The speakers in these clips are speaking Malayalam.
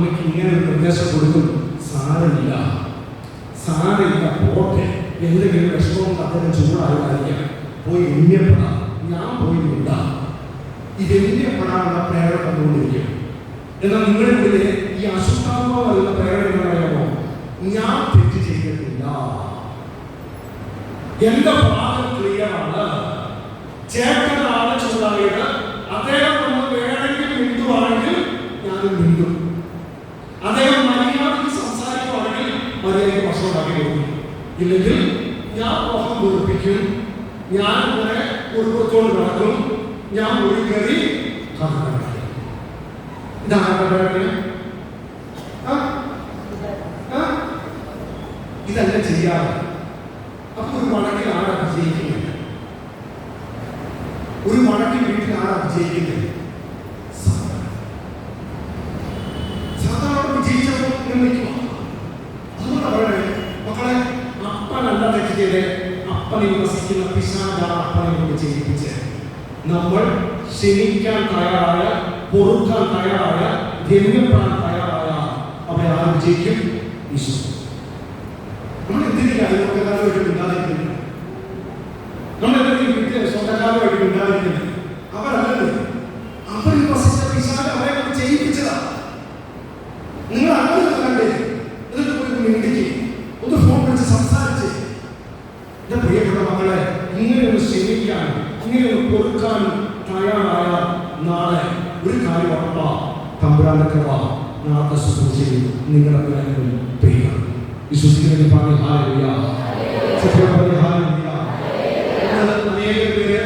അമ്മയ്ക്ക് ഇങ്ങനെ ഒരു നിർദ്ദേശം കൊടുക്കും, സാരമില്ല സാരമില്ല, പോട്ടെ, എന്തെങ്കിലും വിഷമവും അദ്ദേഹം ചൂടാകാതിരിക്കാം, പോയി എണ്യപ്പെടാം, ഞാൻ പോയി ഉണ്ടാ. ഇത് എണ്യപ്പെടാനുള്ള പ്രേരണ തന്നുകൊണ്ടിരിക്കും. എന്നാൽ നിങ്ങളുടെ ഉള്ളിലെ ഈ അശുദ്ധാത്മാവ് വരുന്ന പ്രേരണ എന്ന് പറയുമോ, ഞാൻ തെറ്റ് ചെയ്തിട്ടില്ല, എന്റെ ഭാഗം ക്ലിയറാണ്, ചേട്ടനാണ് ചൂടായത്, അദ്ദേഹം നമ്മൾ വേണമെങ്കിൽ മിണ്ടുവാണെങ്കിൽ ഞാനും മിണ്ടും, അദ്ദേഹം മര്യാദയ്ക്ക് സംസാരിക്കുവാണെങ്കിൽ മര്യാദയ്ക്ക് ഭക്ഷണം ഉണ്ടാക്കി കൊടുക്കും, ഇല്ലെങ്കിൽ ഞാൻ മോഹം കുറിപ്പിക്കും, ഞാൻ ഇങ്ങനെ കുടുംബത്തോട് നടക്കും, ഞാൻ ഒരു കയറി ഇതല്ല ചെയ്യാറ്. അപ്പൊ ഒരു മടക്കിൽ ആരാ വിജയിക്കുന്നത്? ഒരു മടക്കിൽ വീട്ടിൽ ആരാ വിജയിക്കുന്നത്? സാധാരണ വിജയിച്ചപ്പോൾ അതുകൊണ്ട് പറയണേ മക്കളെ, അപ്പനല്ല തെറ്റ് ചെയ്തേ, അപ്പനെ വസിക്കുന്ന പിശാചാണ് അപ്പനെ കൊണ്ട് ചെയ്യിപ്പിച്ച്. നമ്മൾ ക്ഷമിക്കാൻ തയ്യാറായ, പൊറുക്കാൻ തയ്യാറായ, ധന്യപ്പെടാൻ തയ്യാറായ അവരെ ആരും വിജയിക്കും? ഈശോ. നമ്മൾ എന്തിനാ അയൽവക്കക്കാരുമായിട്ട് മിണ്ടാതിരിക്കുന്നത്? നമ്മൾ എന്തെങ്കിലും വീട്ടിലെ സ്വന്തക്കാരുമായിട്ട് മിണ്ടാതിരിക്കുന്നത്? അവരല്ലത്, അവരിൽ വസിച്ച പിശാച് അവരെ കൊണ്ട് ചെയ്യിപ്പിച്ചതാ. നിങ്ങൾ അങ്ങനെ കണ്ടേ, എന്നിട്ട് പോയി മിണ്ടിക്ക്, ഒന്ന് ഫോൺ വിളിച്ച് സംസാരിച്ച്. എന്റെ പ്രിയപ്പെട്ട മക്കളെ, ഇങ്ങനെയൊന്ന് ക്ഷമിക്കാൻ, ഇങ്ങനെയൊന്ന് പൊറുക്കാനും തയ്യാറായ നാളെ ഒരു കാര്യം ഉറപ്പാ, തമ്പുരാന്റെ കൃപ നാളത്തെ ശുശ്രൂഷയിൽ നിങ്ങളുടെ പേരും പെയ്യാം. വിശ്വസിക്കുന്ന പറഞ്ഞു ഹല്ലേലൂയ, സത്യമായി ഹല്ലേലൂയ. അനേക പേര്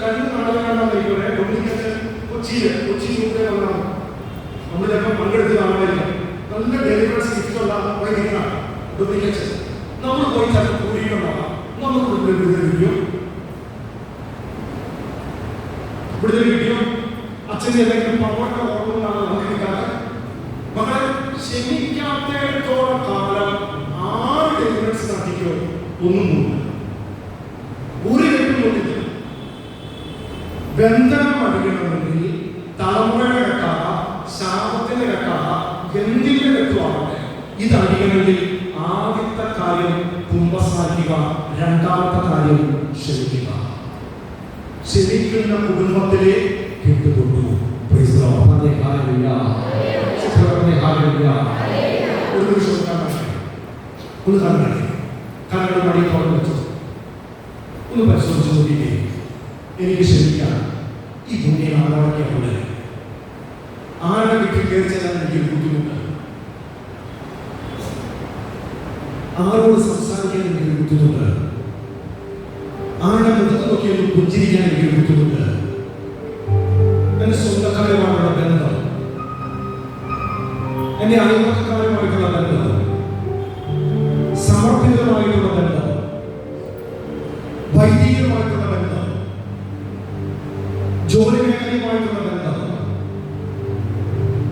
കഴിഞ്ഞ നാളുകളാണെന്നിരിക്കട്ടെ, കൊച്ചിയിലൂടെ വന്നാണ് നമ്മൾ ചിലപ്പോൾ പങ്കെടുത്ത് കാണുമായിരിക്കും. നല്ല ഡെലിവറൻസ് ഗിഫ്റ്റുള്ള വൈദികനാണ് ഡൊമിനിക്കച്ചൻ. നമ്മൾ പോയി ചിലപ്പോൾ കൂടിയിട്ടുണ്ടാകാം, നമുക്ക് വിടുതൽ കിട്ടിയോ, അച്ഛൻ്റെ എന്തെങ്കിലും പവർക്ക ഓർമ്മകളാണ് നമുക്ക് കിട്ടാറ്. മക്കളെ, ക്ഷമിക്കാത്തോളം കാലം ആറ് ഡെലിവറൻസ് നടത്തിക്കോ, ഒന്നും ഒരു കെട്ടുകൊണ്ടില്ല. ബന്ധനം അടിക്കണമെങ്കിൽ തലമുറയുടെ കെട്ടാറ, ശാപത്തിന്റെ കെട്ടാറ, എന്തിന്റെ കെട്ടുവാകട്ടെ, ഇത് അടിക്കണമെങ്കിൽ ആദ്യത്തെ കാര്യം കുമ്പസാരിക്കുക, രണ്ടാമത്തെ കാര്യം ക്ഷമിക്കുക. ക്ഷമിക്കുന്ന കുടുംബത്തിലെ കെട്ടുകൊണ്ടു. ഒരു നിമിഷം ഒന്ന് കണ്ണടേ, കണ്ണട മടി തുറന്നു വെച്ചു, ഒന്ന് പരിശോധിച്ച് നോക്കിയിട്ടേ. എനിക്ക് ക്ഷമിക്കാം. ഈ ഭൂമിയിൽ ആരോടൊക്കെയാണ്? ആരുടെ വീട്ടിൽ കയറി ചെല്ലാൻ എനിക്ക് ബുദ്ധിമുട്ട്, ആരോട് സംസാരിക്കാൻ എനിക്ക് ബുദ്ധിമുട്ട്, ആരുടെ മുഖത്ത് നോക്കിയൊന്ന് പുഞ്ചിരിക്കാൻ എനിക്ക് ബുദ്ധിമുട്ട്, എന്റെ സ്വന്തക്കാരുമായിട്ടുള്ള ബന്ധം, എന്റെ അയൽവക്കക്കാരുമായിട്ടുള്ള ബന്ധം, സമർപ്പിതമായിട്ടുള്ള ബന്ധം, വൈദികമായിട്ടുള്ള ബന്ധം, ജോലി മേഖലയുമായിട്ടുള്ള ബന്ധം,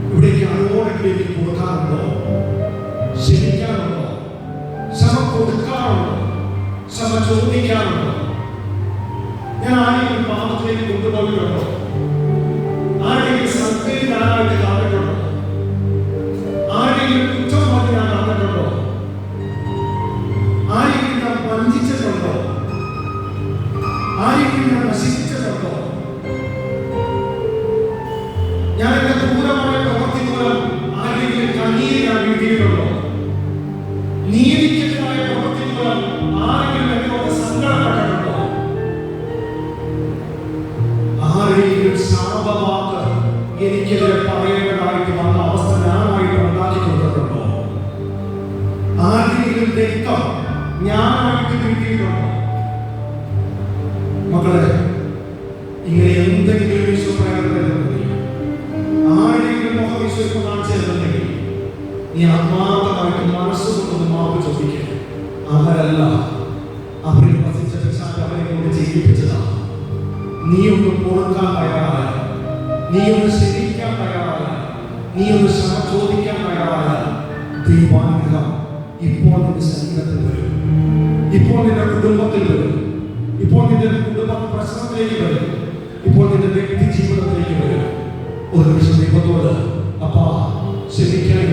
ഇവിടേക്ക് ആരോടെങ്കിലും എനിക്ക് കൊടുക്കാറുണ്ടോ? ക്ഷമിക്കാറുണ്ടോ? ക്ഷമ കൊടുക്കാറുണ്ടോ? ക്ഷമ ചോദിക്കാറുണ്ടോ? ഞാൻ ആരെങ്കിലും പാപത്തിലേക്ക് കൊണ്ടുപോയിട്ടുണ്ടോ? ആരെങ്കിലും സത്കരിക്കാനായിട്ട് കാണിട്ടുണ്ടോ? ആരെങ്കിലും കുറ്റം പറഞ്ഞ് ഞാൻ കാണിട്ടുണ്ടോ? ആരെങ്കിലും ഞാൻ വഞ്ചിച്ചിട്ടുണ്ടോ? ആരെങ്കിലും ഞാൻ നശിപ്പിച്ചിട്ടുണ്ടോ? ഞാൻ എന്റെ ക്രൂരമായ പ്രവൃത്തി മൂലം ആരെങ്കിലും കണ്ണീര് ഞാൻ വീട്ടിയിട്ടുണ്ടോ? നീതിക്കെതിരായ പ്രവൃത്തി മൂലം ആരെങ്കിലും എന്നോട് സങ്കടപ്പെട്ടിട്ടുണ്ടോ? ആരെങ്കിലും ശാപവാക്ക് എനിക്കെതിരെ പറയേണ്ടതായിട്ട് വന്ന അവസ്ഥ ഞാനായിട്ട് ഉണ്ടാക്കി കൊടുത്തിട്ടുണ്ടോ? ആരെങ്കിലും രക്തം ഞാനായിട്ട് വീട്ടിയിട്ടുണ്ടോ? മക്കളെ, ഇങ്ങനെ എന്തെങ്കിലും ആരെങ്കിലും മുഖവിശ്വസം കാണിച്ചിരുന്നെങ്കിൽ നീ ആത്മാർത്ഥമായിട്ട് മനസ്സുകൊണ്ടൊന്ന് മാപ്പ് ചോദിക്കുക. അവരല്ല, അവരിൽ വസിച്ച പിശാച് അവരെ കൊണ്ട് ചെയ്യിപ്പിച്ചതാണ്. നീ ഒന്ന് കൊടുക്കാൻ തയ്യാറായ, നീ ഒന്ന് ക്ഷമിക്കാൻ തയ്യാറായ, നീ ഒന്ന് ക്ഷമ ചോദിക്കാൻ തയ്യാറായ, ദൈവാനുഗ്രഹം ഇപ്പോൾ നിന്റെ ശരീരത്തിൽ വരും, ഇപ്പോൾ നിന്റെ കുടുംബത്തിൽ വരും, ഇപ്പോൾ നിന്റെ കുടുംബ പ്രശ്നത്തിലേക്ക് വരും, ഇപ്പോൾ നിന്റെ വ്യക്തി ജീവിതത്തിലേക്ക് വരും. ഒരു നിമിഷം ദൈവത്തോട്, അപ്പാ ക്ഷമിക്കാൻ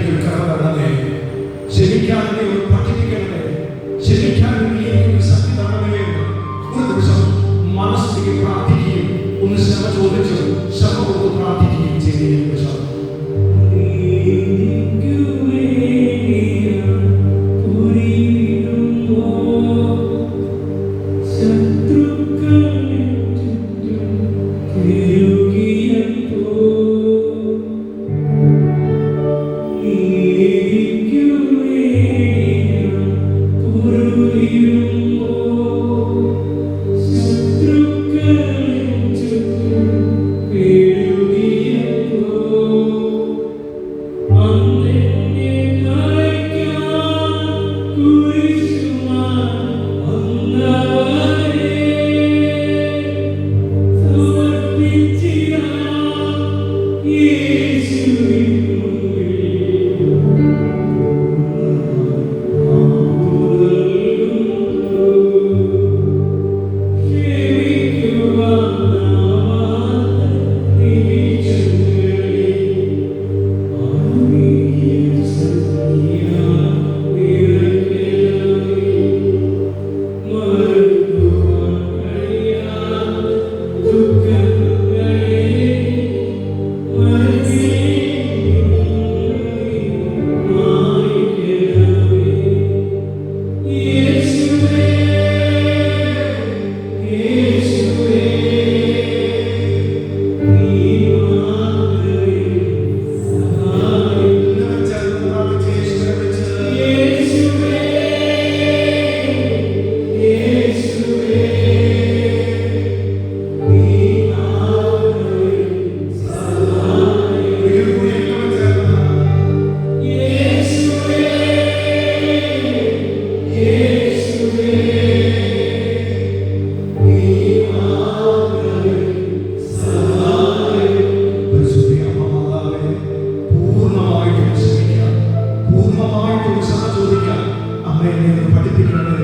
പഠിപ്പിക്കുന്നത്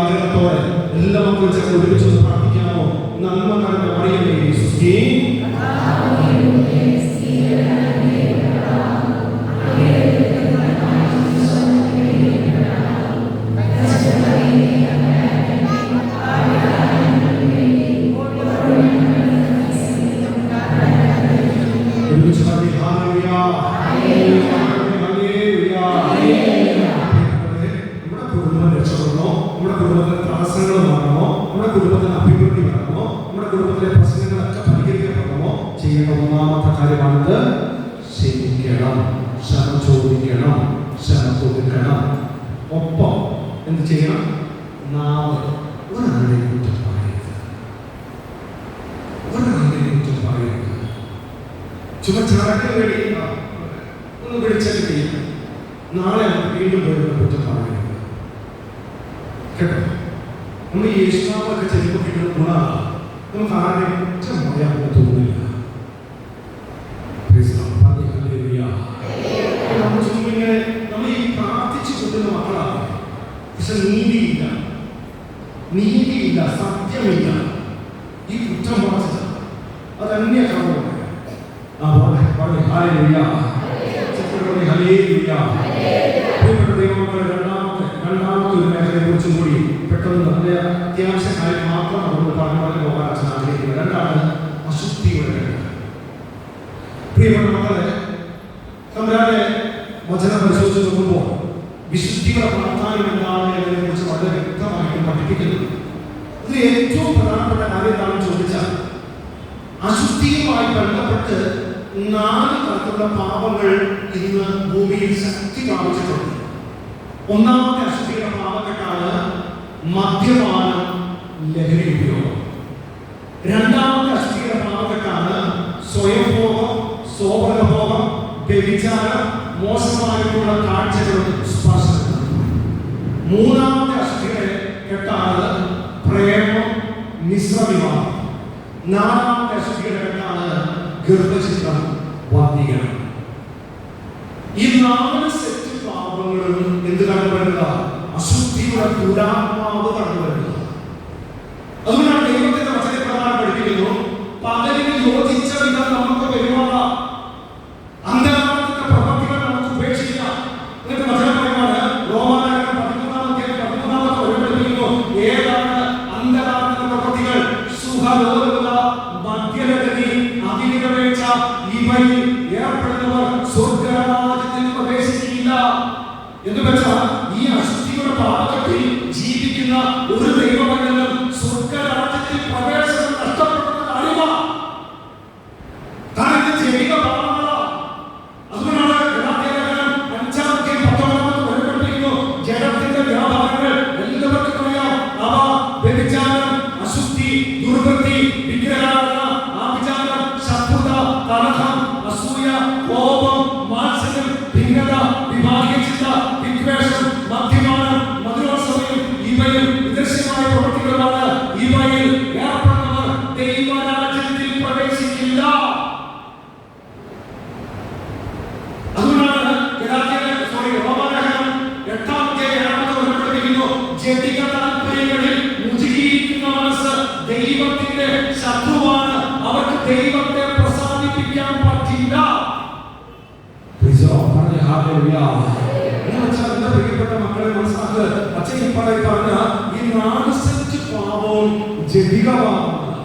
ആഗ്രഹത്തോടെ എല്ലാ മക്കളും ചേർന്ന് ഒരുമിച്ച് പ്രാർത്ഥിക്കാമോ? നന്മ നിറഞ്ഞ മറിയമേ സുസ്ഥി, ഒന്നാമത്തെ കാര്യമാണിത്. ക്ഷമിക്കണം, ക്ഷമ ചോദിക്കണം, ക്ഷമ കൊടുക്കണം. ഒപ്പം എന്ത് ചെയ്യണം? നാവ് ഒരാളെ കുറ്റം പറയരുത്, ഒരാളെ കുറ്റം പറയരുത്. ചുമ ചാടത്തിന് വേണ്ടി ഒന്ന് വിളിച്ചാൽ ചെയ്യണം. നാളെ വീണ്ടും വരുന്ന കുറ്റം പറയരുത് കേട്ടോ. നമ്മൾ ഈ യേശുനാമൊക്കെ ചെയ്യുമ്പോൾ കിട്ടുന്ന ഗുണമാണ് നമുക്ക് ആരെയും കുറ്റം പറയാൻ തോന്നില്ല. നമ്മൾ ഈ പ്രാർത്ഥിച്ചു കൊണ്ടുന്ന മക്കളാണ്, പക്ഷെ നീതിയില്ല, നീതിയില്ല, സത്യമില്ല. ഈ കുറ്റം പറച്ചില്ല, അതന്നെ കാണുന്നത്. രണ്ടാമത്തെ ഒരു മേഖലയെ കുറിച്ചും കൂടി പെട്ടെന്ന് നല്ല അത്യാവശ്യ കാര്യം മാത്രം നമ്മൾ പറഞ്ഞു പോകാൻ അച്ഛൻ ആഗ്രഹിക്കുന്നത്. രണ്ടാണ് അശുദ്ധിയുടെ കാര്യം. പ്രിയപ്പെട്ട മക്കളെ, തമ്പുരാനെ വചനം പരിശോധിച്ച് നോക്കുമ്പോൾ വിശുദ്ധിയുടെ പ്രാധാന്യം എന്താണ് എന്നതിനെ കുറിച്ച് വളരെ വ്യക്തമായിട്ട് പഠിപ്പിക്കുന്നു. ഇതിൽ ഏറ്റവും പ്രധാനപ്പെട്ട കാര്യം എന്താണെന്ന് ചോദിച്ചാൽ, അശുദ്ധിയുമായി ബന്ധപ്പെട്ട് 4 തരത്തിലുള്ള പാപങ്ങൾ ഇന്ന് ഭൂമിയിൽ ശക്തി പ്രാപിച്ചിട്ടുണ്ട്. ഒന്നാമത്തെ അശുദ്ധിയുടെ പാപക്കെട്ടാണ് മദ്യപാനം, ലഹരി ഉപയോഗം. രണ്ടാമത്തെ അശുദ്ധിയുടെ പാപക്കെട്ടാണ് സ്വയംഭോഗം, സ്വോപഭോഗം, വ്യഭിചാരം, മോശമായിട്ടുള്ള കാഴ്ചകളും സ്പർശനങ്ങളും. മൂന്നാമത്തെ അശുദ്ധിയുടെ കെട്ടാണ് പ്രേമം, മിശ്രവിവാഹം. നാലാമത്തെ അശുദ്ധിയുടെ കെട്ടാണ് ഗർഭചിത്രം, വന്ധ്യീകരണം. ഈ 4 സെറ്റ് പാപങ്ങളും എന്ത് കണ്ടുവരുക? അശുദ്ധിയുടെ ദുരാത്മാവ് കണ്ടുവരുക. അതുകൊണ്ടാണ് ദൈവത്തിന്റെ വചനപ്രകാരം പഠിപ്പിക്കുന്നു, പകലിന് യോജിച്ച വിധം നമുക്ക് പെരുമാറാം, അന്ധകാരത്തിന്റെ പ്രവൃത്തികൾ നമുക്ക് ഉപേക്ഷിക്കാം. എന്നിട്ട് വചനം പറയുന്നത് റോമാലേഖനം 13-ാമത്തെ പഠിപ്പിക്കുന്നു, ഏതാണ് അന്ധകാരത്തിന്റെ പ്രവൃത്തികൾ? സുഖലോലുപത, മദ്യലഹരി, അവിഹിതവേഴ്ച. ഇവയിൽ ഏർപ്പെടുന്നവർ സ്വർഗ്ഗരാജ്യത്തിൽ പ്രവേശിക്കില്ല. എന്ന് വെച്ചാൽ ഈ അശുദ്ധിയുടെ പാപത്തിൽ ജീവിക്കുന്ന ഒരു ദൈവമണ്ഡലം സ്വർഗ്ഗരാജ്യത്തിൽ പ്രവേശനം നഷ്ടപ്പെടുന്ന കാര്യമാണ്. കാരണം ഇത് ജൈവിക പാപങ്ങളാണ്. അതുകൊണ്ടാണ് ഗലാത്യലേഖനം 5-ാമത്തെ പഠിപ്പിക്കുന്നു, ജഡത്തിന്റെ വ്യാപാരങ്ങൾ എല്ലാവർക്കും അറിയാം. അവ വ്യഭിചാരം, അശുദ്ധി, ദുർവൃത്തി, വിഗ്രഹാരാധന, ആഭിചാരം, ശത്രുത, കലഹം, അസൂയ, കോപം, മാത്സര്യം, ഭിന്നത, വിഭാഗീയ ചിന്ത, വിദ്വേഷം, മദ്യപാനം, മധുരോത്സവം, ഇവയിൽ വിദർശമായ പ്രവൃത്തികളാണ്. ഇവയിൽ ഏർപ്പെടുന്നവർ ദൈവരാജ്യത്തിൽ പ്രവേശിക്കില്ല. അതുകൊണ്ടാണ് റോമാലേഖനം 8-ാമത്തെ പഠിപ്പിക്കുന്നു, ജഡിക താല്പര്യങ്ങളിൽ മുഴുകിയിരിക്കുന്ന മനസ്സ് ദൈവത്തിന്റെ ശത്രുവാണ്. അവർക്ക് ദൈവത്തെ പ്രസാദിപ്പിക്കാൻ പറ്റില്ല. പ്രിയപ്പെട്ട മക്കളെ മനസ്സിലാക്കുക, അച്ഛൻ പറഞ്ഞ ഈ 4 സെറ്റ് പാപവും ജഡിക പാപമാണ്.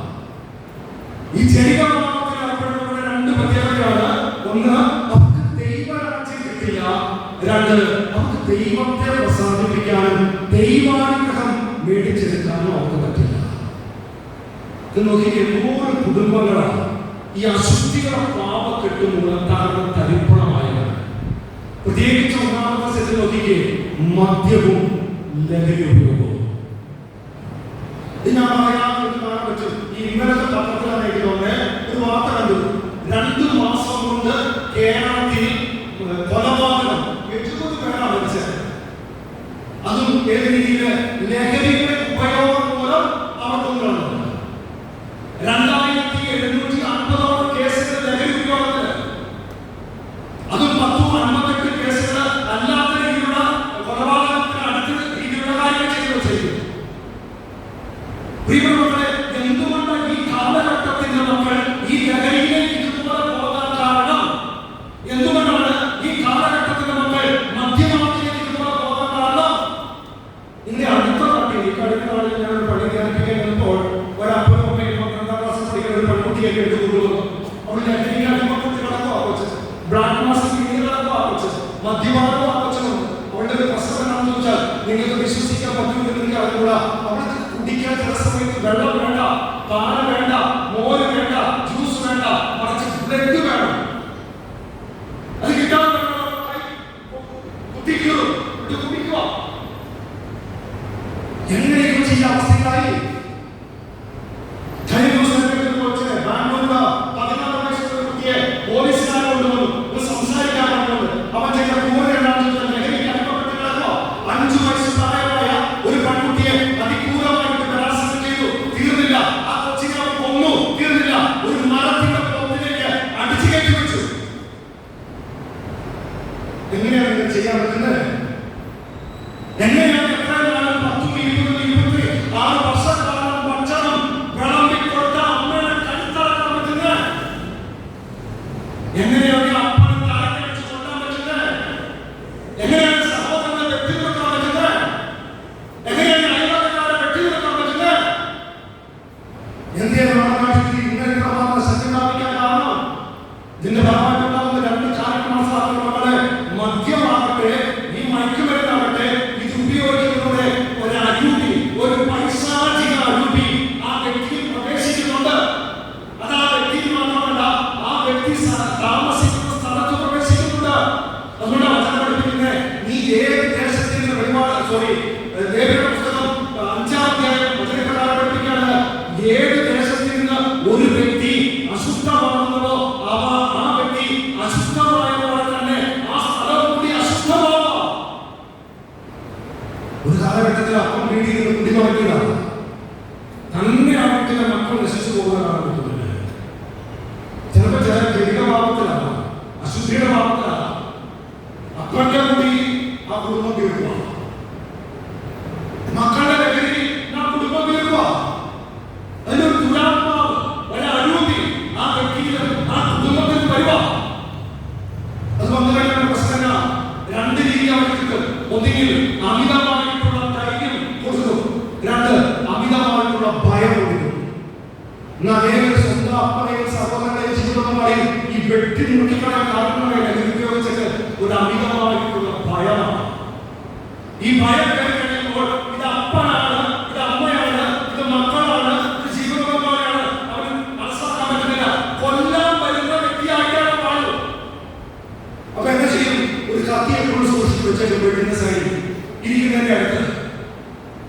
ഈ ജഡിക പാപത്തിൽ ഏർപ്പെടുന്നവരുടെ 2 പ്രത്യേകതയാണ്. ഒന്ന്, അവർക്ക് ദൈവരാജ്യം കിട്ടില്ല. 2, അവർക്ക് ദൈവത്തെ പ്രസാദിപ്പിക്കാനും ദൈവാനുഗ്രഹം മേടിച്ചെടുക്കാനും അവർക്ക് പറ്റില്ല. ഇത് നോക്കി, 100 കുടുംബങ്ങളാണ് ഈ അശുദ്ധികളുടെ പാപക്കെട്ട് മൂലം കാരണം തരിപ്പണമായത്. പ്രത്യേകിച്ച് 1-ാമത്തെ സെറ്റ് നോക്കിക്കേ, മദ്യവും ലഹരി ഉപയോഗവും. ഞാൻ പറയാൻ പറ്റും. ഈ ഇന്നലത്തെ പത്രത്തിലാണ് എനിക്ക് തോന്നുന്നത് ഒരു വാർത്ത കണ്ടു. 2 മാസം കൊണ്ട് കേരളത്തിൽ കൊലപാതകം 70 പേരാണ് മരിച്ചത്. അതും ഏത് രീതിയില്? ലഹരിയുടെ ഉപയോഗം മൂലം അവർക്കൊന്നാണ്. 2750 കേസുകൾ ലഹരി ഉപയോഗത്തിന്, അതും 10-58 കേസുകൾ അല്ലാത്ത രീതിയിലുള്ള മദ്യപാനവും ആലോചനയുണ്ട്. അവളുടെ ഒരു പ്രശ്നം എന്താണെന്ന് ചോദിച്ചാൽ നിങ്ങൾക്ക് വിശ്വസിക്കാൻ പറ്റുമെന്ന് എനിക്ക് അറിഞ്ഞൂടാ. അവൾക്ക് കുടിക്കാൻ ചില സമയത്ത് വെള്ളം വേണ്ട, പാല് വേണ്ട, മോര് വേണ്ട, ജ്യൂസ് വേണ്ട, മറിച്ച് ബ്ലഡ് വേണം. അത് കിട്ടാൻ കുത്തിക്കീറും കുടിക്കുക. എങ്ങനെയൊക്കെ ചെയ്യാൻ അവസ്ഥയിലായി. ബാംഗ്ലൂരിലെ 14 വയസ്സുള്ള കുട്ടിയെ പോലീസുകാരെ കൊണ്ടുവന്നു സംസാരിക്കാൻ പറഞ്ഞത്. അവൻ ചെയ്ത ക്രൂരത എന്താണെന്ന് ചോദിച്ചാൽ ലഹരിക്ക് അടിമപ്പെട്ടിട്ടുണ്ടോ 5 വയസ്സ് പ്രായമായ ഒരു പെൺകുട്ടിയെ അതിക്രൂരമായിട്ട് ബലാത്സംഗം ചെയ്തു. തീർന്നില്ല, ആ കൊച്ചിനെ അവൻ കൊന്നു. തീർന്നില്ല, ഒരു മരത്തിന്റെ പൊത്തിലേക്ക് അടിച്ചു കയറ്റി വെച്ചു. എങ്ങനെയാണ് ഇത് ചെയ്യാൻ പറ്റുന്നത്? എങ്ങനെയാണ് എത്ര കാലം 10, 20, 26 വർഷക്കാലം ഭക്ഷണം വിളമ്പിക്കൊടുത്ത അമ്മയുടെ കഴുത്തറക്കാൻ പറ്റുന്നത്? എങ്ങനെയാണ് അപ്പനെ തലക്കടിച്ച് കൊല്ലാൻ പറ്റുന്നത്? എങ്ങനെയാണ് സഹോദരനെ വെട്ടിനിർത്താൻ പറ്റുന്നത്? എങ്ങനെയാണ് അയൽവക്കക്കാരെ വെട്ടിനിർത്താൻ പറ്റുന്നത്? എന്തിനാണ് നമ്മുടെ നാട്ടിൽ ഇങ്ങനെ സത്യം സ്ഥാപിക്കാൻ കാരണം? ഇതിന്റെ ഭാഗമായിട്ടുണ്ടാകുന്ന 2 ചാരന്മാരുടെ മക്കളെ മദ്യമാകട്ടെ, ഈ മയക്കുമരുന്നാകട്ടെ, ഇത് ഉപയോഗിക്കുന്നതോടെ ഒരു അരൂപി, ഒരു പൈശാചിക അരൂപി ആ വ്യക്തിയിൽ പ്രവേശിക്കുന്നുണ്ട്. അത് ആ വ്യക്തിയിൽ മാത്രമല്ല, ആ വ്യക്തി താമസിക്കുന്ന സ്ഥലത്ത് പ്രവേശിക്കുന്നുണ്ട്. അതുകൊണ്ട് വചനം പഠിപ്പിക്കുന്നത്, നീ ഏത് ദേശത്തിൽ നിന്ന് ലേവ്യരുടെ പുസ്തകം 5-ാം അധ്യായം വചനപ്രകാരം പഠിപ്പിക്കുകയാണ്. ഏത് ദേശത്തിൽ നിന്ന് ഒരു വ്യക്തി അശുദ്ധമാകുന്നതോ ആ വ്യക്തി അശുദ്ധമായതുപോലെ തന്നെ ആ സ്ഥലം കൂടി അശുദ്ധമാവാം. ഒരു കാലഘട്ടത്തിൽ അപ്പം വീട്ടിൽ നിന്ന് കുടി തുടങ്ങിയതാണ്. തന്നെ ആ വീട്ടിലെ മക്കൾ നശിച്ചു പോകുന്ന കാലഘട്ടത്തിൽ ചിലപ്പോൾ ചില ജൈവിക ഭാവത്തിലാണ്, അശുദ്ധിയുടെ ഭാവത്തിലാണ്. അപ്പന്റെ കൂടി ആ കുടുംബം തീർക്കുക, മക്കളുടെ ലഹരി ആ കുടുംബം തീർക്കുക. അതിനൊരു ദുരാത്മാവ്, ഒരു അരൂപി ആ വ്യക്തിയിൽ ആ കുടുംബത്തിൽ വരുക. അത് വന്നു കഴിഞ്ഞ പ്രശ്നം 2 രീതി അവർക്ക് കിട്ടും. ഒന്നുകിൽ അമിതമായിട്ടുള്ള ധൈര്യം കൊടുക്കും, 2 അമിതമായിട്ടുള്ള ഭയം കൊടുക്കും. അനേകം സ്വന്തം അപ്പനെയും സഹോദരനെയും ജീവിതം പറയും, ഈ വെട്ടി മുറിക്കാൻ കാരണങ്ങളെ ഉപയോഗിച്ചിട്ട് ഒരു അമിതമായിട്ടുള്ള ഭയമാണ്. ഈ ഭയം കഴിയുമ്പോൾ ഇത് അപ്പനാണ്, ഇത് അമ്മയാണ്, ഇത് മക്കളാണ്, ഇത് ജീവിതമാണ്, അവന് മനസ്സിലാക്കാൻ പറ്റുന്നില്ല. കൊല്ലാൻ വരുന്ന വ്യക്തിയായിട്ടാണ് കാണുന്നത്. അപ്പൊ എന്താ ചെയ്യും? ഒരു കത്തി എപ്പോഴും സൂക്ഷിച്ചു വെച്ചേക്കും വീടിന്റെ സൈഡിൽ ഇരിക്കുന്നതിന്റെ അടുത്ത്.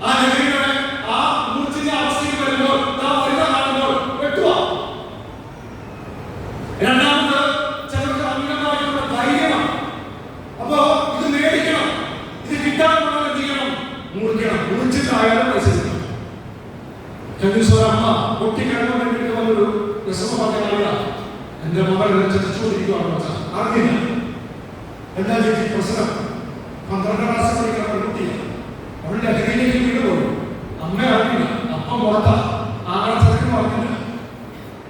ആ ലഹരികളെ ആ മൂർച്ചിന്റെ അവസ്ഥയിൽ വരുമ്പോൾ വരുന്ന കാണുമ്പോൾ വെട്ടുക. രണ്ടാമത് ചിലർക്ക് അമിതമായിട്ടുള്ള ധൈര്യമാണ്. അപ്പോ ഇത് മേടിക്കണം, ഇത് കിട്ടാനുള്ള എന്ത് ചെയ്യണം? മുറിക്കണം. മുറിച്ചിട്ടായാലും പൈസ കിട്ടണം. അമ്മ പൊട്ടിക്കിടന്നു വേണ്ടിയിട്ട് വന്നൊരു രസം പറഞ്ഞ എന്റെ മകൾ ചതിച്ചുകൊണ്ടിരിക്കുകയാണ്. അറിഞ്ഞില്ല എന്താ ചേച്ചി പ്രശ്നം? 12ാം ക്ലാസ് പഠിക്കുന്ന പെൺകുട്ടിയാണ്. അവളുടെ ലഹരിയിലേക്ക് വീണ്ടുപോയി. അമ്മ അറിഞ്ഞില്ല, അപ്പ പുറത്താ. ആങ്ങളെ അറിഞ്ഞില്ല.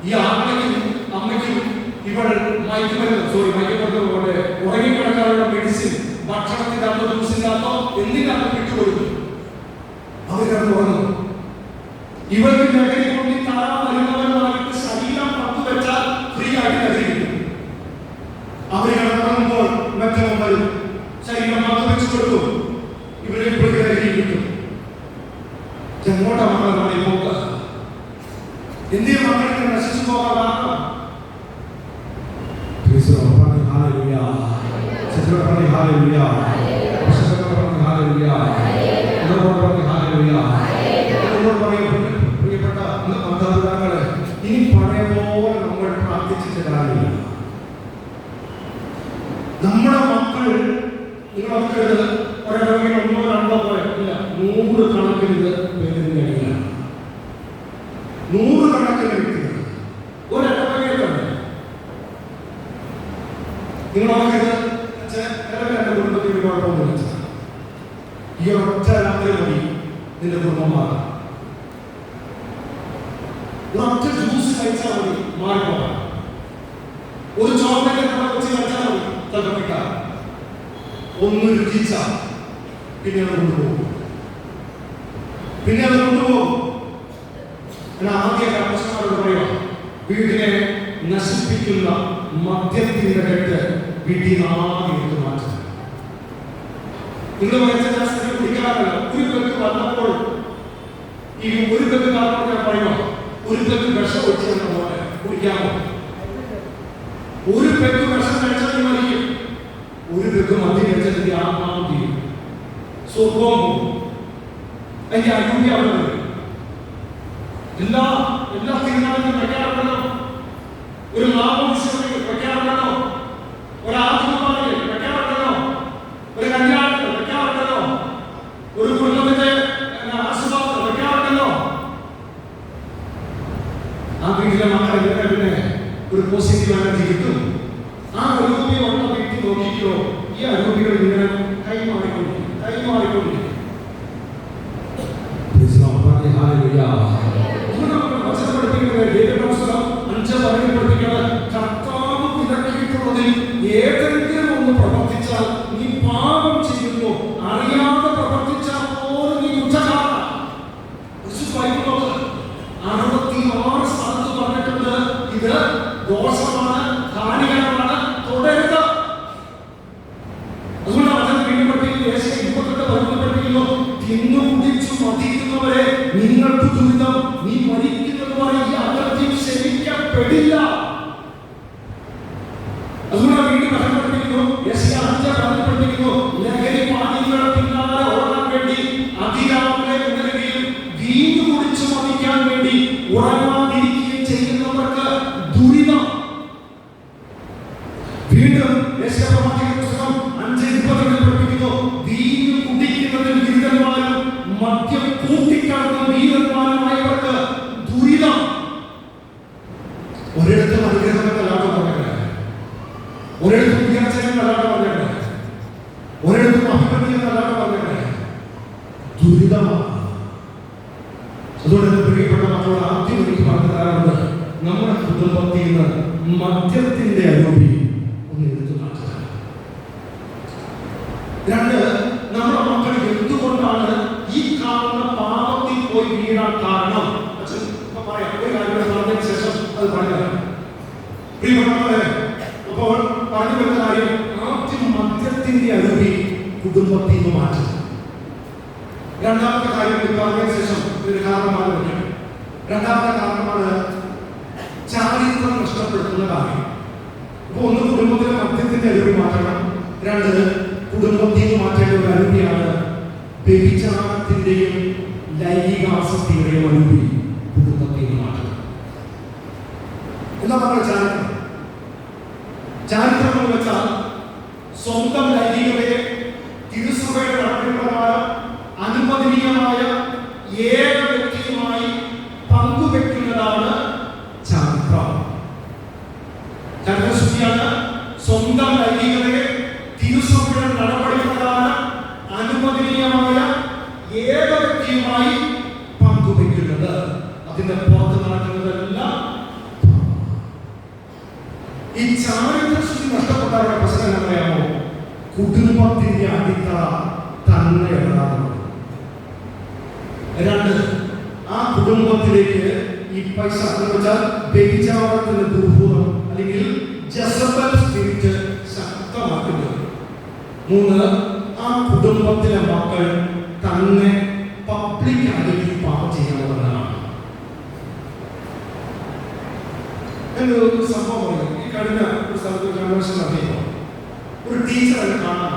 ഈ ആങ്ങളയ്ക്കും അമ്മയ്ക്കും ഇവൾ മയക്കുമരുന്ന് പോലെ ഉറങ്ങിക്കിടക്കാനുള്ള മെഡിസിൻ ഭക്ഷണത്തിന്റെ അകത്തോ ജ്യൂസിന്റെ അകത്തോ എന്തിനകത്ത് വിട്ടുകൊടുക്കും. അവരത് ഉറങ്ങും. ഇവർക്ക് ലഹരി കൊണ്ട് കാണാൻ വരുന്നവരുമായിട്ട് ശരീരം പങ്കുവെച്ചാൽ ഫ്രീ ആയിട്ട് ലഹരി കിട്ടും. അവർ കിടന്നുറങ്ങുമ്പോൾ മറ്റവൻ വരും, ശരീരം പങ്കുവെച്ചു കൊടുക്കും. ഇവരെ ഇപ്പോഴും ലഹരി കിട്ടും. എങ്ങോട്ടാണ് നമ്മുടെ പോക്ക്? എന്തിനും മക്കളിൽ നശിച്ചു പോകാൻ കാരണം പ്രിയപ്പെട്ട മാതാപിതാക്കളെ, ഇനി പഴയ പോലെ നമ്മൾ പ്രാർത്ഥിച്ചിട്ട് കാര്യമില്ല. നമ്മുടെ മക്കൾ നിങ്ങൾക്ക് ഒരിടവയിൽ 1, 2 പോയില്ല, 100 കണക്കിന് ഇത് പേരിന് കഴിയില്ല. 100 കണക്കിന് വ്യക്തികൾ ഒരിടവയിൽ തന്നെ. നിങ്ങളൊക്കെ എന്റെ കുടുംബത്തിൽ കുഴപ്പമൊന്നുമില്ല. ഈ ഒറ്റ രാത്രി മതി നിന്റെ കുടുംബം മാറാം. ഒരൊറ്റ ജ്യൂസ് കഴിച്ചാൽ മതി മാറിപ്പോകാം. ഒരു ചോക്ലേറ്റ് നമ്മളെ കുറിച്ച് കഴിച്ചാൽ മതി തലപ്പിക്കാം. ഒന്ന് രുചിച്ചാൽ പിന്നെ അത് കൊണ്ടുപോകും. ആദ്യ കർമ്മസമാരോട് പറയുക, വീടിനെ നശിപ്പിക്കുന്ന മദ്യത്തിന്റെ കെട്ട് വീട്ടിൽ ആദ്യം എടുത്തു മാറ്റുക. നിങ്ങൾ മരിച്ച സ്ഥിരം കുടിക്കാറില്ല. ഒരു പേർക്ക് വന്നപ്പോൾ ഈ ഒരു പേർക്ക് കാരണം ഞാൻ പറയുമോ, ഒരു പേർക്ക് വിഷം ഒഴിച്ചാൽ പോലെ കുടിക്കാമോ? ഒരു പേർക്ക് വിഷം കഴിച്ചാൽ നീ മരിക്കും. ഒരു പേർക്ക് മദ്യം കഴിച്ചാൽ ആത്മാവ് ചെയ്യും, സ്വർഗവും പോകും. അതിന്റെ അനൂപ്യ അവിടെ വരും. എല്ലാ തീരുമാനങ്ങളും വെക്കാറുണ്ടല്ലോ. ഒരു മാമോദിസത്തിൽ വെക്കാറുണ്ടല്ലോ, ഒരു ആത്മപാതയിൽ വെക്കാറുണ്ടല്ലോ, ഒരു കല്യാണത്തിൽ വെക്കാറുണ്ടല്ലോ, ഒരു കുടുംബത്തിന്റെ ആശീർവാദത്തിൽ വെക്കാറുണ്ടല്ലോ. ആ വീട്ടിലെ മക്കളെ പിന്നെ ഒരു പോസിറ്റീവ് എനർജി കിട്ടും. ആ അരൂപി ഉള്ള വീട്ടിൽ നോക്കിക്കോ, ഈ അരൂപികൾ ഇങ്ങനെ കൈമാറിക്കൊണ്ടിരിക്കും. കർത്താവ് വിലക്കിയിട്ടുള്ളതിൽ ഏതെങ്കിലും ഒന്ന് പ്രവർത്തിച്ചാൽ നീ പാപം ചെയ്യുന്നു. അറിയാതെ പ്രവർത്തിച്ചാൽ പോലും നീ കുറ്റക്കാരനാണ്. 66 സ്ഥലത്ത് പറഞ്ഞിട്ടുണ്ട് ഇത് ദോഷമാണ്, ഹാനികരമാണ്, തുടരുത്. അതുകൊണ്ടാണ് അതിന് വീണ്ടും പഠിപ്പിക്കുന്നത്. 28 പഠിപ്പിക്കുന്നു, തിന്നു കുടിച്ചു മതിക്കുന്നവരെ നിങ്ങൾക്ക് ദുരിതം, നീ മരിക്കുന്നതുവരെ ഈ അകൃത്യം ക്ഷമിക്കപ്പെടില്ല. അതുകൊണ്ടാണ് വീണ്ടും പഠിപ്പിക്കുന്നു. 5 പഠിപ്പിക്കുന്നു, ലഹരി പാനീയങ്ങളുടെ പിന്നാലെ ഓടാൻ വേണ്ടി അതിരാവിലെ ഉണരുകയും വീഞ്ഞു കുടിച്ചു മതിക്കാൻ വേണ്ടി ഉറങ്ങാതിരിക്കുകയും ചെയ്യുന്നവർക്ക് ദുരിതം. വീണ്ടും പുസ്തകം 5:20 പഠിപ്പിക്കുന്നു, വീഞ്ഞു കുടിക്കുന്നതിൽ വീരന്മാരും മദ്യം കൂട്ടിക്കടന്ന വീരന്മാരുമായവർക്ക് ദുരിതം. ഒരിടത്തും അനുഗ്രഹമെന്നല്ലാതെ പറഞ്ഞത്, ഒരിടത്തും ഉയർച്ചയെന്നല്ലാതെ പറഞ്ഞത്, ഒരിടത്തും അഭിവൃദ്ധിയെന്നല്ലാതെ പറഞ്ഞത്, ദുരിതമാണ്. അതുകൊണ്ട് പ്രിയപ്പെട്ട മക്കളോട് ആദ്യം എനിക്ക് പറഞ്ഞു തരാറുണ്ട്, നമ്മുടെ കുടുംബത്തിൽ നിന്ന് മദ്യത്തിന്റെ അരൂപി ഒന്ന് എടുത്തു മാറ്റുക. 2, നമ്മുടെ മക്കൾ എന്തുകൊണ്ടാണ് ഈ കാണുന്ന പാപത്തിൽ പോയി വീഴാൻ കാരണം? അച്ഛൻ പറയാം, ഒരു കാര്യം പറഞ്ഞതിന് ശേഷം അത് പറയാം. പ്രിയപ്പെട്ടവരെ, അപ്പോൾ പറഞ്ഞു വരുന്ന കാര്യം, ആദ്യം മദ്യത്തിന്റെ അരൂപി കുടുംബത്തിൽ നിന്ന് മാറ്റുക. രണ്ടാമത്തെ കാര്യം പറഞ്ഞതിന് ശേഷം ഒരു കാരണമാണ് വയ്ക്കാം. രണ്ടാമത്തെ കാരണമാണ് ചാരിത്രം നഷ്ടപ്പെടുത്തുന്ന കാര്യം. അപ്പൊ ഒന്ന്, കുടുംബത്തിലെ മദ്യത്തിന്റെ അരൂപി മാറ്റണം. 2, കുടുംബത്തിൽ നിന്ന് മാറ്റേണ്ട ഒരു അരൂപിയാണ് വ്യഭിചാരത്തിന്റെയും ലൈംഗികാസക്തിയുടെയും അരൂപി കുടുംബത്തിൽ നിന്ന് മാറ്റണം. എന്താ പറയുക ചാരിത്രം? ചാരിത്രം എന്ന് വെച്ചാൽ സ്വന്തം ലൈംഗികതയെ തിരുസഭയുടെ നടപടിപ്രകാരം അനുവദനീയമായ ഏക വ്യക്തിയുമായി പങ്കുവെക്കുന്നതാണ് ചാരിത്രം. ചരിത്രശുദ്ധിയാണ് സ്വന്തം ലൈംഗികതയെ തിരുസഭയുടെ നടപടിപ്രകാരം അനുവദനീയമായ ഏക വ്യക്തിയുമായി പങ്കുവെക്കുന്നത്. അതിന്റെ പുറത്ത് നടക്കുന്നതെല്ലാം ഈ ചാരിത്രശുദ്ധി നഷ്ടപ്പെട്ടവരുടെ പ്രശ്നം എന്നറിയാമോ? കുടുംബത്തിന്റെ അടിത്തറ തന്നെ ഇടാറുണ്ട്. 2, ആ കുടുംബത്തിലേക്ക് ഈ പൈസ എന്ന് വെച്ചാൽ വ്യഭിചാരത്തിന്റെ ദുർഭൂതം അല്ലെങ്കിൽ ജസബൽ സ്പിരിറ്റ് ശക്തമാക്കുന്നത്. 3, ആ കുടുംബത്തിലെ മക്കൾ തന്നെ പബ്ലിക് ആയിട്ട് പാപം ചെയ്യാവുന്നതാണ്. എന്നൊരു സംഭവം പറയും. ഈ കഴിഞ്ഞ ഒരു സ്ഥലത്ത് കൺവെൻഷൻ നടത്തിയപ്പോൾ ഒരു ടീച്ചർ എന്നെ കാണാൻ,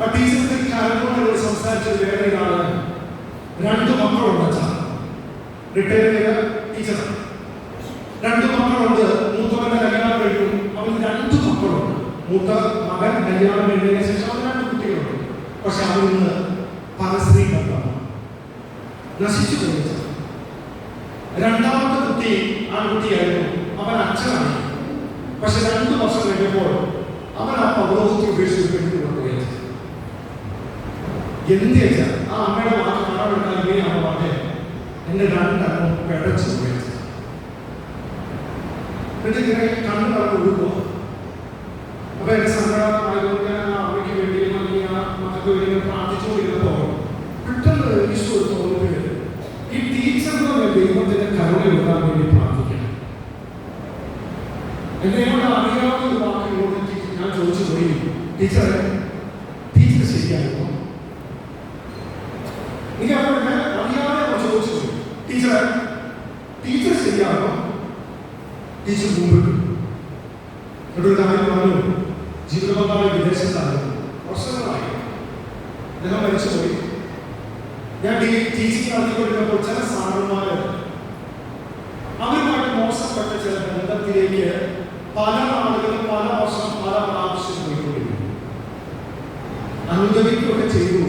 ആ ടീച്ചർക്ക് കാലത്തോട് സംസാരിച്ചത് വേറെ ഒരാള്. 2 മക്കളുണ്ട്. അച്ഛൻ റിട്ടയർ ചെയ്ത ടീച്ചറാണ്. 2 മക്കളുണ്ട്. മൂത്തവന്റെ കല്യാണം കഴിഞ്ഞു. അവന് 2 മക്കളുണ്ട്. മൂത്ത മകൻ കല്യാണം കഴിഞ്ഞതിന് ശേഷം അവന് 2 കുട്ടികളുണ്ട്. പക്ഷെ അവന് പരസ്ത്രീ ബന്ധമാണ്, നശിച്ചു പോയി. 2ാമത്തെ കുട്ടി ആൺകുട്ടിയായിരുന്നു. അവൻ അച്ഛനാണ്. പക്ഷെ 2 വർഷം കഴിഞ്ഞപ്പോൾ അവൻ ആ പൗരോഹിത്യം ഉപേക്ഷിച്ച് കൊണ്ടുപോയി. എന്ത് വെച്ചാൽ ആ അമ്മയുടെ വാക്ക് കാണാൻ ഇങ്ങനെയാണ് പറഞ്ഞത്, എന്റെ 2 അംഗം പിടച്ചു പോയി. എന്നിട്ട് ഇങ്ങനെ കണ്ണു കടന്ന് ഒഴുകുക. അപ്പൊ എന്റെ സങ്കടമായതുകൊണ്ട് ഞാൻ ആ അമ്മയ്ക്ക് വേണ്ടി അല്ലെങ്കിൽ ആ മക്കൾക്ക് വേണ്ടി പ്രാർത്ഥിച്ചുകൊണ്ടിരുന്നപ്പോ പെട്ടെന്ന് ഈശോ തോന്നുകയാണ്, ഈ ടീച്ചറിന്റെ ദൈവത്തിന്റെ കരുണ ഉണ്ടാകാൻ വേണ്ടി പ്രാർത്ഥിക്കണം. എന്നോട് അറിയാവുന്ന ഒരു വാക്കിനോട് ഞാൻ ചോദിച്ചു പോയി, ടീച്ചറെ ടീച്ചർ ശരിയായിരുന്നു. എനിക്ക് അവരുടെ അറിയാതെ ചോദിച്ചു, ടീച്ചർ ശരിയാണോ? ടീച്ചർ മുമ്പിട്ടു. ഒരു കാര്യം പറഞ്ഞു, ജീവിത പങ്കാളി വിദേശത്തായിരുന്നു, വർഷങ്ങളായി, അദ്ദേഹം മരിച്ചുപോയി. ഞാൻ ടീച്ചിങ് നടത്തിക്കൊണ്ടിരുന്നപ്പോൾ ചില സാറന്മാര് അവരുമായിട്ട് മോശപ്പെട്ട ചില ബന്ധത്തിലേക്ക് പല ആളുകളും പല വർഷം പല പ്രാവശ്യം പോയിക്കൊണ്ടിരുന്നു. അനുഗമിക്കുകയൊക്കെ ചെയ്തു,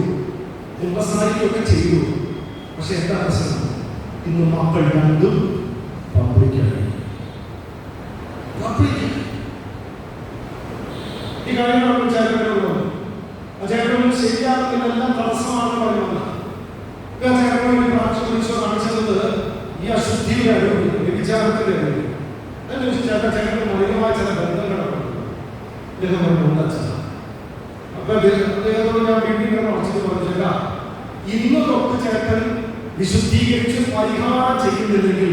ഉപസാരിക്കുകയൊക്കെ ചെയ്തു. പക്ഷെ എന്താ പ്രശ്നം? ഇന്ന് മക്കൾ രണ്ടും പബ്ലിക്കായി. ഈ കാര്യങ്ങളൊക്കെ ചേട്ടനുള്ളൂ. ആ ചേട്ടനൊന്നും ശരിയാകുന്നതെല്ലാം തടസ്സമാണെന്ന് പറയുന്നത്. ചേട്ടനോട് പ്രാവശ്യം വിളിച്ചോ കാണിച്ചത് ഈ അശുദ്ധിയുടെ അറിവ്, വ്യഭിചാരത്തിന്റെ അറിവ്. ചേട്ടന് മലിനമായ ചില ബന്ധങ്ങളൊക്കെ അപ്പൊ അദ്ദേഹത്തോട് ഞാൻ വീട്ടിൽ മറച്ചിട്ട് പറഞ്ഞില്ല, ഇന്ന് തൊട്ട് ചേട്ടൻ വിശുദ്ധീകരിച്ച് പരിഹാരം ചെയ്യുന്നില്ലെങ്കിൽ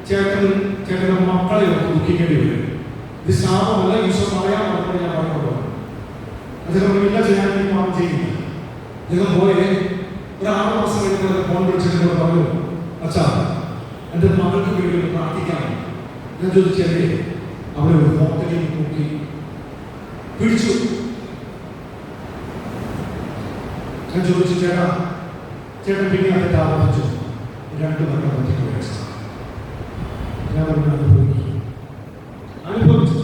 ചേട്ടന്റെ മക്കളെ ദുഃഖിക്കേണ്ടി വരും. ഇത് ശാപമല്ല, ഈശോ പറയാൻ മാത്രമേ ഞാൻ പറഞ്ഞോളൂ. അദ്ദേഹം ഇല്ല, ചെയ്യാൻ പാപം ചെയ്യില്ല. അദ്ദേഹം പോയെ ഒരു 6 മാസം കഴിഞ്ഞ ഫോൺ വിളിച്ചിട്ട് പറഞ്ഞു, അച്ഛാ എൻ്റെ മകൾക്ക് വേണ്ടി ഒന്ന് പ്രാർത്ഥിക്കാം. ഞാൻ ചോദിച്ചേ, അവിടെ ഒരു ഹോട്ടലിൽ നോക്കി പിടിച്ചു. ഞാൻ ചോദിച്ചു, ചേട്ടൻ പിന്നെ അതിൻ്റെ ആവർത്തിച്ചു. 2 മക്കൾ ഒറ്റയ്ക്ക് വയസ്സ. ഞാൻ പറഞ്ഞു, അനുഭവിച്ചു.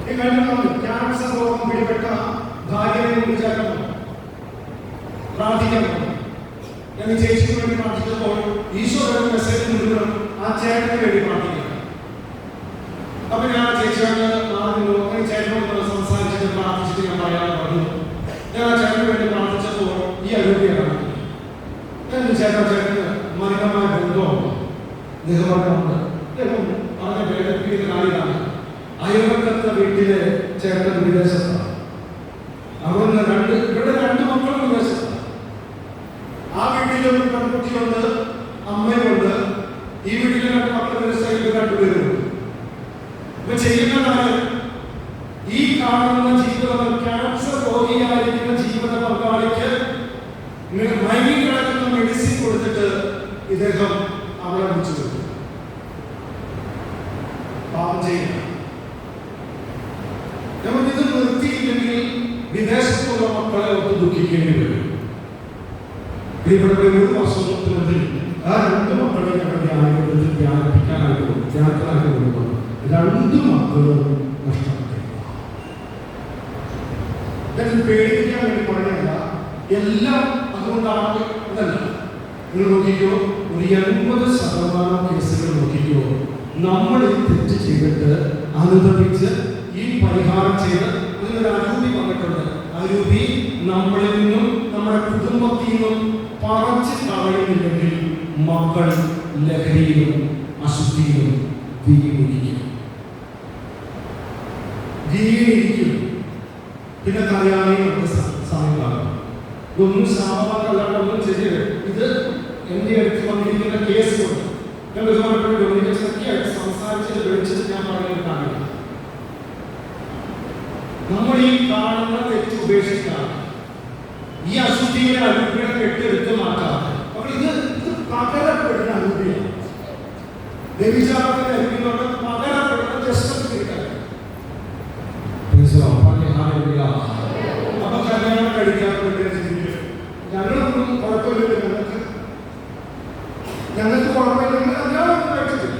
ഈ ക്യാൻസർ രോഗം പിടിപെട്ട ഭാര്യയെ വിളിച്ചാൽ പ്രാർത്ഥിക്കാൻ ഞാൻ ഈ ചേച്ചിക്ക് വേണ്ടി പ്രാർത്ഥിച്ചപ്പോൾ ഈശോ മെസ്സേജ് മുഴുവൻ ആ ചേട്ടന് വേണ്ടി പ്രാർത്ഥിക്കണം. അപ്പൊ ഞാൻ ചേച്ചിയോട് ചേട്ടനോട് സംസാരിച്ചിട്ട് പ്രാർത്ഥിച്ചിട്ട് ഞാൻ പറയാൻ പറഞ്ഞു. ഞാൻ ആ ചേട്ടന് വേണ്ടി പ്രാർത്ഥിച്ചപ്പോൾ ഈ അയോഗ്യയാണ്. ഞാൻ ചേട്ടന് മലിനമായ ബന്ധമുണ്ട്. നിഗമനമുണ്ട്. പറഞ്ഞ വേദപ്പിക്കുന്ന കാര്യമാണ്. അയൽവക്കത്തെ വീട്ടിലെ ചേട്ടൻ വിദേശത്താണ്. അവിടുന്ന് ഇവിടെ 2 മക്കളും വിദേശത്താണ്. ആ വീട്ടിലൊരു പെൺകുട്ടിയുണ്ട്, അമ്മയുണ്ട്. ഈ വീട്ടിലെ 2 മക്കൾ വിദേശത്ത് 2 പേരുണ്ട്. ഇപ്പൊ ചെയ്യുന്ന കാര്യം, ഈ കാണുന്ന ജീവിതം ക്യാൻസർ രോഗിയായിരിക്കുന്ന ജീവിത പങ്കാളിക്ക് മയങ്ങി കിടക്കുന്ന മെഡിസിൻ കൊടുത്തിട്ട് ഇദ്ദേഹം അവളെ വിളിച്ചു കൊടുത്തു. പാപം ചെയ്യുക. ഇത് നിർത്തിയില്ലെങ്കിൽ വിദേശത്തുള്ള മക്കളെ ഒത്ത് ദുഃഖിക്കേണ്ടി വരും. ഇവിടെ 1 വർഷത്തിനുള്ളിൽ ആ 2 മക്കളെ ഞങ്ങളുടെ ആരോഗ്യത്തിൽ ധ്യാനിപ്പിക്കാനായിട്ട് കൊടുക്കും. 2 മക്കളും നഷ്ടപ്പെട്ടു. പേടിപ്പിക്കാൻ വേണ്ടി പറഞ്ഞല്ല, എല്ലാം അതുകൊണ്ടാണ് ഇതല്ല. നിങ്ങൾ നോക്കിക്കോ, ഒരു 80% കേസുകൾ നോക്കിക്കോ, നമ്മൾ തെറ്റ് ചെയ്തിട്ട് അനുഭവിച്ച് ഈ പരിഹാരം ചെയ്ത് അതിനൊരു അരൂപി വന്നിട്ടുണ്ട്. അരൂപി നമ്മളിൽ നിന്നും നമ്മുടെ കുടുംബത്തിൽ നിന്നും പറിച്ച് കളയുന്നില്ലെങ്കിൽ മക്കൾ ലഹരിയിലും അശുദ്ധിയിലും വീണിരിക്കും. പിന്നെ കല്യാണികളുടെ സമയത്താണ് ഇതൊന്നും ശാപമല്ലാണ്ട് ഒന്നും ചെയ്ത് ഇത് എന്റെ അടുത്ത് വന്നിരിക്കുന്ന കേസ് കൊണ്ട് ഞാൻ ബഹുമാനപ്പെട്ട സംസാരിച്ചത് വിളിച്ചത് ഞാൻ പറയുന്നത് കാണില്ല. നമ്മൾ ഈ കാണുന്ന തെറ്റ് ഉപേക്ഷിക്കാതെ ഈ അശുദ്ധിയുടെ അനുഗ്രഹം കെട്ടിയെടുത്ത് മാറ്റാതെ അപ്പോൾ ഇത് പകരപ്പെടുന്ന അനുഗ്രഹം. വ്യഭിചാരത്തിന്റെ അനുഗ്രഹം പകരപ്പെടുന്ന ജസ്റ്റിഫിക്കേഷൻ. അപ്പൊ കല്യാണം കഴിക്കാതെ ഞങ്ങളൊന്നും കുഴപ്പമില്ല, ഞങ്ങൾക്ക് കുഴപ്പമില്ല, കല്യാണം കഴിച്ചിട്ടില്ല.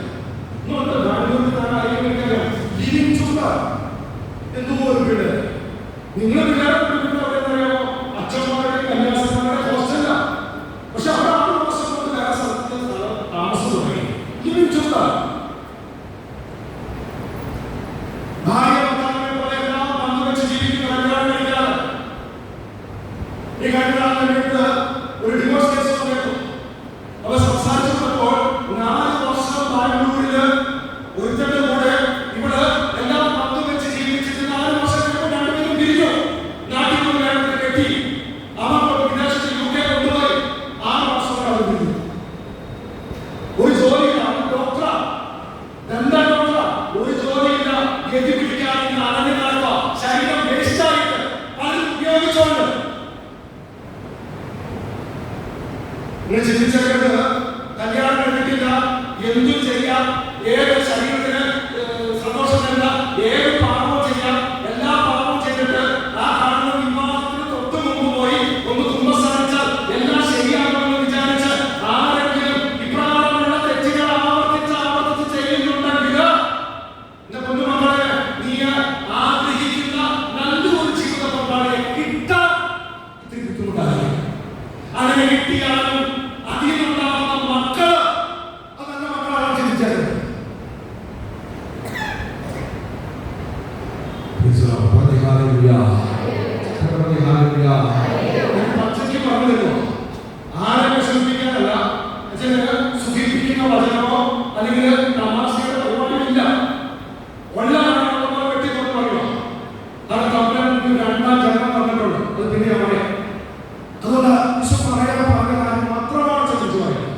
എന്തോ ഒരു വീട് നിങ്ങൾ അറിയാമോ? അച്ഛന്മാരുടെ കന്യാസന്മാരുടെ ഹോസ്റ്റല. പക്ഷെ അവിടെ 6 മാസം കൊണ്ട് വേറെ സ്ഥലത്ത് താമസം തുടങ്ങി. ലിവിംഗ് ചൂടാ. ചിന്തിച്ചേക്കത് കല്യാണം കഴിഞ്ഞിട്ടില്ല, എന്തും ചെയ്യാം, ഏത് ശരീരത്തിന് സന്തോഷം തരുന്ന ഏത് പാപവും ചെയ്യാം, എല്ലാ പാപവും ചെയ്തിട്ട് ആ കാണുന്ന വിവാഹത്തിന് തൊട്ട് മുമ്പ് പോയി ഒന്ന് കുമ്പസാരിച്ചാൽ എല്ലാം ശരിയാകുമെന്ന് വിചാരിച്ച് ആരെങ്കിലും ഇപ്രകാരമുള്ള തെറ്റുകൾ ആവർത്തിച്ച് ചെയ്യുന്നുണ്ടെങ്കിൽ എന്റെ പൊന്നുമക്കളെ, നീ ആഗ്രഹിക്കുന്ന നല്ലൊരു ജീവിത പങ്കാളിയെ കിട്ടാൻ ഇത്തിരി ബുദ്ധിമുട്ടായി. അങ്ങനെ കിട്ടിയാലും അതിലുണ്ടാവുന്ന മക്കള് അത് നല്ല മക്കളാണ് ചിന്തിച്ചത്. പച്ചയ്ക്ക് പറഞ്ഞല്ലോ, ആരെ വിഷമിപ്പിക്കാനല്ല, സുഖിപ്പിക്കുന്ന വചനമോ അല്ലെങ്കിൽ തമാശയുടെ പരിപാടിയില്ല. കൊല്ലാനാണ് വെട്ടിക്കൊണ്ടു പറയുക. അത് തമ്മിൽ രണ്ടാം ജന്മം തന്നിട്ടുണ്ട്. അത് പിന്നെ പറയാം. അതുകൊണ്ട് വിശ്വ പറയാൻ പറഞ്ഞ കാര്യം മാത്രമാണ് ശ്രദ്ധിച്ചു പറയുന്നത്.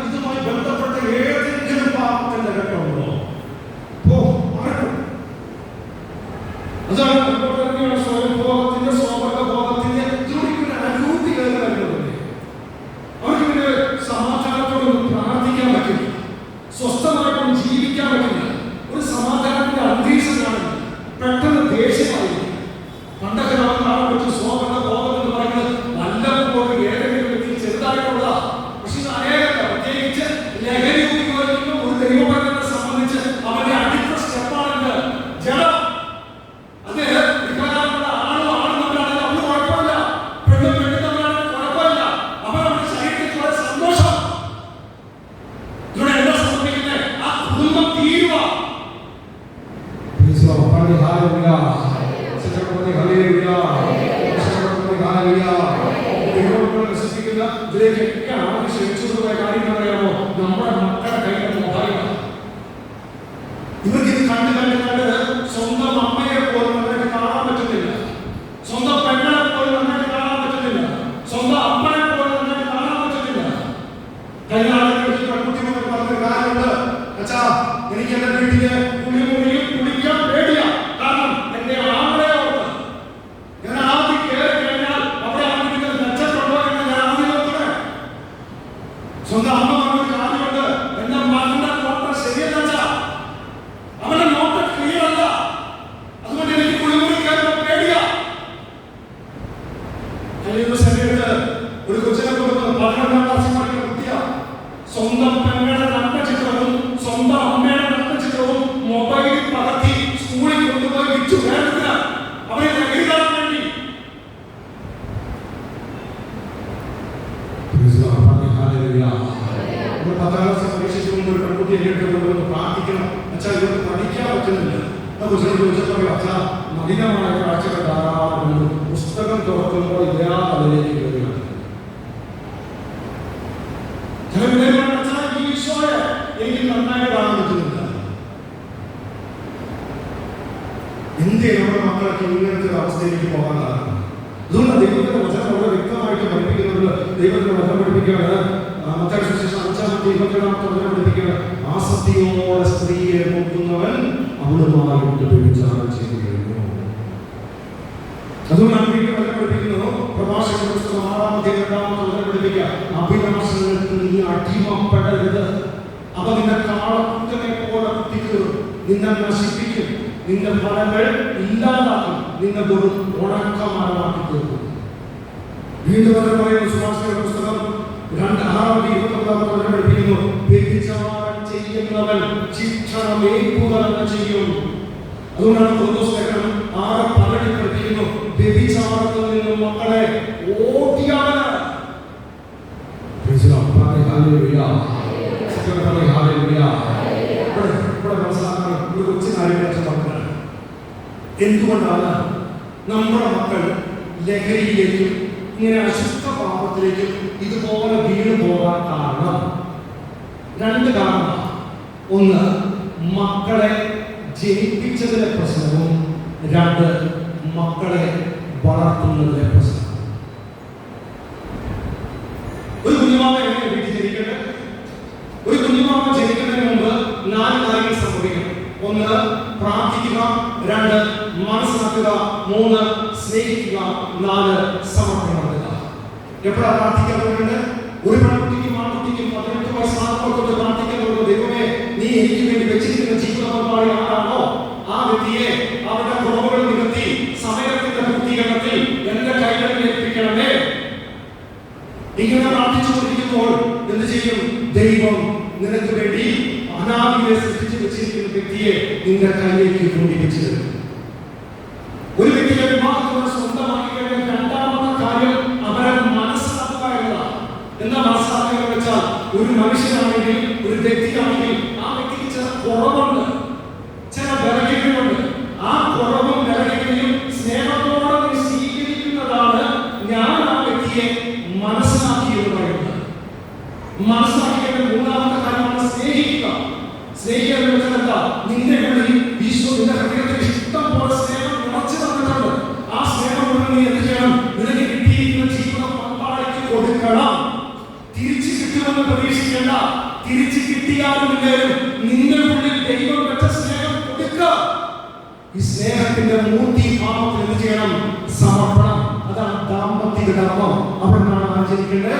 ഇതുമായി ബന്ധപ്പെട്ട ഏതെങ്കിലും പാപത്തിന്റെ ഘട്ടമുണ്ടോ? അതാണ് സ്വയംഭോഗത്തിന്റെ സ്വാഭാവികബോധത്തിന്റെ അനുഭൂതികൾ വരുന്നത്. അവർക്ക് പിന്നെ സമാധാനത്തോടൊന്നും പ്രാർത്ഥിക്കാൻ പറ്റില്ല, സ്വസ്ഥമായിട്ടൊന്നും ജീവിക്കാൻ പറ്റില്ല. ഒരു സമാധാനത്തിന്റെ അന്തരീക്ഷം കാണുന്നത് പെട്ടെന്ന് ദേഷ്യമായി. പണ്ടൊക്കെ നമുക്ക് കാണാൻ പറ്റും സ്വഭാവ ബോധം എന്ന് പറയുന്നത് വല്ലപ്പോഴും ഏതെങ്കിലും വ്യക്തി ചെറുതായിട്ടുള്ള. പക്ഷെ ഇത് അനേകല്ല, പ്രത്യേകിച്ച് ലഹരി ഉപയോഗിക്കുന്ന ഒരു ദൈവഭക്തനെ സംബന്ധിച്ച് അവന്റെ അടുത്ത സ്റ്റെപ്പാണെന്ന് ജഡം. അത് വികാരമുള്ള ആണോ ആണെന്നുള്ളതാണെങ്കിൽ അവന് കുഴപ്പമില്ല, പെണ്ണും പെണ്ണുന്നവരാണെങ്കിൽ കുഴപ്പമില്ല. അവരുടെ ശരീരത്തിലുള്ള സന്തോഷം ഇവിടെ എന്താ സംഭവിക്കുന്നത്? ആ കുടുംബം തീരുവ. ഇതിലേക്കൊക്കെ ആദ്യം ക്ഷണിച്ചതുമായ കാര്യം പറയാമോ? നമ്മുടെ മക്കളുടെ കയ്യിലെ മൊബൈലാണ്. ഇവർക്ക് ഇത് കണ്ട് കണ്ട് കണ്ട് സ്വന്തം അമ്മയെ പോലും നന്നായിട്ട് കാണാൻ പറ്റുന്നില്ല, സ്വന്തം പെങ്ങളെ പോലും നന്നായിട്ട് കാണാൻ പറ്റുന്നില്ല, സ്വന്തം അപ്പനെ പോലും നന്നായിട്ട് കാണാൻ പറ്റുന്നില്ല. കഴിഞ്ഞ ആളുകൾ പെൺകുട്ടികൾ പറഞ്ഞ കാര്യമുണ്ട്, അച്ഛാ എനിക്ക് എന്റെ വീട്ടില് കുളിമുറിയിൽ കുളിക്കാൻ പേടിയാ. കാരണം എന്റെ ആങ്ങളെ ഓർത്ത് ഞാൻ ആദ്യം കയറി കഴിഞ്ഞാൽ അവിടെ ആണെങ്കിൽ മെച്ചപ്പെട്ടോ എന്ന് ഞാൻ ആദ്യം നോക്കണേ. സ്വന്തം അമ്മ പറഞ്ഞൊരു കാര്യമുണ്ട്, എന്റെ മകന്റെ നോട്ടം ശരിയല്ല, അവന്റെ നോട്ടം ക്ലിയർ അല്ല, അതുകൊണ്ട് എനിക്ക് കുളിമുറി കയറുന്ന പേടിയാ. കഴിഞ്ഞ ശരീരത്ത് ഒരു കൊച്ചിനെ കൊടുക്കുന്നത് 12ാം ക്ലാസ്സിൽ പഠിക്കുന്ന കുട്ടിയാ. സ്വന്തം പെങ്ങളുടെ നഗ്നചിത്രവും സ്വന്തം അമ്മയുടെ നഗ്നചിത്രവും മൊബൈലിൽ പകർത്തി സ്കൂളിൽ കൊണ്ടുപോയി വിറ്റു. വേണ്ടതിന് അവരെ ലഹരിക്കാൻ വേണ്ടി. പരീക്ഷയ്ക്ക് മുമ്പ് ഒരു പെൺകുട്ടിയെ കേട്ടുകൊണ്ട് പ്രാർത്ഥിക്കണം, അച്ഛാ ഇവർക്ക് പഠിക്കാൻ പറ്റുന്നില്ല. അച്ഛാ മലിനമായ കാഴ്ചകൾ ധാരാളം പുസ്തകം തുറക്കുമ്പോൾ ഇല്ലാ അതിലേക്ക് കയറുകയാണ്. എനിക്ക് നന്നായി കാണാൻ പറ്റുന്നില്ല. എന്തേ നമ്മുടെ മക്കളൊക്കെ ഇങ്ങനത്തെ ഒരു അവസ്ഥയിലേക്ക് പോകാൻ കാരണം? അതുകൊണ്ട് ദൈവത്തിന്റെ വചനം വളരെ വ്യക്തമായിട്ട് പഠിപ്പിക്കുന്നുണ്ട്. ദൈവത്തിന്റെ വചനം പഠിപ്പിക്കുകയാണ്, മത്തായി സുവിശേഷം 5-27 വചനം പഠിപ്പിക്കുകയാണ്, ആസക്തിയോടെ സ്ത്രീയെ നോക്കുന്നവൻ അവളുമായിട്ട് വ്യഭിചാരം ചെയ്തു കഴിഞ്ഞു. അതുകൊണ്ടാണ് വീട്ടിൽ വചനം പഠിപ്പിക്കുന്നു. പ്രഭാഷക പുസ്തകം 6-2 വചനം പഠിപ്പിക്കുക, അഭിലാഷങ്ങൾക്ക് നീ അടിമപ്പെടരുത്, അവ നിന്റെ കാളക്കുറ്റനെ പോലെ കുത്തിക്കീറും, നിന്നെ നശിപ്പിക്കും, നിന്റെ ഫലങ്ങൾ ഇല്ലാതാക്കും, നിന്നെ വെറും ഉണക്കമരമാക്കി തീർക്കും. വീണ്ടും പറയുന്ന സുഭാഷിതങ്ങളുടെ പുസ്തകം 6-29 പഠിപ്പിക്കുന്നു, വ്യഭിചാരം ചെയ്യുന്നവൻ ശിക്ഷണം ഏൽക്കുക തന്നെ ചെയ്യും. അതുകൊണ്ടാണ് പൗലോസ് ലേഖനം 6:12 പഠിപ്പിക്കുന്നു, വ്യഭിചാരത്തിൽ നിന്നും മക്കളെ ഓടിയാൽ. എന്തുകൊണ്ടാണ് നമ്മുടെ മക്കൾ ലഹരിയിലേക്കും ഇങ്ങനെ അശുദ്ധ പാപത്തിലേക്കും ഇതുപോലെ വീണ് പോകാൻ കാരണം? 2 കാരണമാണ്. ഒന്ന്, മക്കളെ ജനിപ്പിച്ചതിലെ പ്രശ്നവും 2, മക്കളെ വളർത്തുന്നതിലെ പ്രശ്നം. ഒരു കുഞ്ഞുമാമ എങ്ങനെ വീട്ടിൽ ജനിക്കട്ടെ? ഒരു കുഞ്ഞുമാമ ജനിക്കുന്നതിന് മുമ്പ് 4 കാര്യങ്ങൾ സംഭവിക്കണം. ഒന്ന്, പ്രാർത്ഥിക്കുക, 2 മനസ്സിലാക്കുക, 3 സ്നേഹിക്കുക, 4 സമർപ്പണം നൽകുക. എപ്പോഴാണ് പ്രാർത്ഥിക്കാൻ വേണ്ടത്? ഒരു പെൺകുട്ടിക്കും ആൺകുട്ടിക്കും 18 വയസ്സാകുമ്പോൾ പ്രാർത്ഥിക്കുന്നത്, ദൈവമേ നീ എനിക്ക് വേണ്ടി വെച്ചിരിക്കുന്ന ജീവിത പങ്കാളി ആരാണോ ആ വ്യക്തിയെ അവരുടെ കുറവുകൾ നികത്തി സമയത്തിന്റെ പൂർത്തീകരണത്തിൽ എന്റെ കൈകളിൽ ഏൽപ്പിക്കണമേ. ഇങ്ങനെ പ്രാർത്ഥിച്ചുകൊണ്ടിരിക്കുമ്പോൾ എന്ത് ചെയ്യും? ദൈവം നിനക്ക് വേണ്ടി അനാദിയെ സൃഷ്ടിച്ചു വെച്ചിരിക്കുന്ന വ്യക്തിയെ നിന്റെ കൈയിലേക്ക് കൊണ്ടുവച്ചു തരും. ഒരു വ്യക്തിയെ വിവാഹത്തോടെ സ്വന്തമാക്കി കഴിഞ്ഞാൽ രണ്ടാമത്തെ കാര്യം അവരെ മനസ്സിലാക്കുക എന്നതാണ്. എന്താ മനസ്സിലാക്കുക എന്ന് വെച്ചാൽ, ഒരു മനുഷ്യനാണെങ്കിൽ ഒരു വ്യക്തിയാണെങ്കിൽ ആ വ്യക്തിക്ക് ചില കുറവുണ്ട്, ചില ബലഹീനതകളുണ്ട്. ആ കുറവും ബലഹീനതയും സ്നേഹത്തോടെ സ്വീകരിക്കുന്നതാണ് ഞാൻ ആ വ്യക്തിയെ മനസ്സിലാക്കി എന്ന് പറയുന്നത്. മനസ്സിലാക്കിയ മൂന്നാമത്തെ കാര്യമാണ് സ്നേഹിക്കുക. സ്നേഹിക്കുക എന്ന് വെച്ചാൽ എന്താ? നിന്റെ ഉള്ളിൽ ഈശോ നിന്റെ ഹൃദയത്തിൽ ഇഷ്ടം പോലെ സ്നേഹം നിറച്ചു തന്നിട്ടുണ്ട്. ആ സ്നേഹം കൊണ്ട് നീ എന്ത് ചെയ്യണം? നിനക്ക് കിട്ടിയിരിക്കുന്ന ജീവിത പങ്കാളിക്ക് കൊടുക്കണം. തിരിച്ചു കിട്ടുമെന്ന് പ്രതീക്ഷിക്കേണ്ട. തിരിച്ചു കിട്ടിയാലുമില്ലേലും നിന്റെ ഉള്ളിൽ ദൈവം വെച്ച സ്നേഹം കൊടുക്കുക. ഈ സ്നേഹത്തിന്റെ മൂർത്തിഭാവത്തിൽ എന്ത് ചെയ്യണം? സമർപ്പണം. അതാണ് ദാമ്പത്യ ധർമ്മം. അവിടെ നിന്നാണ് ആചരിക്കേണ്ടത്.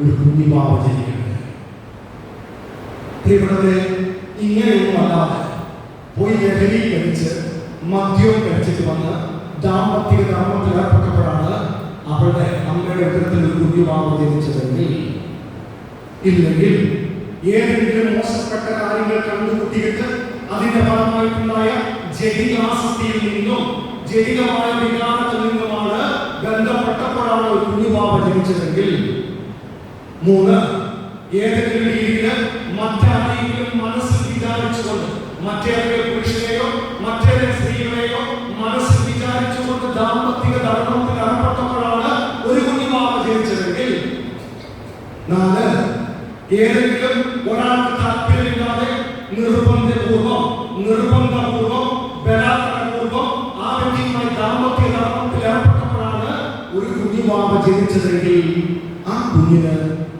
ഒരു കുഞ്ഞിഭാവം ജനിക്കേണ്ടത്. പ്രിയപ്പെട്ടവരെ, ഇങ്ങനെയൊന്നും അല്ലാതെ പോയി ലഹരി കഴിച്ച് മദ്യവും കഴിച്ചിട്ട് വന്ന് ദാമ്പത്യ ധർമ്മത്തിൽ ഏർപ്പെട്ടപ്പോഴാണ് അവളുടെ അമ്മയുടെ ഉദരത്തിൽ ഒരു കുഞ്ഞുഭാവം ജനിച്ചതെങ്കിൽ, ഇല്ലെങ്കിൽ ഏതെങ്കിലും മോശപ്പെട്ട കാര്യങ്ങൾ കണ്ടുകൂട്ടിയിട്ട് അതിന്റെ ഫലമായിട്ടുണ്ടായ ജഡികാസക്തിയിൽ നിന്നും ജഡികമായ വികാരത്തിൽ നിന്നുമാണ് ബന്ധപ്പെട്ടപ്പോഴാണ് ഒരു കുഞ്ഞുഭാവം ജനിച്ചതെങ്കിൽ, 3 ഏതെങ്കിലും രീതിയിൽ മറ്റാരെങ്കിലും മനസ്സിൽ വിചാരിച്ചുകൊണ്ട്, മറ്റേതെങ്കിലും പുരുഷനെയോ മറ്റേതെങ്കിലും സ്ത്രീകളെയോ മനസ്സിൽ വിചാരിച്ചുകൊണ്ട് ദാമ്പത്തിക ധർമ്മത്തിൽ ഏർപ്പെട്ടപ്പോഴാണ് ഒരു കുഞ്ഞുഭാവം ജനിച്ചതെങ്കിൽ, 4 ഏതെങ്കിലും ഒരാൾക്ക് താല്പര്യമില്ലാതെ നിർബന്ധപൂർവം ബലാത്സംഗപൂർവം ആ വ്യക്തിയുമായി ദാമ്പത്യ ധർമ്മത്തിൽ ഏർപ്പെട്ടപ്പോഴാണ് ഒരു കുഞ്ഞുഭാവം ജനിച്ചതെങ്കിൽ, ആ കുഞ്ഞിന്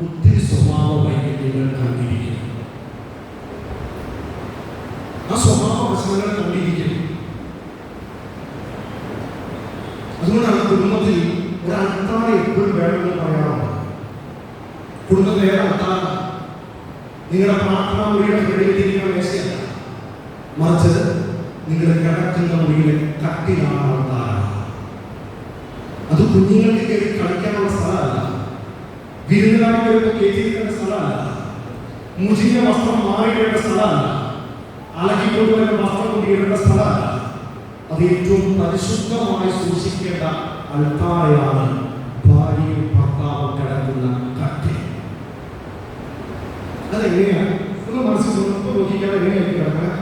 ഒത്തിരി സ്വഭാവ വൈകല്യങ്ങൾ കണ്ടിരിക്കുന്നു. ആ സ്വഭാവ പ്രശ്നങ്ങൾ കണ്ടിരിക്കുന്നു. അതുകൊണ്ടാണ് കുടുംബത്തിൽ ഒരു അൾത്താര എപ്പോഴും വേണമെന്ന് പറയാറുണ്ട്. കുടുംബത്തിലെ അൾത്താര നിങ്ങളുടെ പ്രാർത്ഥനാ മുറിയുടെ വെളിയിലിരിക്കുന്ന മേശയല്ല, മറിച്ച് നിങ്ങൾ കിടക്കുന്ന മുറിയിലെ കട്ടിലാണ് അൾത്താര. അത് കുഞ്ഞുങ്ങൾക്ക് കയറി കളിക്കാനുള്ള സ്ഥലമല്ല, വിരുന്നുകാരി വരുമ്പോൾ കയറ്റിയിരിക്കേണ്ട സ്ഥലമല്ല, മുജിന്റെ വസ്ത്രം മാറിയിടേണ്ട സ്ഥലമല്ല, അലക്കിക്കൊണ്ടുവരുന്ന വസ്ത്രം കൊണ്ടിടേണ്ട സ്ഥലമല്ല. അത് ഏറ്റവും പരിശുദ്ധമായി സൂക്ഷിക്കേണ്ട അൾത്താരയാണ് ഭാര്യയും ഭർത്താവും കിടക്കുന്ന കട്ടി. അതെങ്ങനെയാണ്? ഒന്ന് മനസ്സിൽ നോക്കിക്കാതെ എങ്ങനെയായിരിക്കും കിടക്കാൻ?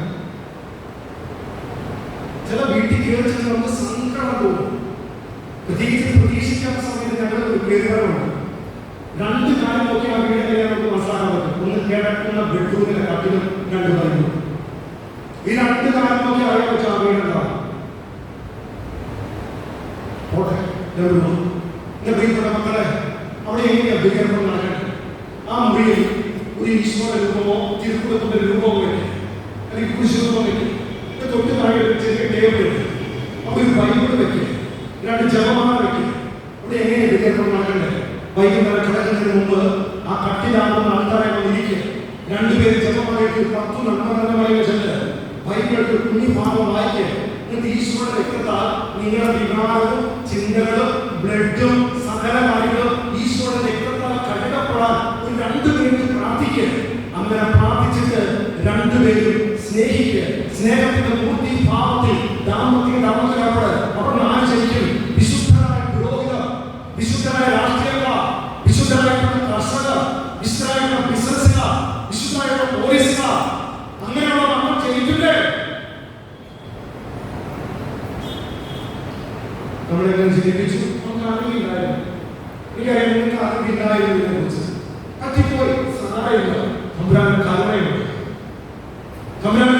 ചില വീട്ടിൽ കയറി നമുക്ക് സങ്കടം തോന്നും. പ്രത്യേകിച്ച് പ്രതീക്ഷിക്കാത്ത സമയത്ത് ഞങ്ങൾ ഒരു കേന്ദ്രമുണ്ട്. 2 കാര്യം നോക്കി ആ വീടിനെ നമുക്ക് മനസ്സിലാക്കാൻ പറ്റും. ഒന്ന് കിടക്കുന്ന ബെഡ്റൂമിലെ കട്ടിലും 2 പറയുന്നു. ഈ 2 കാര്യം നോക്കി അറിയാൻ പറ്റും ആ വീടുണ്ടാവും. എന്റെ പ്രിയപ്പെട്ട മക്കളെ, അവിടെ എങ്ങനെയാണ് ബലിയർപ്പണം നടക്കേണ്ടത്? ആ മുറിയിൽ ഒരു ഈശ്വര രൂപമോ തിരുക്കുടത്തിന്റെ രൂപമോ വയ്ക്കും, അല്ലെങ്കിൽ കുരിശുരൂപം വയ്ക്കും. തൊട്ട് താഴെ ചെറിയ ടേബിൾ വയ്ക്കും. അപ്പൊ ഒരു ബൈബിൾ വയ്ക്കും, 2 ജപമാല വയ്ക്കും. അവിടെ എങ്ങനെയാണ് ബലിയർപ്പണം നടക്കേണ്ടത്? വൈകുന്നേരം കിടക്കുന്നതിന് മുമ്പ് ആ കട്ടിലാകുന്ന ആൾക്കാരെ ഇരിക്കുക. 2 പേര് ജപമാലയ്ക്ക് 10 നന്മകരമായ ചെല്ല് ബൈബിളിൽ കുഞ്ഞി ഭാഗം വായിക്കുക. എന്നിട്ട് ഈശ്വരന്റെ രക്തത്താൽ നിങ്ങളുടെ വികാരവും ചിന്തകളും ബ്ലഡും സകല കാര്യങ്ങളും ഈശ്വരന്റെ രക്തത്താൽ കഴുകപ്പെടാൻ ഒരു 2 മിനിറ്റ് പ്രാർത്ഥിക്കുക. അങ്ങനെ പ്രാർത്ഥിച്ചിട്ട് 2 പേരും സ്നേഹിക്കുക. സ്നേഹത്തിന്റെ മൂർത്തി ഭാവത്തിൽ ദാമ്പത്യ ധർമ്മത്തിലേർപ്പെടുക. അവിടെ ആചരിക്കും വിശുദ്ധരായ പുരോഹിതർ, വിശുദ്ധരായ രാഷ്ട്രീയക്കാർ, വിശുദ്ധരായിട്ടുള്ള കർഷകർ, വിശുദ്ധരായിട്ടുള്ള ബിസിനസ്സുകാർ, വിശുദ്ധരായിട്ടുള്ള പോലീസുകാർ, അങ്ങനെയുള്ള നമ്മൾ ചെയ്തില്ലേ? നമ്മളെല്ലാം ചിന്തിപ്പിച്ചു. നമുക്ക് അറിയില്ലായിരുന്നു. എനിക്കറിയാം നിങ്ങൾക്ക് അറിവില്ലായിരുന്നു കുറിച്ച്. കത്തിപ്പോയി സാരമില്ല. തമ്പുരാന്റെ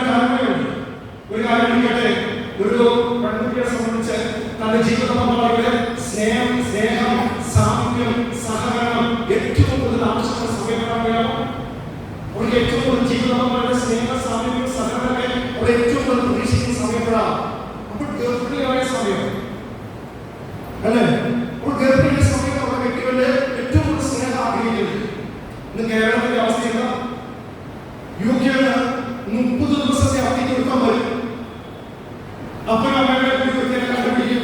കരുണയുണ്ട്. ഒരു കാര്യം എനിക്കട്ടെ, ഒരു പെൺകുട്ടിയെ സംബന്ധിച്ച് തന്റെ ജീവിത പങ്കാളിയുടെ സ്നേഹം, സാമീപ്യം, സഹകരണം ഏറ്റവും കൂടുതൽ ആവശ്യമുള്ള സമയമാണ്. അവർക്ക് ഏറ്റവും കൂടുതൽ ജീവിത പങ്കാളിയുടെ സ്നേഹ, സാമീപ്യം, സഹകരണമൊക്കെ അവർ ഏറ്റവും കൂടുതൽ പ്രതീക്ഷിക്കുന്നത് ഇന്ന് കേരളത്തിന്റെ അവസ്ഥ എന്താ? യുകെയില് 30 ദിവസത്തെ അവധിക്ക് എടുക്കാൻ വരും. അപ്പനും അമ്മയുടെ കുട്ടികളെ കണ്ടുപിടിക്കും.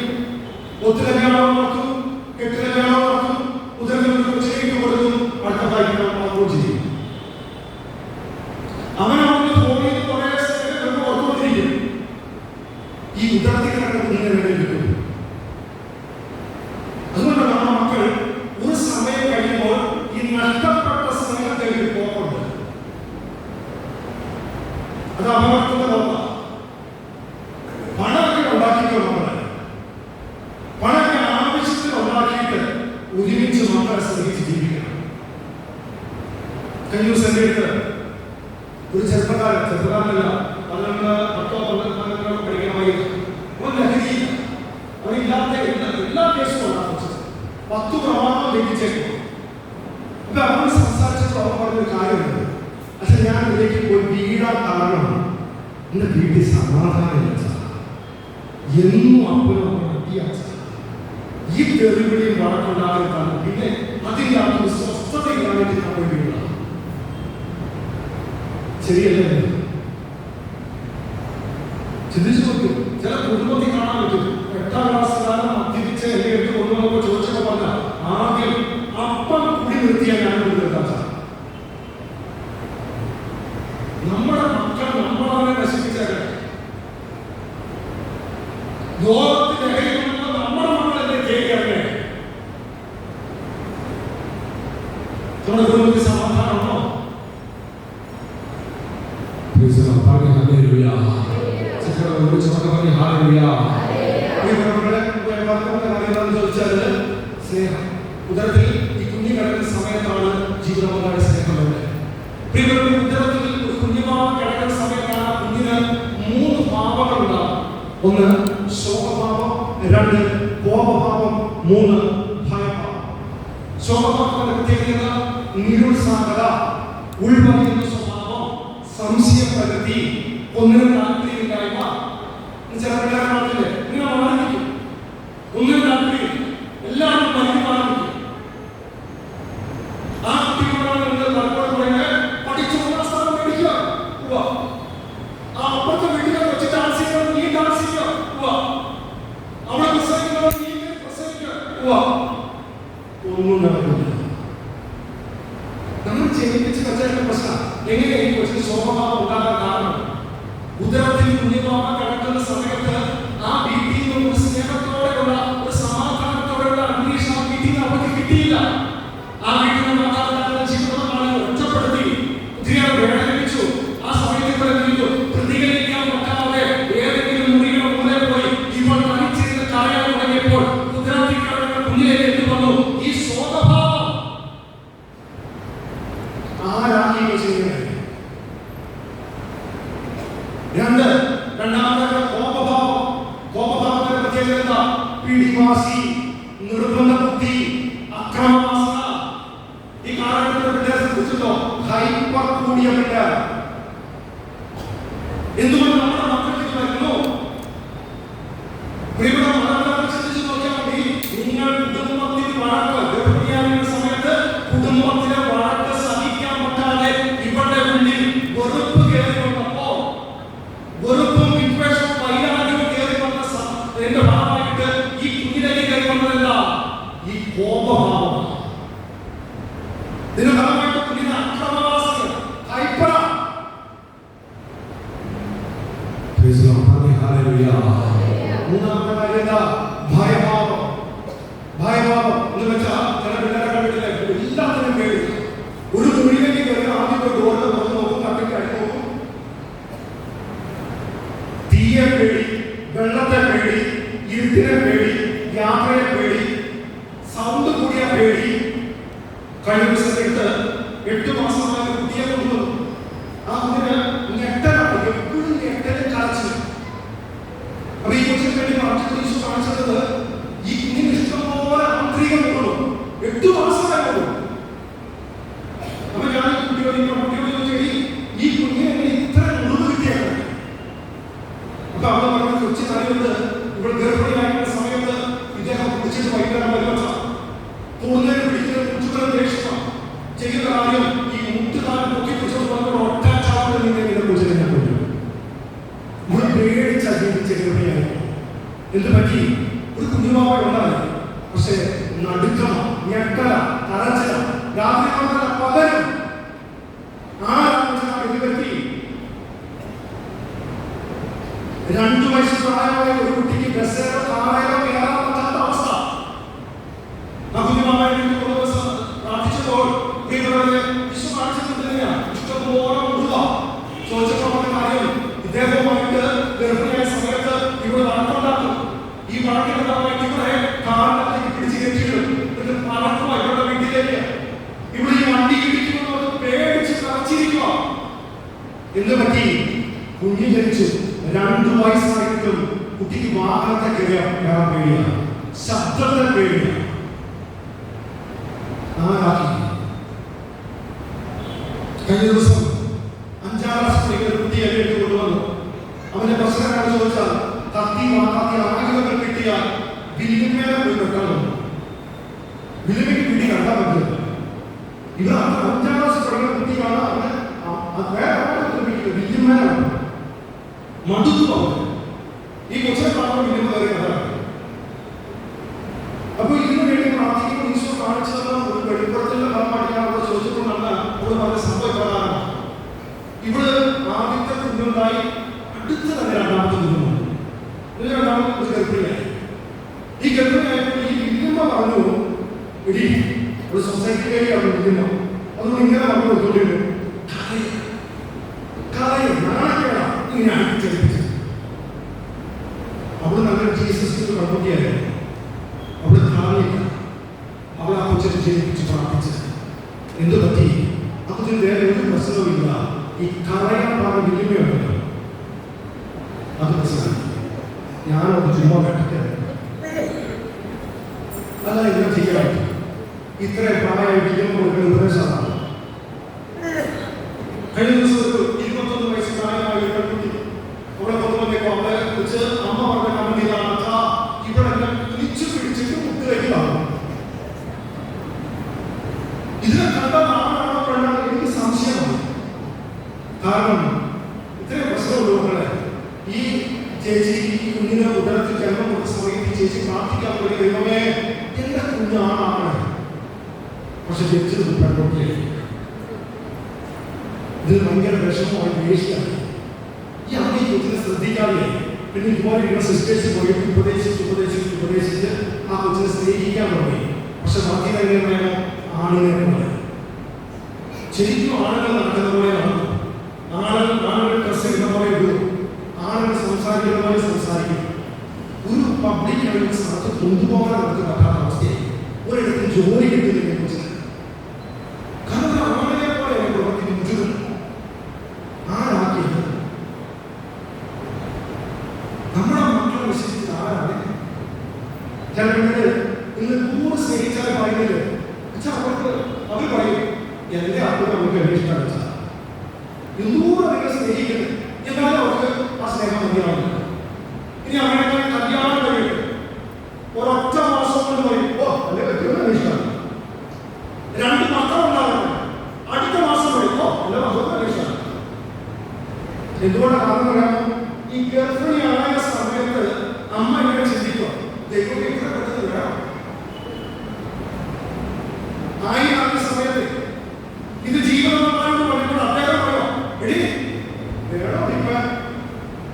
ഒത്തുകല്യാണം നടത്തും, കെട്ടുകല്യാണം നടത്തും, ഉദരത്തിൽ ചെയ്തിട്ട് കൊടുക്കും, അടുത്ത കാര്യങ്ങൾ ചെയ്യും. അവനവന്റെ ഫോണിൽ കുറെ ഓർത്തുകൊണ്ടിരിക്കും. ഈ ഉദരത്തിലാണ് കുഞ്ഞിനെ വേണ്ടി. അതുകൊണ്ടാണ് നമ്മുടെ മക്കൾ ഒരു സമയം കഴിയുമ്പോൾ ഈ നഷ്ടപ്പെട്ട സമയത്തേക്ക് പോകുന്നുണ്ട്. അത് അപകടത്തിന്റെ നോക്കാം. പണമൊക്കെ ഉണ്ടാക്കിക്കോ നമ്മള്. പണമൊക്കെ ആവശ്യത്തിന് ഉണ്ടാക്കിയിട്ട് ഒരുമിച്ച് മക്കളെ ശ്രമിച്ച് ജീവിക്കണം. കഴിഞ്ഞ ദിവസം എൻ്റെ അടുത്ത് ഒരു ചെറുപ്പക്കാരനല്ല 12 പഠിക്കണമായി ലഹരിയില്ല. അവരില്ലാത്ത എല്ലാ കേസും ഉണ്ടാകും. 10 പ്രമാണം ലഭിച്ചേക്കും. അപ്പൊ അവരോട് സംസാരിച്ചപ്പോൾ അവർ പറഞ്ഞൊരു കാര്യമുണ്ട്. പക്ഷെ ഞാൻ ഇതിലേക്ക് പോയി വീടാൻ കാരണം എന്റെ വീട്ടിൽ സമാധാനം എന്നും അപ്പോഴും അത്യാവശ്യം ഈ തെറിവിളിയും വഴക്കുണ്ടാകുന്നതാണ്. പിന്നെ അതിൻ്റെ ഒരു സ്വസ്ഥതയിലായിട്ട് നമ്മൾ വീടാണ്. ശരിയല്ലേ? ചിന്തിച്ചു നോക്കൂ. ചില കുടുംബത്തിൽ കാണാൻ പറ്റും. 8ാം ക്ലാസ്സുകാരൻ മദ്യപിച്ച എന്നെ എടുത്ത് കൊണ്ടുവന്നപ്പോൾ ചോദിച്ചപ്പോൾ പറഞ്ഞ ആദ്യം അപ്പം കൂടി നിർത്തിയാൽ ഞാൻ കൊടുത്ത നമ്മുടെ മക്കൾ നമ്മളെ നശിപ്പിച്ചേക്കെ. ലോകത്തിന്റെ ഇടയിലുള്ള നമ്മുടെ മക്കളെ കേൾക്കണേ. നമ്മുടെ കുടുംബത്തിൽ സമാധാനമുണ്ടോ? സ്നേഹം ഉദരത്തിൽ ഈ കുഞ്ഞു കിടക്കുന്ന സമയത്താണ് ജീവിതപങ്കാളി സ്നേഹമുണ്ട്. ഉദരത്തിൽ ഒരു കുഞ്ഞുമാ കിടക്കുന്ന സമയത്താണ് കുഞ്ഞിന് 3 ഭാവങ്ങളുണ്ടാകും. 1 ശോകഭാവം, 2 കോപഭാവം, 3 ഭയഭാവം. ശോകഭാവത്തിന്റെ പ്രത്യേകത നിരുത്സാഹത, ഉൾവലിയുന്ന സ്വഭാവം, സംശയപ്രകൃതി, ഒന്നിനും താല്പര്യമില്ലായ്മ. ചില പിള്ളേരെ നാട്ടില് ഇങ്ങനെ മാറിക്കും. ഒന്നിനും താല്പര്യം എല്ലാവരും പഠിക്കും മാറിക്കും. ആ കുട്ടികളോട് പലപ്പോഴും പറയുന്നത് പഠിച്ചു 1ാം സ്ഥാനം മേടിക്കുക. ആ അപ്പുറത്തെ വീട്ടിൽ വെച്ച് ഡാൻസ് ചെയ്യുന്നത് നീ ഡാൻസ് ചെയ്യുക. അവിടെ പ്രസവിക്കുന്നത് നീ പ്രസവിക്കുക. ഒന്നും നടക്കില്ല. നമ്മൾ ജനിപ്പിച്ച് വെച്ച പ്രശ്നം എങ്ങനെ ഈ കൊച്ചിന് സ്വഭാവം ഉണ്ടാകാൻ കാരണം ഉദരത്തിൽ കുഞ്ഞുമാമ കിടക്കുന്ന സമയത്ത് ആ വീട്ടിൽ നിന്ന് ഒരു സ്നേഹത്തോടെയുള്ള ഒരു സമാധാനത്തോടെയുള്ള അന്തരീക്ഷം ആ വീട്ടിൽ നിന്ന് അവർക്ക് കിട്ടിയില്ല. ആ വീട്ടിൽ നിന്ന് മാതാപിതാക്കളുടെ ജീവിതമാണ് ഒറ്റപ്പെടുത്തി ഒത്തിരിയേറെ വേദനിപ്പിച്ചു. ആ സമയത്ത് പ്രതികരിക്കാൻ പറ്റാതെ ഏതെങ്കിലും മുറിയുടെ മുന്നിൽ പോയി ഇപ്പോൾ തനിച്ചിരുന്ന് കരയാൻ തുടങ്ങിയപ്പോൾ ഉദരത്തിൽ കിടക്കുന്ന കുഞ്ഞിലേക്ക് എന്ത് വന്നു? ഈ സ്വഭാവം ആരാക്കി ചെയ്യുന്നത്? രണ്ടാമത്തെ കോപഭാവം. കോപഭാവത്തിന്റെ പ്രത്യേകത പിടിവാശി, നിർബന്ധ ബുദ്ധി, അക്രമവാസന. ഈ കാലഘട്ടത്തിൽ വ്യത്യാസപ്പെട്ടോ ഹൈപ്പർ കൂടിയ പിള്ളേർ. എന്തുകൊണ്ട് നമ്മുടെ മക്കൾക്ക് വരുന്നു? ചിന്തിച്ചു നോക്കിയാൽ മതി. നിങ്ങൾ കുടുംബത്തിൽ വഴക്ക് ഗർഭിണിയാകുന്ന സമയത്ത് കുടുംബത്തിലെ വഴക്ക് സഹിക്കാൻ പറ്റാതെ ഇവരുടെ ഉള്ളിൽ വെറുപ്പ് കയറി വന്നപ്പോ വെറുപ്പും വിദ്വേഷവും വൈരാഗ്യവും കയറി വന്ന എന്റെ ഭാഗമായിട്ട് ഈ കുഞ്ഞിലേക്ക് കയറി വന്നതല്ല, ഈ കോപഭാവം. ഇതിന്റെ ഭാഗമായിട്ട് കുഞ്ഞിന് അക്രമവാസികൾ ഹൈപ്പറ. മൂന്നാമത്തെ കാര്യം ഭയഭാവം. ഭയഭാവം എന്ന് വെച്ചാൽ ചില പിള്ളേരെ കണ്ടിട്ടില്ലേ, എല്ലാത്തിനും പേടി. ഒരു മുറിയിലേക്ക് കയറി ആദ്യം ഡോറിന്റെ പുറത്ത് നോക്കും, കട്ടിക്ക് അടി നോക്കും. തീയെ പേടി, വെള്ളത്തെ പേടി, ഇരുട്ടിനെ പേടി, യാത്രയെ പേടി, സൗണ്ട് കൂടിയ പേടി. കഴിഞ്ഞ ദിവസത്തെ 8 മാസമായ കുട്ടിയെ കൊണ്ടുവന്നു. ആ കുഞ്ഞിന് ഞെട്ടലാണ്, എപ്പോഴും ഞെട്ടലും കാണിച്ചു. അപ്പൊ ഈ കൊച്ചിന് വേണ്ടി മാറ്റി കാണിച്ചത് ഈ കുഞ്ഞിന് ഇഷ്ടംപോലെ ആന്തരികം കൊണ്ടു 8 മാസമായിരുന്നു. അപ്പൊ ഞാൻ കുട്ടിയോട് ചോദിച്ചി ഈ കുഞ്ഞിനെ ഇത്ര മുറിവ് കിട്ടിയാണ്. അപ്പൊ അവിടെ പറഞ്ഞ കൊച്ചി അറിയുന്നത് ഇവിടെ ഗർഭിണിയായിരുന്ന സമയത്ത് ഇദ്ദേഹം പിടിച്ചിട്ട് വൈകുന്നേരം വരുന്ന കൂടുതൽ പിടിക്കുന്ന കുട്ടികളെ ദേഷ്യമാണ് ചെയ്യുന്ന കാര്യം. പറ്റി ഒരു കുഞ്ഞുമാവ ഉണ്ടായി. പക്ഷേ നടുക്കം, ഞെട്ടല, കരച്ചില, രാത്രി മാത്രമല്ല പകരം പറ്റി 2 വയസ്സ് പ്രായമായ ഒരു കുട്ടിക്ക് ബസ്സേറോ കാറേറോ കയറാൻ പറ്റാത്ത അവസ്ഥ. ആ കുഞ്ഞുമാവനെ പ്രാർത്ഥിച്ചപ്പോൾ വിശ്വ കാണിച്ചിട്ടുണ്ടെങ്കിൽ ഇഷ്ടംപോലെ മുഴുവ ചോദിച്ചപ്പോൾ കാര്യം ഇദ്ദേഹവുമായിട്ട് ഗർഭിണിയായ സമയത്ത് ഇവിടെ വഴക്കുണ്ടാക്കും. ഈ വഴക്കുണ്ടാവാൻ ഇവിടെ കാറിനകത്തേക്ക് പിടിച്ച് കയറ്റിയിടും. എന്നിട്ട് പറക്കുക ഇവരുടെ വീട്ടിലേക്ക്. ഇവിടെ ഈ വണ്ടി ഇടിക്കുമെന്ന് പേടിച്ച് കറച്ചിരിക്കുക. എന്ത് പറ്റി? കുഞ്ഞ് ജനിച്ചു. 2 വയസ്സായിട്ടും കുട്ടിക്ക് വാഹനത്തെ കയറാൻ പേടിയാണ്, ശബ്ദത്തെ പേടിയാണ്. ആരാക്കി? കഴിഞ്ഞ ദിവസം 5ാം ക്ലാസ് പഠിക്കുന്ന കുട്ടിയെ വീട്ടിൽ കൊണ്ടുവന്നു. അവന്റെ പ്രശ്നമാണ് ചോദിച്ചാൽ കത്തി ആയുധങ്ങൾ കിട്ടിയാൽ വില്ലുമേലെ പോയി വെക്കണം. വില്ലുമയ്ക്ക് പിടി കണ്ടാൽ പറ്റില്ല. ഇത് 5ാം ക്ലാസ് പഠിക്കുന്ന കുട്ടിയാണ്. അവന് വില്ലുമേലാണ് മടുത്തു പോകുന്നത്. ഈ കൊച്ചിനെ കാണുമ്പോൾ വില്ലുമ കയറി കഥയാണ്. അപ്പൊ ഇതിനു വേണ്ടി പ്രാർത്ഥിക്കുമ്പോൾ ഈശോ കാണിച്ചത് ഒരു വെളിപ്പെടുത്തലിന്റെ ഫലമായിട്ടാണ് ചോദിച്ചിട്ടുണ്ടെന്ന് അവർ പറഞ്ഞ സംഭവപ്രകാരമാണ്. ഇവിടെ ആദ്യത്തെ കുഞ്ഞുണ്ടായി, അടുത്ത് തന്നെ 2ാമത്തെ കുഞ്ഞുമാണ്. 2ാമത്തെ ഒരു ഗർഭിണിയായി. ഈ ഗർഭിണിയായപ്പോൾ ഈ വില്ലുമ്മ പറഞ്ഞു, എടി ഒരു സൊസൈറ്റിയിലേക്കാണ് വില്ലുമ്മ. അതുകൊണ്ട് ഇങ്ങനെ പറഞ്ഞു കൊടുത്തോണ്ടിരുന്നു, ഇങ്ങനെ അടിച്ചടിപ്പിച്ചു. അവള് നല്ല ജീസസിന്റെ പ്രവൃത്തിയായിരുന്നു. അവള് കാണില്ല. അവൾ ആ കൊച്ചിനെ ജയിപ്പിച്ച് പ്രാർത്ഥിച്ചത്. എന്ത് പറ്റി? അപ്പത്തിന് വേറെ ഒരു പ്രശ്നവുമില്ല. ഈ കറയാൻ പറഞ്ഞ വില്ലുമയുണ്ടല്ലോ, അത് പ്രശ്നമാണ്. ഞാനത് ചുമ്മാ കെട്ടിട്ട് അല്ല ഇങ്ങനെ ചെയ്യാൻ ഇത്ര പ്രായമായി വില്യം കൊടുക്കുന്ന ഉപദേശമാണ്. കഴിഞ്ഞ ദിവസം ഒരു 21 വയസ്സ് പ്രായമായ ഒരു പെൺകുട്ടി അവിടെ കൊണ്ടുവന്നേക്കോ. അവളെ കുറിച്ച് അമ്മ പറഞ്ഞ കമന്റ് ഇതാണ്, ഇവിടെ എല്ലാം തിരിച്ചു പിടിച്ചിട്ട് മുട്ടിലേക്ക് കാണും. ഇതിനെ കണ്ട ആണാണോ പെണ്ണാണോ എനിക്ക് സംശയമാണ്. കാരണം ഇത്രയും പ്രശ്നമുള്ളവരെ ഈ ചേച്ചി ഈ കുഞ്ഞിനെ ഉടനത്തിൽ ജന്മം കൊടുത്ത സമയത്ത് ഈ ചേച്ചി പ്രാർത്ഥിക്കാൻ വേണ്ടി ദൈവമേ എന്റെ കുഞ്ഞാണാണ്. പക്ഷെ ജനിച്ചത് പെൺകുട്ടിയായി. ഇത് ഭയങ്കര വിഷമമായി ദേഷ്യമാണ്. ഈ അമ്മ ഈ കൊച്ചിനെ ശ്രദ്ധിക്കാതെ പിന്നെ ഇതുപോലെ ഇവിടെ സിസ്റ്റേഴ്സ് പോയി ഉപദേശിച്ച് ആ കൊച്ചിനെ സ്നേഹിക്കാൻ തുടങ്ങി. പക്ഷെ ബാക്കി എങ്ങനെ പറയാമോ? ആണിനെ പോലെ ശരിക്കും ആളുകൾ നടക്കുന്ന പോലെയാണ്. ആളുകൾ ഡ്രസ് ഇടുന്ന പോലെ ഇടും, ആളുകൾ സംസാരിക്കുന്ന പോലെ സംസാരിക്കും. ഒരു പബ്ലിക് ആയിട്ട് സ്ഥലത്ത് കൊണ്ടുപോകാൻ നമുക്ക് പറ്റാത്ത അവസ്ഥയായി. ഒരിടത്തും ജോലി കിട്ടുന്നില്ല കൊച്ചിന്. കാരണം ആളുകളെ പോലെ പ്രവർത്തിക്കുന്നത് ആരാക്കിയത്? നമ്മുടെ മക്കളെ വിശ്വസിച്ചത് ആരാണ്? ചിലപ്പോൾ ഇന്ന് 100 സ്നേഹിച്ചാൽ പറയുന്നത് അവർക്ക് അവർ പറയും എന്റെ അപ്പുറം നമുക്ക് എന്നെ ഇഷ്ടമാണ്. 100 അധികം സ്നേഹിക്കുന്നത് എന്നാലും അവർക്ക് ആ സ്നേഹം മതിയാവുന്നില്ല. ഇനി അവരുടെ കല്യാണം കഴിയും ഒരൊറ്റ മാസം കൊണ്ട് പറയും ഓ അല്ലെ പറ്റുമെന്ന് ഇഷ്ടമാണ്. 2 മക്കളുണ്ടാകും അടുത്ത മാസം പറയും ഓ അല്ലെ മക്കളൊക്കെ ഇഷ്ടമാണ്. എന്തുകൊണ്ടാണ് കാരണം പറയാമോ? ഈ ഗർഭിണിയായ സമയത്ത് അമ്മ ഇങ്ങനെ ചിന്തിക്കുക, ദൈവം എത്ര പെട്ടെന്ന് വരാം. ആദ്യ സമയത്ത് ഇത് ജീവനമാണെന്ന് പറയുമ്പോൾ അദ്ദേഹം പറയോ എടി വേണോ ഇപ്പൊ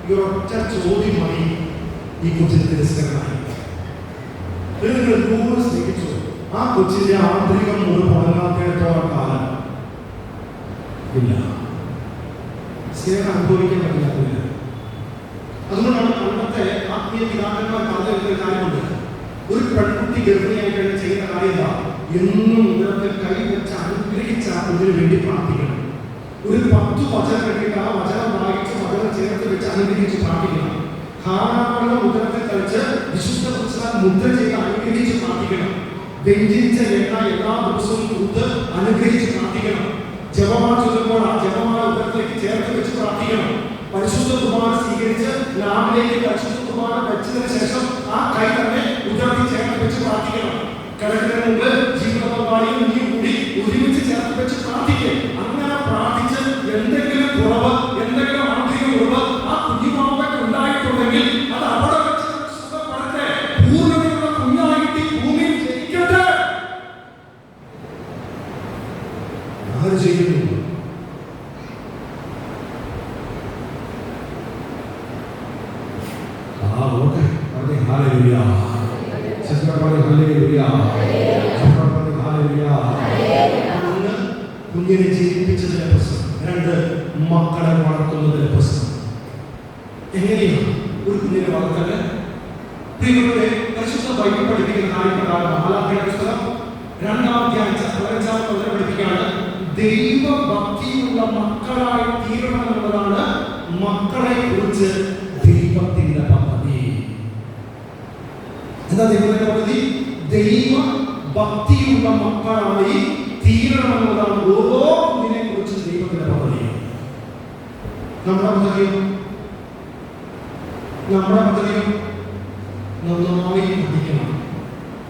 ഈ ഒറ്റ ചോദ്യം മതി ഈ കൊച്ചിന് തിരസ്കരണമായി. നിങ്ങൾ 100 സ്നേഹിച്ചു. ആ കൊച്ചിന്റെ ആന്തരികം ഒരു ഉണങ്ങാത്തിടത്തോളം കാലം ഇല്ല, സ്നേഹം അനുഭവിക്കാൻ പറ്റില്ല. അതുകൊണ്ടാണ് പണ്ടത്തെ ആത്മീയ പിതാക്കന്മാർ പറഞ്ഞ കാര്യമുണ്ട്. ഒരു പെൺകുട്ടി ഗർഭിണിയായി കഴിഞ്ഞ് ചെയ്യുന്ന കാര്യമില്ല, എന്നും ഇവർക്ക് കൈവച്ച് അനുഗ്രഹിച്ച ഇതിനു വേണ്ടി പ്രാർത്ഥിക്കണം. ഒരു 10 വചനം കെട്ടിയിട്ട് ആ വചനം വായിച്ച് വചനം ചേർത്ത് വെച്ച് അനുഗ്രഹിച്ച് പ്രാർത്ഥിക്കണം. ഹാനാളുടെ മുദ്രത്തിൽ കഴിച്ച് വിശുദ്ധ പുസ്തകം മുദ്ര ചെയ്ത് അനുഗ്രഹിച്ച് പ്രാർത്ഥിക്കണം. വ്യഞ്ജിച്ച എണ്ണ എല്ലാ ദിവസവും കൊടുത്ത് അനുഗ്രഹിച്ച് പ്രാർത്ഥിക്കണം. ജപമാല ചൊല്ലുമ്പോൾ ആ ജപമാല ഉദരത്തിലേക്ക് ചേർത്ത് വെച്ച് പ്രാർത്ഥിക്കണം. പരിശുദ്ധ കുർബാന സ്വീകരിച്ച് ലാബിലേക്ക് പരിശുദ്ധ കുർബാന വെച്ചതിന് ശേഷം ആ കൈ തന്നെ ഉദരത്തിൽ ചേർത്ത് വെച്ച് പ്രാർത്ഥിക്കണം. കിടക്കുന്നതിന് മുമ്പ് ജീവിത പങ്കാളിയും നീ കൂടി ഒരുമിച്ച് ചേർത്ത് വെച്ച് പ്രാർത്ഥിക്കുക. അങ്ങനെ പ്രാർത്ഥിച്ച് എന്തെങ്കിലും കുറവ്, എന്തെങ്കിലും ആന്തരിക കുറവ് ആ കുഞ്ഞുമാവയ്ക്ക് ഉണ്ടായിട്ടുണ്ടെങ്കിൽ അത് അവിടെ വെച്ച് സുഖപ്പെടട്ടെ. അങ്ങനെ ചെയ്യുന്നു. Okay, hallelujah. കുഞ്ഞിനെ ജീവിപ്പിച്ചതിന്റെ പ്രശ്നം. 2, മക്കളെ വളർത്തുന്നതിന്റെ പ്രശ്നം. എങ്ങനെയാണ് ഒരു കുഞ്ഞിനെ വളർത്തല്? പ്രിയപ്പെട്ടവരെ, പരിശുദ്ധ ബൈബിൾ പഠിപ്പിക്കുന്ന കാര്യപ്രകാരം മലാഖിയുടെ പുസ്തകം 2-ാം അധ്യായം 15-ാമത്തെ വചനം പഠിപ്പിക്കുകയാണ്, ദൈവഭക്തിയുള്ള മക്കളായി തീരണമെന്നുള്ളതാണ് മക്കളെ കുറിച്ച് ദൈവത്തിന്റെ പദ്ധതി. എന്താ ദൈവത്തിന്റെ പദ്ധതി? ദൈവ ഭക്തിയുള്ള മക്കളായി തീരണമെന്നുള്ളതാണ് ഓരോ കുഞ്ഞിനെ കുറിച്ച് ദൈവത്തിന്റെ പദ്ധതി. നമ്മുടെ പദ്ധതിയും നന്നായി പഠിക്കണം,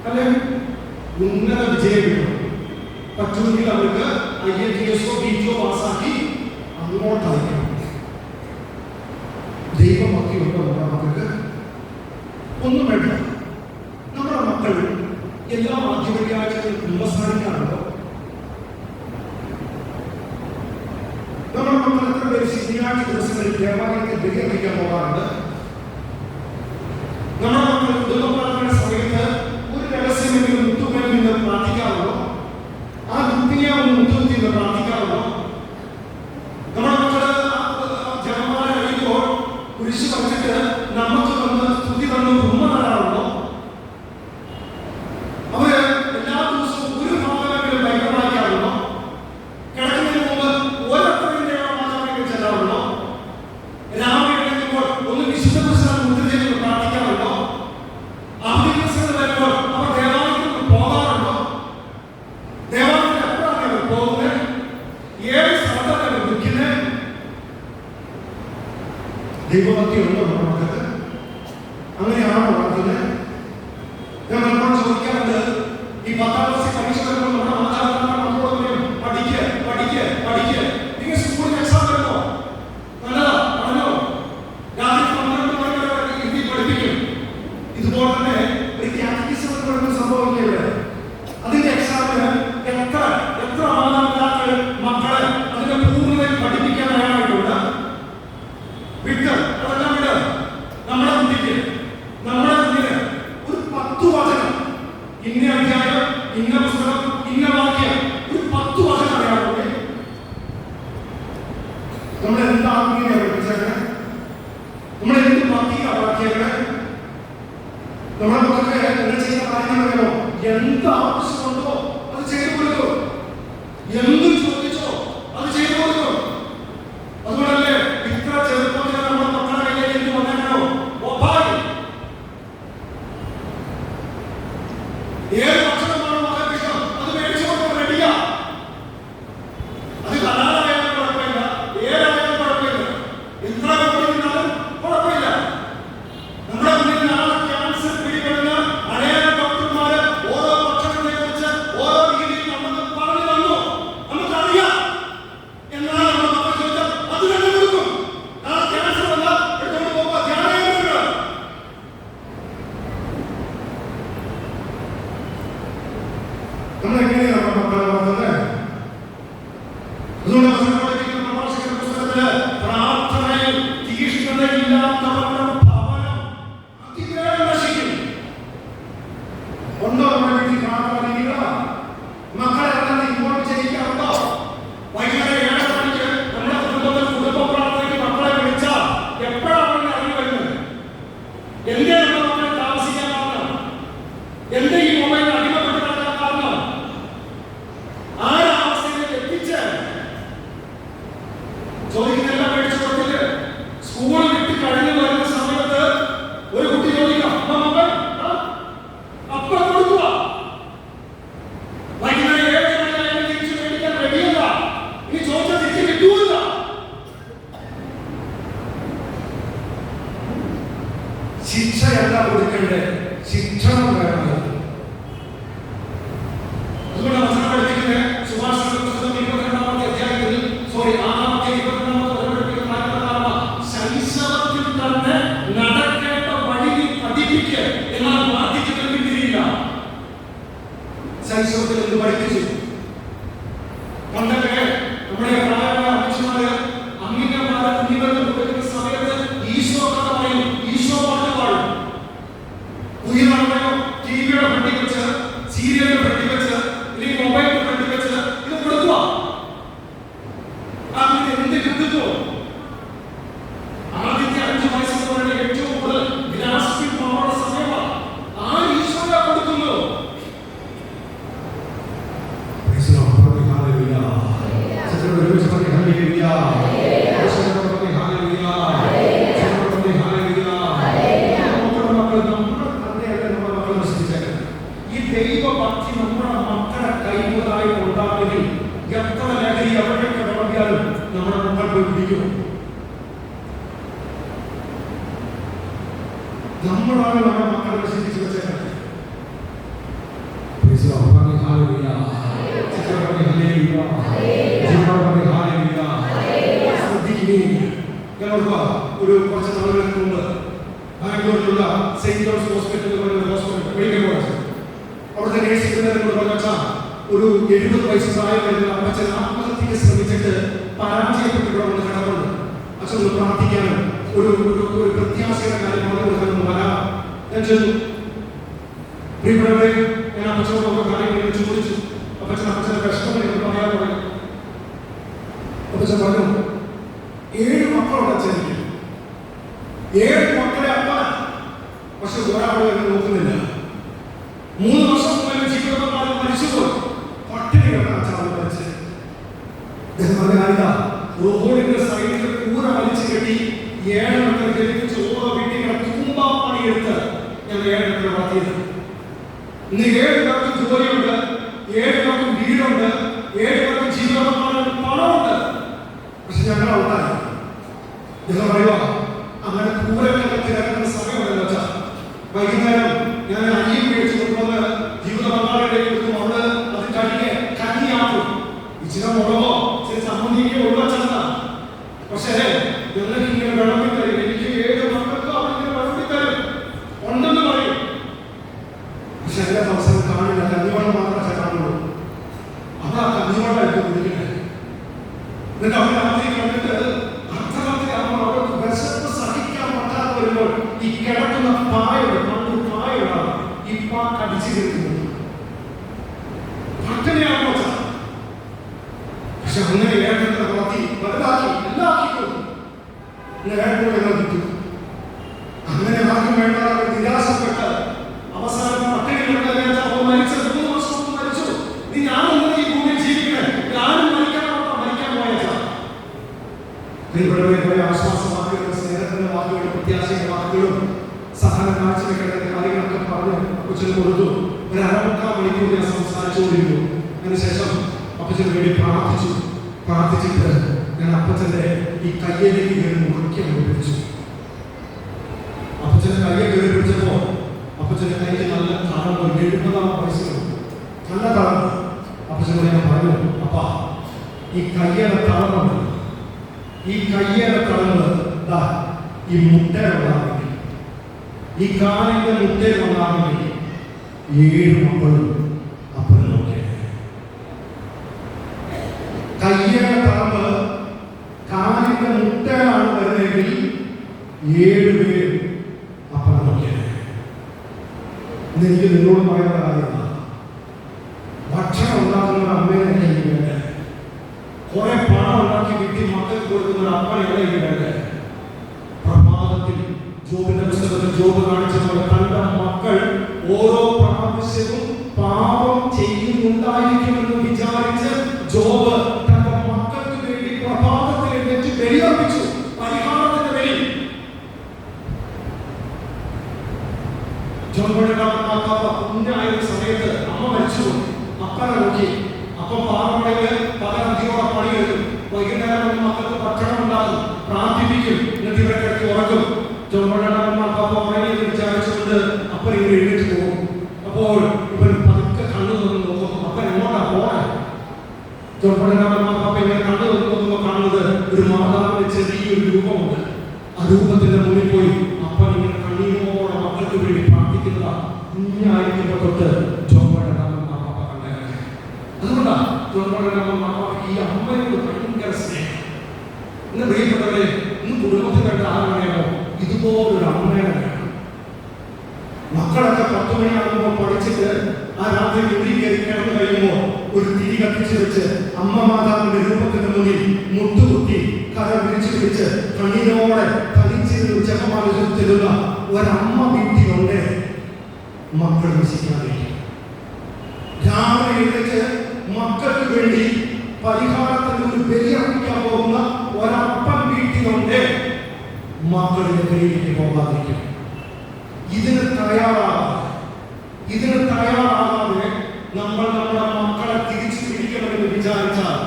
അല്ലെ? ഉന്നത വിജയം കിട്ടണം. പറ്റുമെങ്കിൽ അവർക്ക് IELTS BTO പാസ്സാക്കി അങ്ങോട്ട് അയക്കണം. ദൈവഭക്തിയുണ്ടോ നമ്മുടെ മക്കൾക്ക്? ഒന്നും വേണ്ട. നമ്മുടെ മക്കൾ എല്ലാ ആദ്യവെള്ളിയാഴ്ചകളും കുമ്പസാരിക്കാറുണ്ടോ? നമ്മുടെ മക്കൾ എത്ര പേര് ശനിയാഴ്ച ദിവസങ്ങളിൽ ദേവാലയത്തിൽ ബലിയർപ്പിക്കാൻ പോകാറുണ്ട്? നമ്മുടെ മക്കൾ കുടുംബപ്രാർത്ഥന സമയത്ത് ഒരു രഹസ്യമെങ്കിലും മുത്തുമേൽ നിന്ന് പ്രാർത്ഥിക്കാറുണ്ടോ? ആ മുത്തിനെ മുത്തുകുത്തി നിന്ന് പ്രാർത്ഥിക്കാറുണ്ടോ? നമ്മുടെ മക്കള് ജപമാല കഴിയുമ്പോൾ കുരിശ് വച്ചിട്ട് നമുക്ക് വന്ന് സ്തുതി തന്ന് ഉമ്മ തരാറുണ്ടോ? അവര് എല്ലാ ദിവസവും ഒരു ഭാഗമെങ്കിലും ബൈബിൾ വായിക്കാറുണ്ടോ? കിടക്കുന്നതിന് മുമ്പ് ഒരത്രയുടെ മാതാവിനെ ചെല്ലാറുണ്ടോ? രാവിലെ എഴുന്നേൽക്കുമ്പോൾ ഒന്ന് വിശുദ്ധ പുസ്തകം മുദ്രചെയ്ത് പ്രാർത്ഥിക്കാറുണ്ടോ? അവധി ദിവസങ്ങൾ വരുമ്പോൾ അവർ ദേവാലയത്തിൽ പോകാറുണ്ടോ? ദേവാലയത്തിൽ എപ്പോഴാണ് അവർ പോകുന്നത്? ഏത് സ്ഥലത്താണ് അവർ നിൽക്കുന്നത്? ദൈവഭക്തി ഉണ്ടോ നമ്മുടെ മക്കൾക്ക്? അങ്ങനെയാണോ വളർത്തുന്നത്? ഞാൻ നമ്മളോട് ചോദിക്കാറുണ്ട്, ഈ 10ാം ക്ലാസ് പരീക്ഷ വരുമ്പോൾ നമ്മുടെ മാതാപിതാക്കൾ നമ്മളോട് പറയും, പഠിക്കുക പഠിക്കുക പഠിക്കുക. നിങ്ങൾ സ്കൂളിൽ എക്സാം വരുമ്പോ നല്ലതാ പറഞ്ഞോ, രാത്രി 12 മണി വരെ ഹിന്ദി പഠിപ്പിക്കും. ഇതുപോലെ തന്നെ ഒരു കാറ്റഗിസം എന്ന് പറയുന്ന സംഭവിക്കില്ലേ? അതിന്റെ എക്സാമിന് എത്ര മാതാപിതാക്കൾ മക്കളെ അതിന്റെ പൂർണ്ണതയിൽ പഠിപ്പിക്കാൻ തയ്യാറായിട്ടുണ്ട്? വിട്ട് അതെല്ലാം വിട്. നമ്മുടെ കുട്ടിക്ക് നമ്മുടെ കുഞ്ഞിന് ഒരു 10 വചനം, ഇന്ന അധ്യായം, ഇന്ന പുസ്തകം, ഇന്ന വാക്യം, ഒരു 10 വചനം അറിയാറുണ്ട്. നമ്മൾ എന്ത് ആത്മീയത പഠിപ്പിച്ചേക്കണേ? നമ്മൾ എന്ത് ഭക്തിയാണ് വളർത്തിയേക്കണേ? നമ്മുടെ മക്കൾക്ക് എന്താ ചെയ്യുന്ന കാര്യങ്ങളോ? എന്ത് ആവശ്യമുണ്ടോ അത് ചെയ്തു കൊടുക്കും. എന്ത് ചോദിച്ചോ അത് ചെയ്തു കൊടുക്കും. അതുകൊണ്ടല്ലേ ഇത്ര ചെറുപ്പത്തിൽ നമ്മുടെ മക്കളെ കയ്യിലേക്ക് എന്ത് വന്നേക്കണോ? ഒപ്പായി ഏത് ഭക്ഷണമാണ് മക്കൾക്ക് ഇഷ്ടം അത് മേടിച്ചു കൊടുക്കാൻ റെഡിയാ. അത് കലാലയാലും കുഴപ്പമില്ല, ഏതായാലും കുഴപ്പമില്ല, എത്ര കുഴപ്പമില്ലാലും കുഴപ്പമില്ല. നമ്മുടെ മുന്നിൽ നാളെ ക്യാൻസർ പിടിപെടുന്ന അനേക ഡോക്ടർമാര് ഓരോ ഭക്ഷണത്തെ കുറിച്ച് ഓരോ രീതിയിൽ നമുക്ക് പറഞ്ഞു തന്നു. നമുക്കറിയാം. എന്നാണ് നമ്മുടെ മക്കൾ ചോദിച്ചാൽ അത് തന്നെ കൊടുക്കും. നാളെ ക്യാൻസർ വന്നാൽ എടുത്തോണ്ട് പോകുക, ധ്യാനം. നമ്മൾ എങ്ങനെയാണ് നമ്മുടെ മക്കളെ വളർത്തുന്നത്? അതുകൊണ്ട് പ്രഭാഷകന്റെ പുസ്തകത്തില് പ്രാർത്ഥനയിൽ തീഷ്ണതയില്ലാത്തവരുടെ ഭവനം അതിവേഗം നശിക്കും. ഉണ്ടോ നമ്മുടെ വീട്ടിൽ പ്രാർത്ഥന രീതികൾ? മക്കളെ എല്ലാം ഇൻവോൾവ് ചെയ്യിക്കാറുണ്ടോ? വൈകുന്നേരം 7 മണിക്ക് നമ്മുടെ കുടുംബത്തിൽ കുടുംബ പ്രാർത്ഥനയ്ക്ക് മക്കളെ വിളിച്ചാൽ എപ്പോഴാണ് അവരുടെ അറിവ് വരുന്നത്? എന്തേ നമ്മുടെ മക്കളെ താമസിക്കാൻ കാരണം? എന്തേ ഈ മൊബൈൽ അടിമപ്പെട്ട് നടക്കാൻ കാരണം? ആരാ അവസ്ഥയിലേക്ക് എത്തിച്ച് ചോദിക്കുന്നെല്ലാം മേടിച്ചു കൊടുത്തില്ല. സ്കൂൾ വിട്ട് കഴിഞ്ഞ് വരുന്ന സമയത്ത് ഒരു കുട്ടി ചോദിക്കാം, മൊബൈൽ അപ്പുറം കൊടുക്കുക. വൈകുന്നേരം 7 മണിയായാലും തിരിച്ചു മേടിക്കാൻ റെഡിയല്ല. ഇനി ചോദിച്ചാൽ തിരിച്ച് കിട്ടൂല്ല. ശിക്ഷയല്ല കൊടുക്കണ്ടേ, ശിക്ഷണം വേണം. അതുകൊണ്ട് അവസരം പഠിപ്പിക്കുന്നത് സുഭാഷിതത്തിന്റെ പുസ്തകം 22-ാമത്തെ അധ്യായത്തിൽ 6-ാമത്തെ 22-ാമത്തെ വചനം പഠിപ്പിക്കുന്ന ശൈശവത്തിൽ തന്നെ നടക്കേണ്ട വഴി പഠിപ്പിക്കുക. എന്നാൽ വാർദ്ധക്യത്തിൽ പിന്തിരിയില്ല. ശൈശവത്തിൽ എന്ത് പഠിപ്പിച്ചു? പണ്ടൊക്കെ നമ്മളാണ് നമ്മുടെ മക്കളെ നശിപ്പിച്ച് വെച്ചേക്കുന്നത്. ഒരു കുറച്ച് നാളുകൾക്ക് മുമ്പ് ബാംഗ്ലൂരിലുള്ള Saint John's hospital medical college അവിടുത്തെ നേഴ്സിംഗ് പറഞ്ഞാൽ ഒരു 70 വയസ്സ് പ്രായം വരുന്ന അച്ഛൻ ആത്മഹത്യക്ക് ശ്രമിച്ചിട്ട് പരാജയപ്പെട്ടിട്ടുള്ള കിടപ്പുണ്ട്. അച്ഛൻ ഒന്ന് പ്രാർത്ഥിക്കാനും ഒരു പ്രത്യാശയുടെ കാര്യം പറഞ്ഞു കൊടുക്കാനും വരാം. ഞാൻ ചെന്നു. പ്രിയപ്പെട്ടവരെ, ഞാൻ അച്ഛനോട് കാര്യങ്ങൾ ചോദിച്ചു. അച്ഛൻ്റെ വിഷമം എനിക്ക് പറയാൻ തുടങ്ങി. അച്ഛൻ പറഞ്ഞു, 7 മക്കളുണ്ട് അച്ഛനിക്ക്. 7 മക്കളെ അപ്പ, പക്ഷെ ഒരാളും എന്നെ നോക്കുന്നില്ല. 3 വർഷം മുമ്പ് ജീവിതം മരിച്ചുപോയി. പട്ടിണി കിടന്ന അച്ഛൻ മരിച്ച്. റോഡിന്റെ സൈഡിൽ കൂര വലിച്ചു കെട്ടി 7 മക്കളെ ജനിപ്പിച്ച് ഓരോ വീട്ടിൽ തൂമ്പാ പണിയെടുത്ത് ഞാൻ 7 മക്കളെ വളർത്തിയത്. ഇന്ന് 7 പേർക്ക് ജോലിയുണ്ട്, 7 പേർക്കും വീടുണ്ട്, 7 പേർക്കും ജീവിതമാണ്, പണമുണ്ട്. പക്ഷെ ഞങ്ങൾ ഉണ്ടായി പറയുക അങ്ങനെ കൂരൊക്കെ തിരക്കുന്ന സമയമുണ്ടല്ലോ വെച്ചാൽ വൈകുന്നേരം ഞാൻ അരിയും മേടിച്ച് കൊണ്ടുവന്ന് ജീവിത പങ്കാളികളിലേക്ക് കൊടുക്കും. അവിടെ അത് കഞ്ഞിയാക്കും. ഇച്ചിരി മുളകോ ചില സമ്മതിക്കോ ഉള്ളച്ചാ. പക്ഷേ ഞങ്ങൾക്ക് ഇങ്ങനെ വിളമ്പി തരും. എനിക്ക് 7 മക്കൾക്ക് അവരിങ്ങനെ വിളമ്പി തരും ഉണ്ടെന്ന് പറയും. പക്ഷെ എല്ലാ ദിവസവും കാണില്ല, കഞ്ഞിവെള്ളം മാത്രമേ കാണുള്ളൂ. അവിടെ ആ കഞ്ഞിവെള്ളം എടുത്ത് കുടിക്കണേ. എന്നിട്ട് അവിടെ രാത്രി കണ്ടിട്ട് അർദ്ധരാത്രി ആകുമ്പോൾ അവർക്ക് വിശപ്പ് സഹിക്കാൻ പറ്റാതെ വരുമ്പോൾ ഈ കിടക്കുന്ന പായുടെ പണ്ട് പായാണ് ഈ പാ കടിച്ചു കിട്ടുന്നത്. പട്ടിണിയാണോ? പക്ഷെ അങ്ങനെ ഏട്ടത്തെ വളർത്തി വലുതാക്കി എല്ലാക്കിട്ടു. കിട്ടും. അങ്ങനെ ആർക്കും വേണ്ടാതെ നിരാശപ്പെട്ട് അവസാനം പട്ടിണി മരിച്ച 3 വർഷം മരിച്ചു. നീ ഞാനൊന്നും ഈ ഭൂമിയിൽ ജീവിക്കണേ, ഞാനും മരിക്കാൻ പോയച്ചാ. ആശ്വാസവാക്കുകളും സ്നേഹത്തിന്റെ വാക്കുകളും പ്രത്യാശയുടെ വാക്കുകളും സഹനം കാഴ്ചവെക്കേണ്ട കാര്യങ്ങളൊക്കെ പറഞ്ഞ് അപ്പച്ചന് കൊടുത്തു. ഒരു 1.25 മണിക്കൂർ ഞാൻ സംസാരിച്ചുകൊണ്ടിരുന്നു. അതിനുശേഷം അപ്പച്ചന് വേണ്ടി പ്രാർത്ഥിച്ചിട്ട് ഞാൻ അപ്പച്ചന്റെ ഈ കയ്യിലേക്ക് കയറി മുഖ്യം പിടിച്ചു. അപ്പച്ചന്റെ കയ്യെ കയറി പിടിച്ചപ്പോ അപ്പച്ചന്റെ കയ്യിൽ നല്ല തളർന്നു. 70 വയസ്സിലുണ്ട്, നല്ല തളർന്നു. അപ്പച്ചനോട് ഞാൻ പറഞ്ഞു, അപ്പാ ഈ കയ്യേറെ തളർന്നുണ്ട്, ഈ കയ്യേറെ തളർന്ന് ഈ മുട്ടയുണ്ടാകുമെങ്കിൽ, ഈ കാലിന്റെ മുട്ടയുണ്ടാകുമെങ്കിൽ 7 മക്കളും അപ്പനെ നോക്കിയത്. കയ്യേറെ തളർന്ന് കാലിന്റെ മുട്ടയാണ് വരുന്നതെങ്കിൽ 7 പേരും അപ്പനെ നോക്കിയത്. ഇന്നെനിക്ക് നിങ്ങളോട് പറയുന്ന കാര്യമാണ്, ഭക്ഷണം ഉണ്ടാക്കുന്ന അമ്മയെ എനിക്ക് വേണ്ടേ, കുറെ പണം ഉണ്ടാക്കി വീട്ടിൽ മക്കൾക്ക് കൊടുക്കുന്ന ഒരു അപ്പനെയാണ് എനിക്ക് വേണ്ടേ. പ്രഭാതത്തിൽ ജോബിന്റെ പുസ്തകത്തിൽ ജോബ് കാണിച്ച പോലെ തന്റെ മക്കൾ ഓരോ പ്രാവശ്യവും പാപം ചെയ്യുന്നുണ്ടായിരിക്കുമെന്ന് വിചാരിച്ച് ജോബ് തന്റെ മക്കൾക്ക് വേണ്ടി പ്രഭാതത്തിൽ എഴുന്നേറ്റ് ബലിയർപ്പിച്ചു. പരിഹാരത്തിന്റെ ബലി. കുഞ്ഞായ സമയത്ത് അമ്മ മരിച്ചുപോയി. അപ്പനെ നോക്കി. അപ്പം പാറമടയില് പകലധികോടെ പണിയെടുക്കും. വൈകുന്നേരം മക്കൾക്ക് ഭക്ഷണം ഉണ്ടാകും, പ്രാർത്ഥിപ്പിക്കും, എന്നിട്ട് ഇവരെ കിടത്തി ഉറക്കും. വിചാരിച്ചുകൊണ്ട് അപ്പൻ ഇവർ എഴുന്നേറ്റ് പോകും. അപ്പോൾ ഇവൻ പതുക്കെ കണ്ണു തുറന്ന് നോക്കും. അപ്പൻ എങ്ങോട്ടാ പോണേ? ചോപ്പടനാഥ ഇവരെ കണ്ണു തുറന്ന് നോക്കുമ്പോൾ കാണുന്നത് ഒരു മാതാവിന്റെ ചെറിയൊരു രൂപമുണ്ട്. ആ രൂപത്തിന്റെ മുന്നിൽ പോയി അപ്പൻ ഇങ്ങനെ കണ്ണീരോടെ മക്കൾക്ക് വേണ്ടി പ്രാർത്ഥിക്കുന്ന കുഞ്ഞായിരിക്കുമ്പോൾ തൊട്ട് അതുകൊണ്ടാ ഈ അമ്മയോട് ഭയങ്കര സ്നേഹം. ഇന്ന് പ്രിയപ്പെട്ടവരെ, ഇന്ന് കുടുംബത്തിൽ കണ്ട ആരാണെയോ ഇതുപോലൊരു അമ്മയുടെ വേണം. മക്കളൊക്കെ 10 മണിയാകുമ്പോൾ പഠിച്ചിട്ട് ആ രാത്രി വീട്ടിൽ കയറി കിടന്നു കഴിയുമ്പോൾ ഒരു തിരി കത്തിച്ച് വെച്ച് അമ്മ മാതാവിന്റെ രൂപത്തിന്റെ മുന്നിൽ മുട്ടുകുത്തി കര വിരിച്ചു പിടിച്ച് കണ്ണീരോടെ തനിച്ചിരുന്ന് ജപമാലചൊല്ലുന്ന ഒരമ്മ വീട്ടിലുണ്ട്. മക്കൾ വിശ്വസിക്കാതെ രാവിലെ എഴുന്നേറ്റ് മക്കൾക്ക് വേണ്ടി പരിഹാരത്തിന് ഒരു ബലിയർപ്പിക്കാൻ പോകുന്ന ഒരപ്പൻ വീട്ടിലുണ്ട്. മക്കളുടെ കയ്യിലേക്ക് പോകാതിരിക്കും. ഇതിന് തയ്യാറാകാതെ നമ്മൾ നമ്മുടെ മക്കളെ തിരിച്ചു പിടിക്കണമെന്ന് വിചാരിച്ചാൽ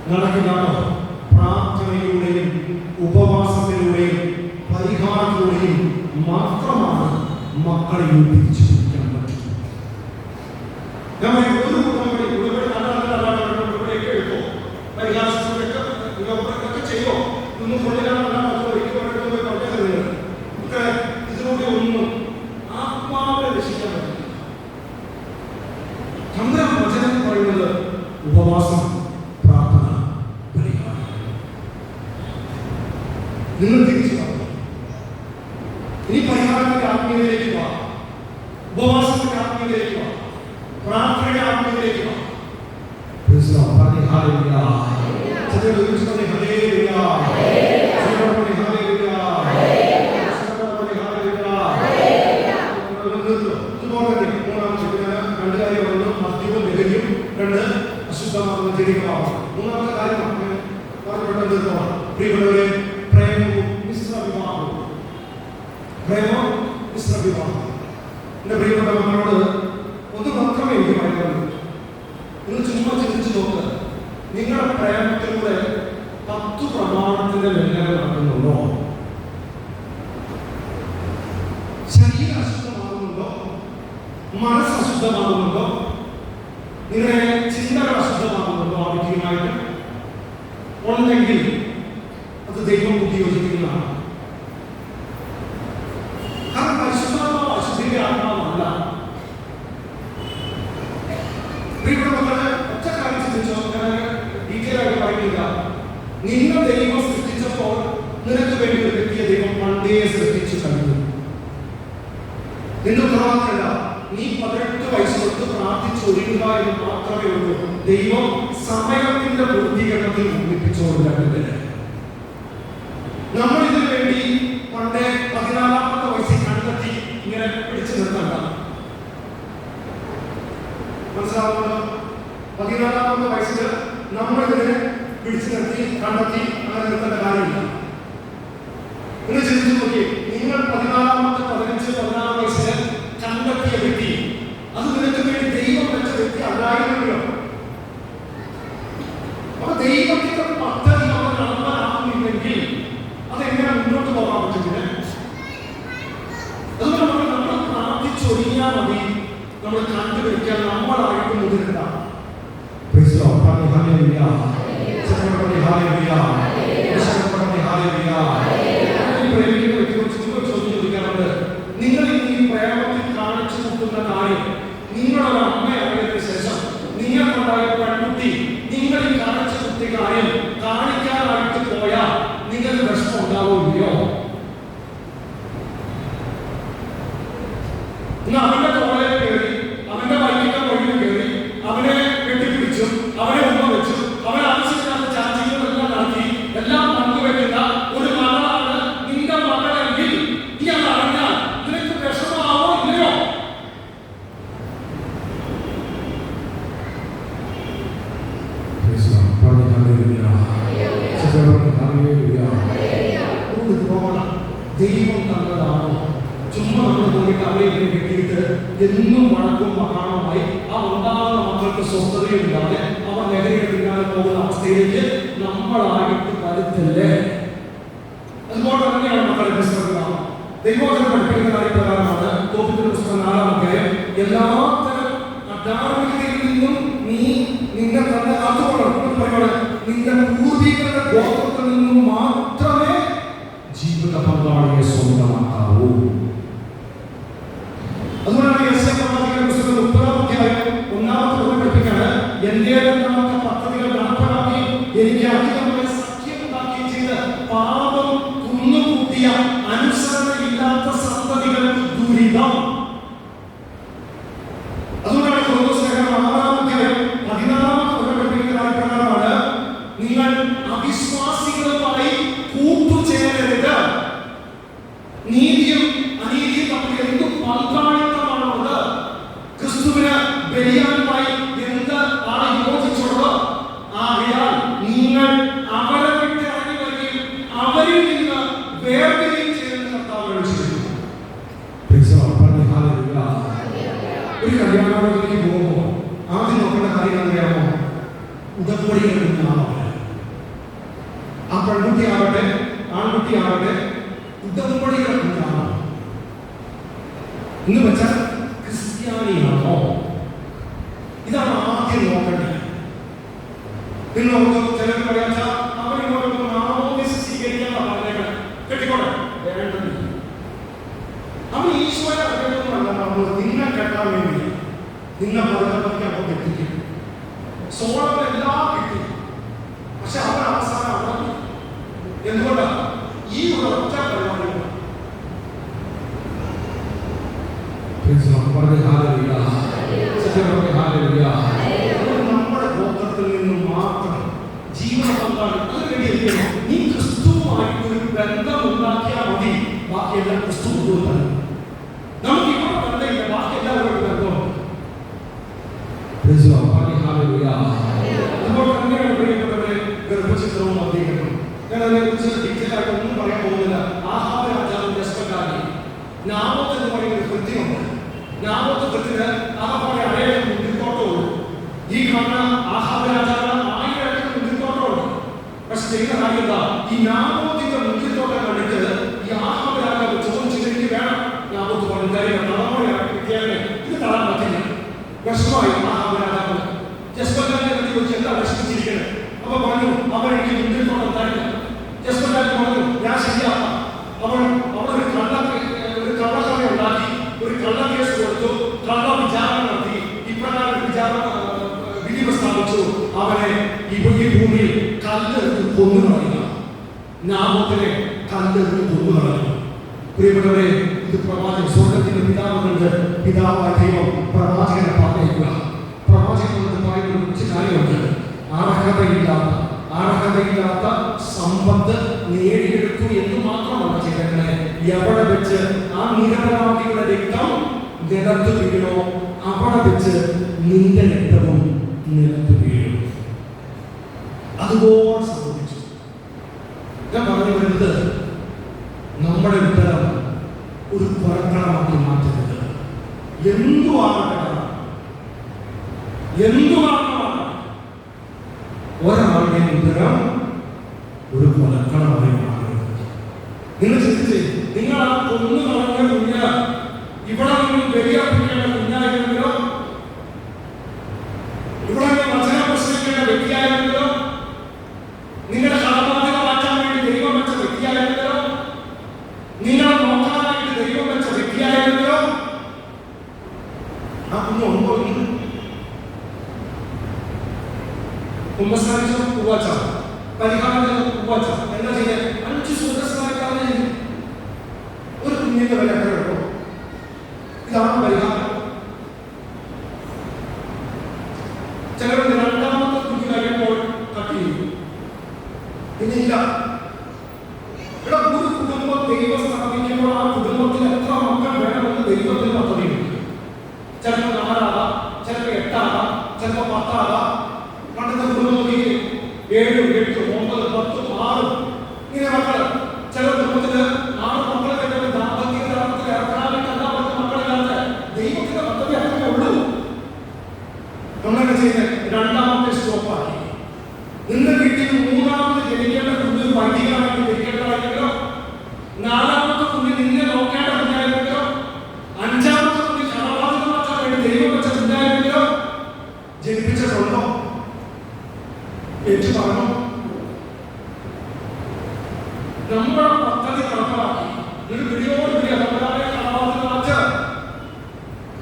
നടക്കില്ലാണോ? പ്രാർത്ഥനയിലൂടെയും ഉപവാസത്തിലൂടെയും മാത്രമാണ് മക്കളെ തിരിച്ചു പിടിക്കാൻ പറ്റുന്നത്. ഞാൻ ഒരു ഉടമ്പടിയൊക്കെ എടുത്തോ, പരിഹാസമൊക്കെ ചെയ്യോ, ഒന്നും കൊള്ളില്ലാതെ ഇതിലൂടെ ഒന്നും ആത്മാവിനെ രക്ഷിക്കാൻ പറ്റില്ല. നമ്മുടെ വചനം പറയുന്നത് ഉപവാസം, പ്രാർത്ഥന, പരിഹാരം. നിങ്ങൾ തിരിച്ചു ഇനി പരിഹാരത്തിന്റെ ആത്മീയതയിലേക്ക് വാ, ഉപവാസത്തിന്റെ ആത്മീയതയിലേക്ക് വാ, പ്രാർത്ഥനയുടെ ആത്മീയതയിലേക്ക് വാ. അശുദ്ധമാകുന്ന ചെടികളാണ്. മൂന്നാമത്തെ കാര്യമാണ് പ്രിയപ്പെട്ടവരെ, പ്രേമവും മിശ്രവിവാഹവും. പ്രേമം, മിശ്രവിവാഹം. എന്റെ പ്രിയപ്പെട്ട മക്കളോട് ഒന്ന് മാത്രമേ എനിക്ക് പറയുന്നുള്ളൂ. നിങ്ങൾ ചുമ്മാ ചിന്തിച്ചു നോക്ക്, നിങ്ങളുടെ പ്രേമത്തിലൂടെ 10 പ്രമാണത്തിന്റെ ലംഘനം നടക്കുന്നുണ്ടോ? ശരീരം അശുദ്ധമാകുന്നുണ്ടോ? മനസ്സ് അശുദ്ധമാകുന്നുണ്ടോ? നിങ്ങളുടെ ചിന്തകൾ അശുദ്ധമാകുന്നുണ്ടോ? ആവശ്യമായിട്ട് ഉണ്ടെങ്കിൽ അത് ദൈവം ഉപയോഗിക്കുന്നതാണ്. കാരണം പരിശുദ്ധാത്മാവ് അശുദ്ധിയുടെ ആത്മാവല്ല. പ്രിയപ്പെട്ടവരെ, ഒറ്റ കാര്യം ചിന്തിച്ചോ, ഞാൻ ഡീറ്റെയിൽ ആയിട്ട് പറയുന്നില്ല. നിന്നെ ദൈവം സൃഷ്ടിച്ചപ്പോൾ നിനക്ക് വേണ്ടി ഒരു വ്യക്തിയെ ദൈവം പണ്ടേ സൃഷ്ടിച്ചു കഴിഞ്ഞു. നിന്റെ ഉത്തരവാദിത്തമല്ല, നീ 18 വയസ്സ് തൊട്ട് പ്രാർത്ഥിച്ച് ഒരുങ്ങുക എന്ന് മാത്രമേ ഉള്ളൂ. ദൈവം സമയത്തിന്റെ പൂർത്തീകരണത്തിൽ ഒന്നിപ്പിച്ചുകൊണ്ടില്ല. നമ്മൾ ഇതിനു വേണ്ടി പണ്ടേ 14-ാമത്തെ വയസ്സിൽ കണ്ടെത്തി ഇങ്ങനെ പിടിച്ചു നിർത്തണ്ട. മനസ്സിലാവുന്നത്? 14-ാമത്തെ വയസ്സിൽ നമ്മൾ ഇതിനെ പിടിച്ചു നിർത്തി കണ്ടെത്തി അങ്ങനെ നിർത്തേണ്ട കാര്യമില്ല. നിങ്ങൾ ചിന്തിച്ചു നോക്കി, നിങ്ങൾ 14-ാമത്തെ 15-16 വയസ്സിൽ കണ്ടെത്തിയ വ്യക്തി, അത് നിനക്ക് വേണ്ടി ദൈവം വെച്ച വ്യക്തി അല്ലായിരുന്നല്ലോ. അപ്പൊ ദൈവത്തിന്റെ പദ്ധതി നമ്മൾ നടപ്പാക്കുന്നില്ലെങ്കിൽ അതെങ്ങനെ മുന്നോട്ട് പോകാൻ പറ്റുന്നില്ല. അതുകൊണ്ട് നമ്മൾ പ്രാർത്ഥിച്ചൊരുങ്ങിയാൽ മതി, നമ്മൾ കണ്ടുപിടിക്കാൻ നമ്മളായിട്ട് മുതിരണ്ട. നിങ്ങൾ ഈ പ്രേമത്തിൽ കാണിച്ചു കൂട്ടുന്ന കാര്യം, നിങ്ങളൊരു അമ്മയായതിനു ശേഷം നിങ്ങൾക്കുണ്ടായ പെൺകുട്ടി നിങ്ങൾ ഈ കാണിച്ചു കൂട്ടിയ കാര്യം കാണിക്കാനായിട്ട് പോയാൽ നിങ്ങൾക്ക് പ്രശ്നം ഉണ്ടാവുകയോ? അവന്റെ തോളയിൽ കയറി, അവന്റെ വൈകിട്ട് വഴിയിൽ കയറി, അവനെ കെട്ടിപ്പിടിച്ചു, അവനെ ഉമ്മ വെച്ചു, അവനെ ആവശ്യമില്ലാത്ത ചാച്ചികളെല്ലാം നടത്തി, എല്ലാം പങ്കുവെക്കുന്ന ഒരു മകളാണ് നിന്റെ മകളെങ്കിൽ നീ അത് അറിഞ്ഞാൽ നിനക്ക് വിഷമാവോ ഇല്ലയോ? ദൈവം തന്നതാണോ? ചുമ്മാ നമ്മൾ പോയിട്ട് അവരെ കെട്ടിയിട്ട് എന്നും വഴക്കും മഹാണമായി ആ ഉണ്ടാകുന്ന മക്കൾക്ക് സ്വസ്ഥതയില്ലാതെ അവർ ലഹരിയുടെ പിന്നാലെ പോകുന്ന അവസ്ഥയിലേക്ക് നമ്മളായിട്ട് വരുത്തല്ലേ? അതുപോലെ തന്നെയാണ് മക്കളെ പുസ്തകം. ദൈവോധനം പഠിപ്പിക്കുന്ന കാര്യപ്രകാരമാണ് തോപ്പിന്റെ പുസ്തകം 4-ാം അധ്യായം, എല്ലാത്തരം അധാർമികതയിൽ നിന്നും നീ നിന്നെ തന്നെ കാത്തുകൊള്ളണം. നിന്റെ പൂർവികരുടെ ഗോത്രത്തിൽ നിന്നും മാത്രമേ ജീവിത പങ്കാളിയെ സ്വന്തമാക്കാവൂ. അതുകൊണ്ടാണ് യെശയ്യാ പുസ്തകം 30-ാം അധ്യായം 1-ാമത്തെ വചനം പഠിപ്പിക്കാണ്, എന്റേതെന്നാമത്തെ പദ്ധതികൾ നടപ്പാക്കി എനിക്ക് അധികമായി സഖ്യമുണ്ടാക്കുകയും ചെയ്ത് പാപം കുന്നുകൂട്ടിയ അനുസരണയില്ലാത്ത സന്തതികൾക്ക് ദുരിതം. അതുകൊണ്ടാണ് ക്രോധോസ്ലേഖനം 6-ാം അധ്യായം 14-ാമത്തെ വചനം പഠിപ്പിക്കുന്ന കാര്യപ്രകാരമാണ്, നിങ്ങൾ അവിശ്വാസികളുമായി കൂട്ടുചേരരുത്. നീതിയും അനീതിയും തമ്മിൽ എന്ത് പങ്കാളിത്തമാണുള്ളത്? ക്രിസ്തുവിന് ബലിയാനുമായി എന്ത് ആണ് യോജിച്ചുള്ളത്? ആകയാൽ നിങ്ങൾ അവരെ വിട്ട് ഇറങ്ങി വരികയും അവരിൽ നിന്ന് വേർതിരിയും ചെയ്യുന്ന കർത്താവ് വിളിച്ചിരുന്നു. ഒരു കല്യാണത്തിലേക്ക് പോകുമ്പോൾ ആദ്യം നോക്കേണ്ട കാര്യം അറിയാമോ? ഉടമ്പടികൾ എന്നാണ്. ആ പെൺകുട്ടി ആവട്ടെ ആൺകുട്ടി ആവട്ടെ ഉടമ്പടികൾ എന്നാണ്. എന്ന് വെച്ചാൽ ക്രിസ്ത്യാനിയാണോ? ഇതാണ് ആദ്യം നോക്കേണ്ടത്. നിങ്ങൾ ചിലർ പറയാ അവരിങ്ങോട്ട് മാമോദിസ സ്വീകരിക്കാൻ പറഞ്ഞേക്കാം, കെട്ടിക്കോട്ടെ, വേണ്ടത് അവൻ ഈശോയെ അറിയുന്നതല്ല. നമ്മൾ നിന്നെ കെട്ടാൻ വേണ്ടി നിന്നെ പുറത്തേക്ക് അവൻ എത്തിക്കും. സോളമൻ എല്ലാം കിട്ടി, പക്ഷെ അവൻ അവസാനം അവിടെ എന്തുകൊണ്ടാ? ഈ ഒരൊറ്റ പരിപാടി നമ്മുടെ ഗോത്രത്തിൽ നിന്നും മാത്രം ജീവന പങ്കാളി അതിനുവേണ്ടി നീ ക്രിസ്തുവുമായിട്ടൊരു ബന്ധം ഉണ്ടാക്കിയാൽ മതി. ബാക്കിയെല്ലാം ക്രിസ്തു കൊണ്ടുവന്നാൽ നമുക്ക് ഇവിടെ ബന്ധമില്ല, ബാക്കിയെല്ലാവരും ബന്ധമുണ്ട്. അതുപോലെ തന്നെയാണ് പ്രിയപ്പെട്ടവരെ ഗർഭചിത്രവും അദ്ദേഹം. ഞാൻ അതിനെക്കുറിച്ച് ഡീറ്റെയിലായിട്ട് ഒന്നും പറയാൻ പോകുന്നില്ല. ആഹാബ് രാജാവിന്റെ ഹസ്ബൻഡായി നാബോത്ത് എന്ന് പറയുന്ന ഒരു കൃത്യമുണ്ട്. നാബോത്ത് കൃത്യത്തിന് ആഹാബിന്റെ അടയാളം മുന്തിരിത്തോട്ടമുള്ളൂ. ഈ കാണുന്ന ആഹാബ് രാജാവിന് 1000 ഏക്കർ മുന്തിരിത്തോട്ടമുണ്ട്. പക്ഷെ ചെയ്യുന്ന കാര്യം എന്താ? ഈ നാബോത്തിന്റെ മുന്തിരിത്തോട്ടം കണ്ടിട്ട് ഈ ആഹാബ് രാജാവ് ചോദിച്ചത് എനിക്ക് വേണം. നാബോത്ത് പറഞ്ഞു കാര്യം ഇത് തളാൻ പറ്റില്ല. വിഷമായി ആഹാബ് രാജാവ് ജസ്ബന്ധാനെ പറ്റി ചോദിച്ചു, എന്താ വിഷമിച്ചിരിക്കുന്നത്? അപ്പൊ പറഞ്ഞു അവൻ എനിക്ക് മുന്തിരിത്തോട്ടം തരില്ല. ജസ്ബന്ധാൻ പറഞ്ഞു ഞാൻ ശരിയാക്കാം. അവൾ ഒരു കള്ളക്കഥ ഉണ്ടാക്കി, ഒരു കള്ളക്കേസ് കൊടുത്തു, കള്ള വിചാരണ നടത്തി, ഇപ്രകാരം വിധി പ്രസ്താവിച്ചു. അവനെ ഈ ഭൂമിയിൽ കല്ലെടുത്ത് കൊന്നു കളയുക. നാബോത്തിനെ കല്ലെടുത്ത് കൊന്നു കളയുക. പ്രിയപ്പെട്ടവരെ, ഇത് പ്രവാചകൻ, സ്വർഗത്തിന്റെ പിതാവുകളുടെ പിതാവായ ദൈവം പ്രവാചകനെ പറഞ്ഞേക്കുക. പ്രവാചകൻ പറയുന്ന കുറച്ച് കാര്യമുണ്ട്. അർഹതയില്ലാത്ത സമ്പത്ത് നേടിയെടുക്കൂ എന്ന് മാത്രമല്ല ചെയ്തേണ്ടത്. എവിടെ വെച്ച് ആ നിരപരാധികളുടെ രക്തം നിലത്ത് വീഴോ അവിടെ വെച്ച് നിന്റെ രക്തവും നിലത്ത് വീഴും. അതുപോലെ സംഭവിച്ചു. ഞാൻ പറഞ്ഞു വരുന്നത്, നമ്മുടെ ഉത്തരം ഒരു പുറക്കണമാക്കി മാറ്റരുത്. എന്തുമാകട്ടെ, ഒരാളുടെ ഉത്തരം ഒരു പുറക്കണമായി മാറരുത്. നിങ്ങൾ ചിന്തിച്ച്, നിങ്ങൾ ആ കൊന്നു കളഞ്ഞ കുഞ്ഞ ഇവിടെ നിങ്ങൾ ബലിയർപ്പിക്കേണ്ട കുഞ്ഞായിരുന്നല്ലോ, ഇവിടെ വചന പ്രസംഗിക്കേണ്ട വ്യക്തിയായിരുന്നല്ലോ, നിങ്ങളുടെ കടബാധ്യത മാറ്റാൻ വേണ്ടി ദൈവം വെച്ച വ്യക്തിയായിരുന്നല്ലോ, നിങ്ങളെ നോക്കാനായിട്ട് ദൈവം വെച്ച വ്യക്തിയായിരുന്നല്ലോ. ആ കുഞ്ഞ് ഒമ്പോ കുമ്പസാരിച്ചോ ഉവാച്ച, പരിഹാരം ഉവാച്ച, എന്താ ചെയ്യാൻ? 5 സുഖസ്കാരക്കാരെ ഒരു കുഞ്ഞിന്റെ വില കേട്ടോ. ഇതാണ് പരിഹാരം. ചിലർ രണ്ടാമത്തെ കുഞ്ഞ് കഴിയുമ്പോൾ കട്ട് ചെയ്യും. പിന്നില്ല. ഇവിടെ ഒരു കുടുംബം ദൈവം സ്ഥാപിക്കുമ്പോൾ ആ കുടുംബത്തിൽ എത്ര മക്കൾ വേണമെന്ന് ദൈവത്തിന് പദ്ധതിയുണ്ട്. ചിലപ്പോൾ 4 ആകാം, ചിലപ്പോൾ 8 ആകാം, ചിലപ്പോൾ 10 ആകാം. പണ്ടത്തെ കുടുംബം 7, 8, 9, 10, 6 ഇങ്ങനെ മക്കൾ. ചില കുടുംബത്തിന് 6 മക്കളെ കഴിഞ്ഞാൽ ദാമ്പത്യത്തിൽ ഏർപ്പെടാനായിട്ട് എല്ലാവർക്കും മക്കളില്ലാത്ത ദൈവത്തിന്റെ പദ്ധതി അങ്ങനെ ഉള്ളൂ. നമ്മളൊക്കെ ചെയ്യുന്നത് രണ്ടാമത്തെ സ്റ്റോപ്പാക്കി. നിന്റെ വീട്ടിൽ 3ാമത് ജനിക്കേണ്ട കുഞ്ഞ് വൈദികനായിട്ട് ജനിക്കേണ്ടതായിരുന്നല്ലോ, 4ാമത്തെ കുഞ്ഞ് നിന്നെ നോക്കേണ്ട കുഞ്ഞായിരുന്നല്ലോ, 5ാമത്തെ കുഞ്ഞ് കടബാധ്യത മാറ്റാൻ വേണ്ടി ദൈവം വെച്ച കുഞ്ഞായിരുന്നല്ലോ. ജനിപ്പിച്ചിട്ടുണ്ടോ? ഏറ്റു പറഞ്ഞു. നമ്മുടെ പദ്ധതി നടപ്പാക്കി ഒരു പിടിയോട് പിടി നമ്മളെ കടബാധ്യത മാറ്റ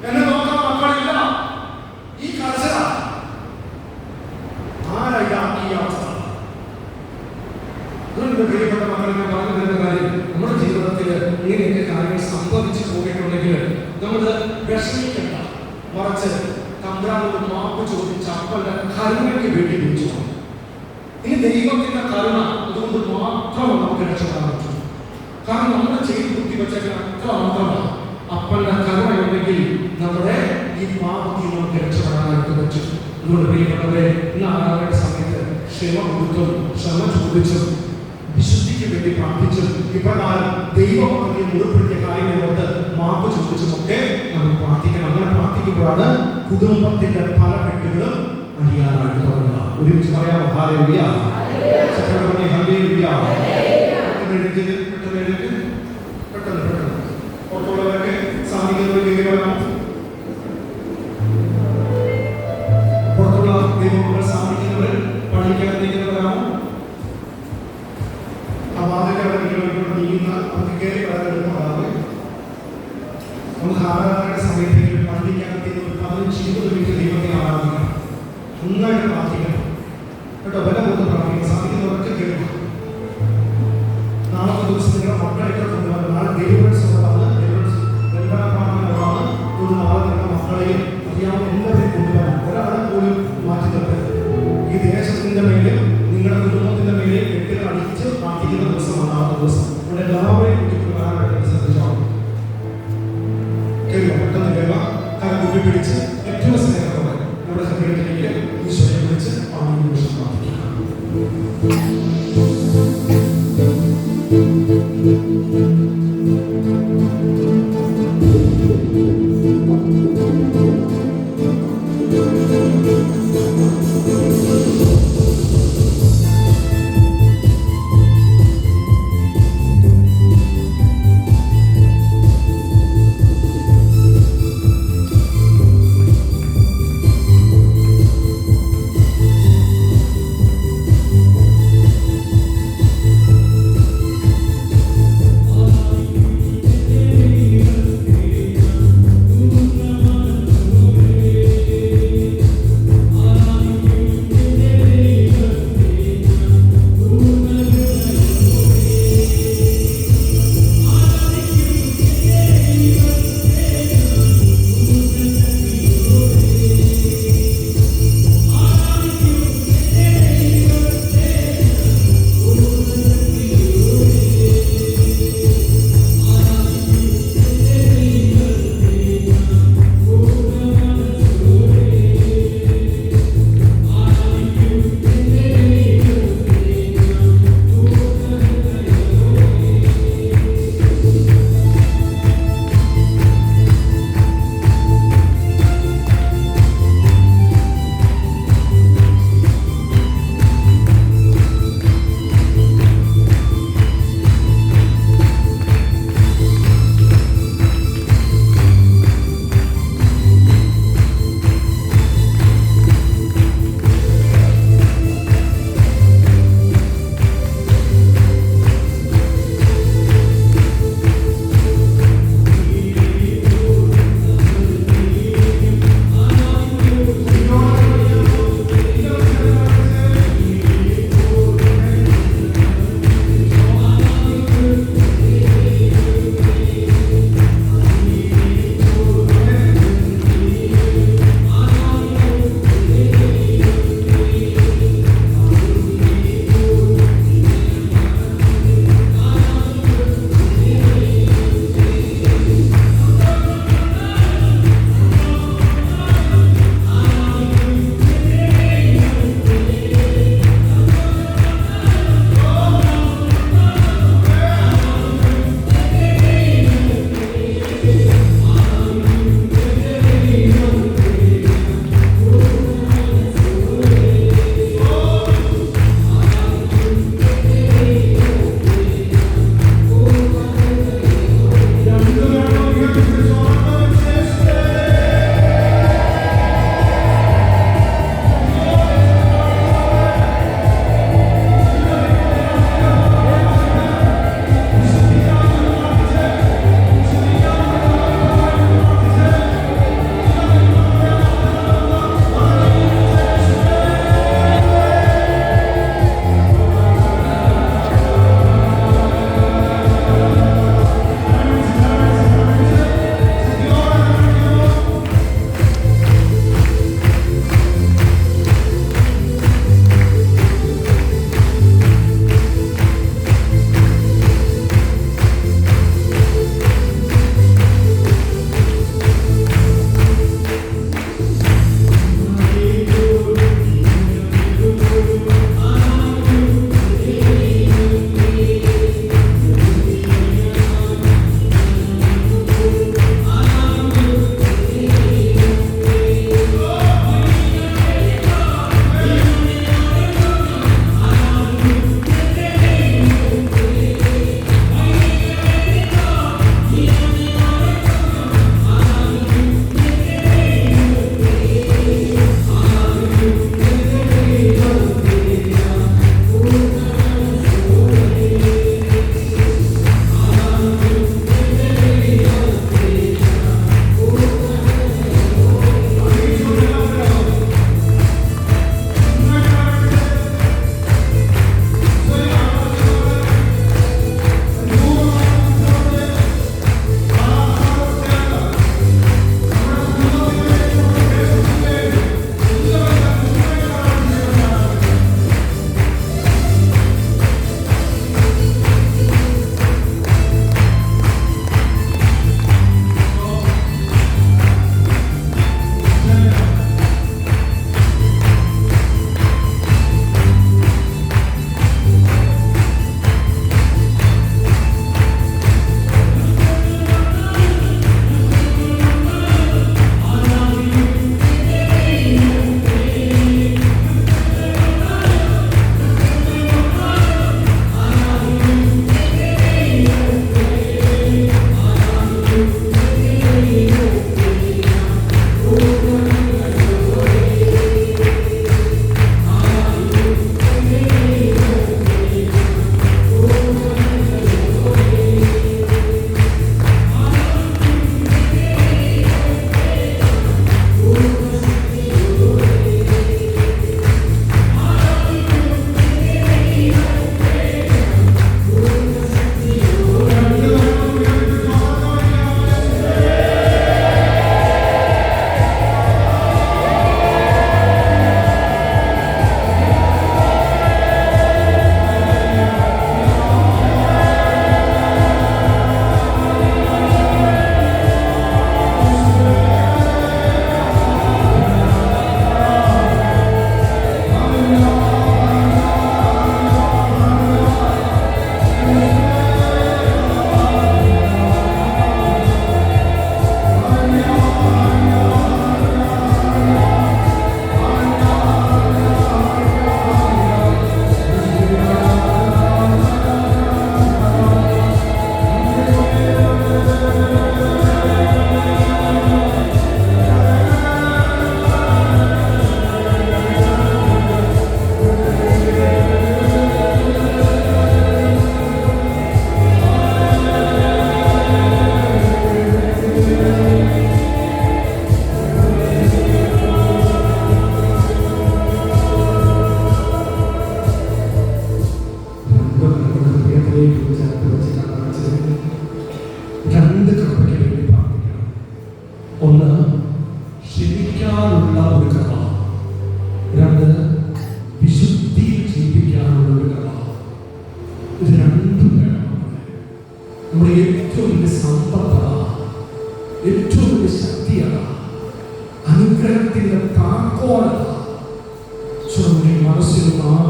എന്നെ നോക്കാൻ മക്കളില്ല. ഈ കർശന ആരാക്കി അവസ്ഥ. അതുകൊണ്ട് പ്രിയപ്പെട്ട മക്കളെ, ഞാൻ പറഞ്ഞു തരുന്ന കാര്യം, നമ്മുടെ ജീവിതത്തിൽ ഇങ്ങനെയൊക്കെ കാര്യങ്ങൾ സംഭവിച്ചു പോയിട്ടുണ്ടെങ്കിൽ നമ്മൾ വിഷമിക്കേണ്ട. മറിച്ച് തമ്പുരാനോട് മാപ്പ് ചോദിച്ച അപ്പന്റെ കരുണയ്ക്ക് വേണ്ടി വിളിച്ചു. ഇനി ദൈവത്തിന്റെ കരുണ അതുകൊണ്ട് മാത്രമാണ് നമുക്ക് രക്ഷപ്പെടാൻ പറ്റും. കാരണം നമ്മൾ ചെയ്ത് കുത്തി വെച്ചേക്കാൻ അത്ര മാത്രമാണ്. അപ്പന്റെ കരുണ ഉണ്ടെങ്കിൽ നമ്മുടെ ഈ പാപത്തിൽ നമുക്ക് രക്ഷപ്പെടാനായിട്ട് പറ്റും. അതുകൊണ്ട് പ്രിയപ്പെട്ടവരെ, ഇന്ന് ആരാധനയുടെ സമയത്ത് ക്ഷമ കൊടുത്തും ക്ഷമ ചോദിച്ചും വിശുദ്ധിക്ക് വേണ്ടി പ്രാർത്ഥിച്ചും ഇപ്രകാരം ദൈവം അതിൽ മുറിപ്പെടുത്തിയ കാര്യങ്ങളോട് മാപ്പ് ചോദിച്ചുമൊക്കെ നമ്മൾ പ്രാർത്ഥിക്കണം. അങ്ങനെ പ്രാർത്ഥിക്കുമ്പോഴാണ് കുടുംബത്തിന്റെ പല കെട്ടുകളും അടിയാനായിട്ട് തുടങ്ങുക. ഒരുമിച്ച് പറയാമോ? ഹല്ലേലൂയ. പെട്ടെന്ന് പുറത്തുള്ളവരൊക്കെ സാധിക്കുന്നവർക്ക് സമയത്തേക്ക് പള്ളിക്കകത്ത് ഒരു 15-20 മിനിറ്റ് ദൈവത്തെ ആരാധിക്കണം. നന്നായിട്ട് പ്രാർത്ഥിക്കണം കേട്ടോ. വില കൊടുത്ത് പ്രാർത്ഥിക്കണം. സാധിക്കുന്നവരൊക്കെ കേൾക്കണം. നാളത്തെ ദിവസം നിങ്ങളുടെ മക്കളെയൊക്കെ കൊണ്ടുവരണം. നാളെ ഡെലിവറൻസ് ഉള്ളതാണ്, ഡെലിവറൻസ് പ്രാർത്ഥനകളാണ്. നാളെ നിങ്ങളുടെ മക്കളെയും അറിയാവുന്ന എല്ലാവരെയും കൊണ്ടുവരണം. ഒരാളെ പോലും മാറ്റി നിർത്തരുത്. ഈ ദേശത്തിന്റെ മേലെ നിങ്ങളുടെ കുടുംബത്തിന്റെ മേലെ കെട്ടികൾ അടിച്ച് പ്രാർത്ഥിക്കുന്ന ദിവസമാണ് നാളത്തെ ദിവസം. ഇവിടെ എല്ലാവരെയും കുട്ടികളായിട്ട് ശ്രദ്ധിച്ചോളാം. കേൾക്കാം, പെട്ടെന്ന് കേൾക്കാം. കരം കൂട്ടിപ്പിടിച്ച് ഏറ്റവും സ്നേഹത്തോടെ നമ്മുടെ ഹൃദയത്തിലേക്ക് ഈശോയെ വിളിച്ച് പാടി നിമിഷം പ്രാർത്ഥിക്കാം.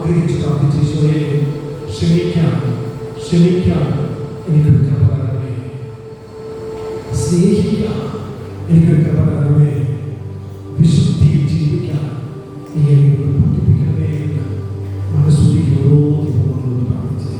ആഗ്രഹിച്ചു പ്രാർത്ഥിച്ച ഈശോയെ, ക്ഷമിക്കാൻ എനിക്കൊരു കൃപ തരണമേ, സ്നേഹിക്കാൻ എനിക്കൊരു കൃപ തരണമേ, വിശുദ്ധിയിൽ ജീവിക്കാൻ നീ എന്നെ പഠിപ്പിക്കണമേ എന്ന് മനസ്സുദ്ധി ഓരോ ദിവസവും പ്രാർത്ഥിച്ചേ.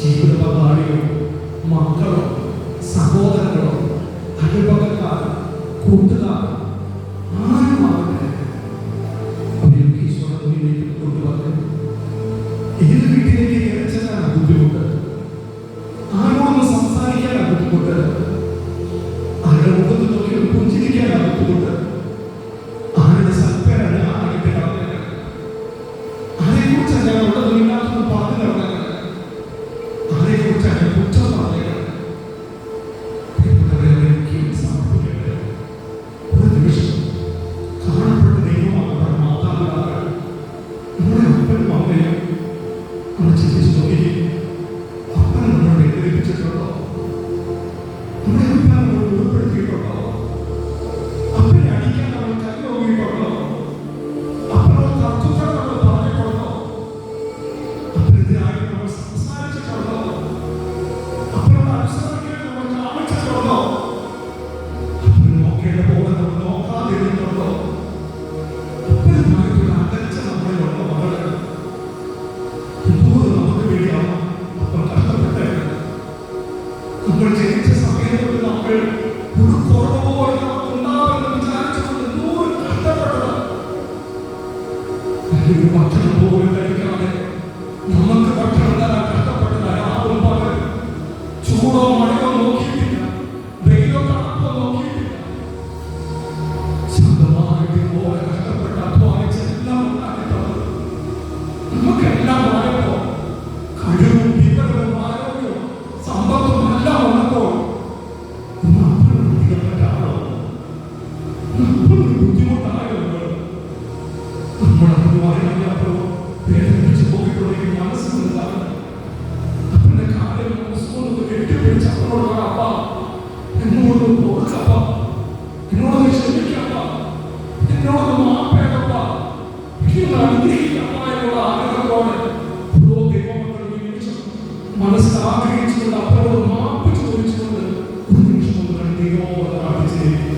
ജീവിത പങ്കാളിയോ മക്കളോ സഹോദരങ്ങളോ അയൽപക്കക്കാരോ കൂട്ടുകാരോ ആരുമാവട്ടെ അവരൊക്കെ ഈശോയുടെ മുന്നിലേക്ക് കൊണ്ടുവന്ന് ഏത് വീട്ടിലേക്ക് ഇറച്ചാലാണ് ബുദ്ധിമുട്ട്, ആരോടൊന്ന് സംസാരിക്കാനാണ് ബുദ്ധിമുട്ട്, ആരുടെ മുഖത്ത് നോക്കി പുഞ്ചിരിക്കാനാണ് ബുദ്ധിമുട്ട്, ആരുടെ സൽപ്പേരാണ് ആരുടെ പറഞ്ഞത്, ആരെക്കുറിച്ചാണ് ഞാൻ ഉള്ളത് ഇല്ലാത്തൊന്നും പറഞ്ഞു നടന്നത്, ആരെക്കുറിച്ചാണ് കുറ്റം പറഞ്ഞത്. ഒരു നിമിഷം കാണപ്പെട്ട ദൈവമാണ് മാതാപിതാക്കൾ, നമ്മുടെ അപ്പനും അമ്മയും നമ്മൾ ചിന്തിച്ചു നോക്കി. അപ്പൻ നമ്മളോട് എതിരിപ്പിച്ചിട്ടുണ്ടോ? നമ്മുടെ അപ്പൻ നമ്മൾ ഉൾപ്പെടുത്തിയിട്ടുണ്ടോ? അപ്പനെ അടിക്കാൻ നമ്മൾ കൈ നോക്കിയിട്ടുണ്ടോ? അപ്പനോട് തർക്കുത്തരം നമ്മൾ പറഞ്ഞിട്ടുണ്ടോ? അപ്പനെതിരായി നമ്മൾ സംസാരിച്ചിട്ടുണ്ടോ? അപ്പനോട് അനുസരിക്കാൻ നമ്മൾ കാണിച്ചിട്ടുണ്ടോ? അപ്പന് നോക്കേണ്ട പോലെ നമ്മൾ നോക്കാതിരുന്നിട്ടുണ്ടോ? അപ്പനുമായിട്ടുള്ള അകൽച്ച നമ്മളിലുണ്ടോ? മകള് എന്തോരം നമുക്ക് വേണ്ടിയാണ് അപ്പൻ കഷ്ടപ്പെട്ടത്. നമ്മൾ ജനിച്ച സമയത്ത് നമ്മൾ ഒരു കുറവ് പോലെ നമുക്കുണ്ടാവുമെന്ന് വിചാരിച്ചുകൊണ്ട് എന്തോരം കഷ്ടപ്പെട്ടത്. ഒരു ഭക്ഷണം പോലും കഴിക്കാതെ നമുക്ക് ഭക്ഷണം തരാൻ കഷ്ടപ്പെട്ടത് രാവും പകൽ, ചൂടോ മഴയോ നോക്കിയിട്ടില്ല, വെയിലോ തണുപ്പോ നോക്കിയിട്ടില്ല. സ്വന്തമായിട്ട് പോലെ കഷ്ടപ്പെട്ട് അധ്വാനിച്ച് എല്ലാം ഉണ്ടാക്കിയിട്ടുണ്ട്. നമുക്കെല്ലാം ആയപ്പോ കഴിവും വിവരവും ആരോഗ്യവും സമ്പത്തും എല്ലാം വന്നപ്പോൾ നമ്മളാണോ? നമ്മളൊരു ബുദ്ധിമുട്ടായോ? നമ്മളപ്പോൾ വേദനിപ്പിച്ച് പോയിട്ടുണ്ടെങ്കിൽ മനസ്സിലുണ്ടാകും. അപ്പന്റെ കാലം മനസ്സുകൊണ്ട് കെട്ടിപ്പിടിച്ച് അപ്പനോട് പറ, എന്നോട് കൊടുക്കപ്പ, എന്നോട് ക്ഷമിക്കപ്പ, എന്നോട് മാപ്പേക്കപ്പ, എന്നോട് അനുഗ്രഹിക്കപ്പ എന്നുള്ള ആഗ്രഹത്തോടെ ഓരോ ദൈവമക്കൾ നിമിഷം മനസ്സിൽ ആഗ്രഹിച്ചുകൊണ്ട് അപ്പനോട് മാപ്പ് ചോദിച്ചുകൊണ്ട് ഒരു നിമിഷം കൊണ്ട് ദൈവമോട് പ്രാർത്ഥിച്ചിരിക്കുന്നു.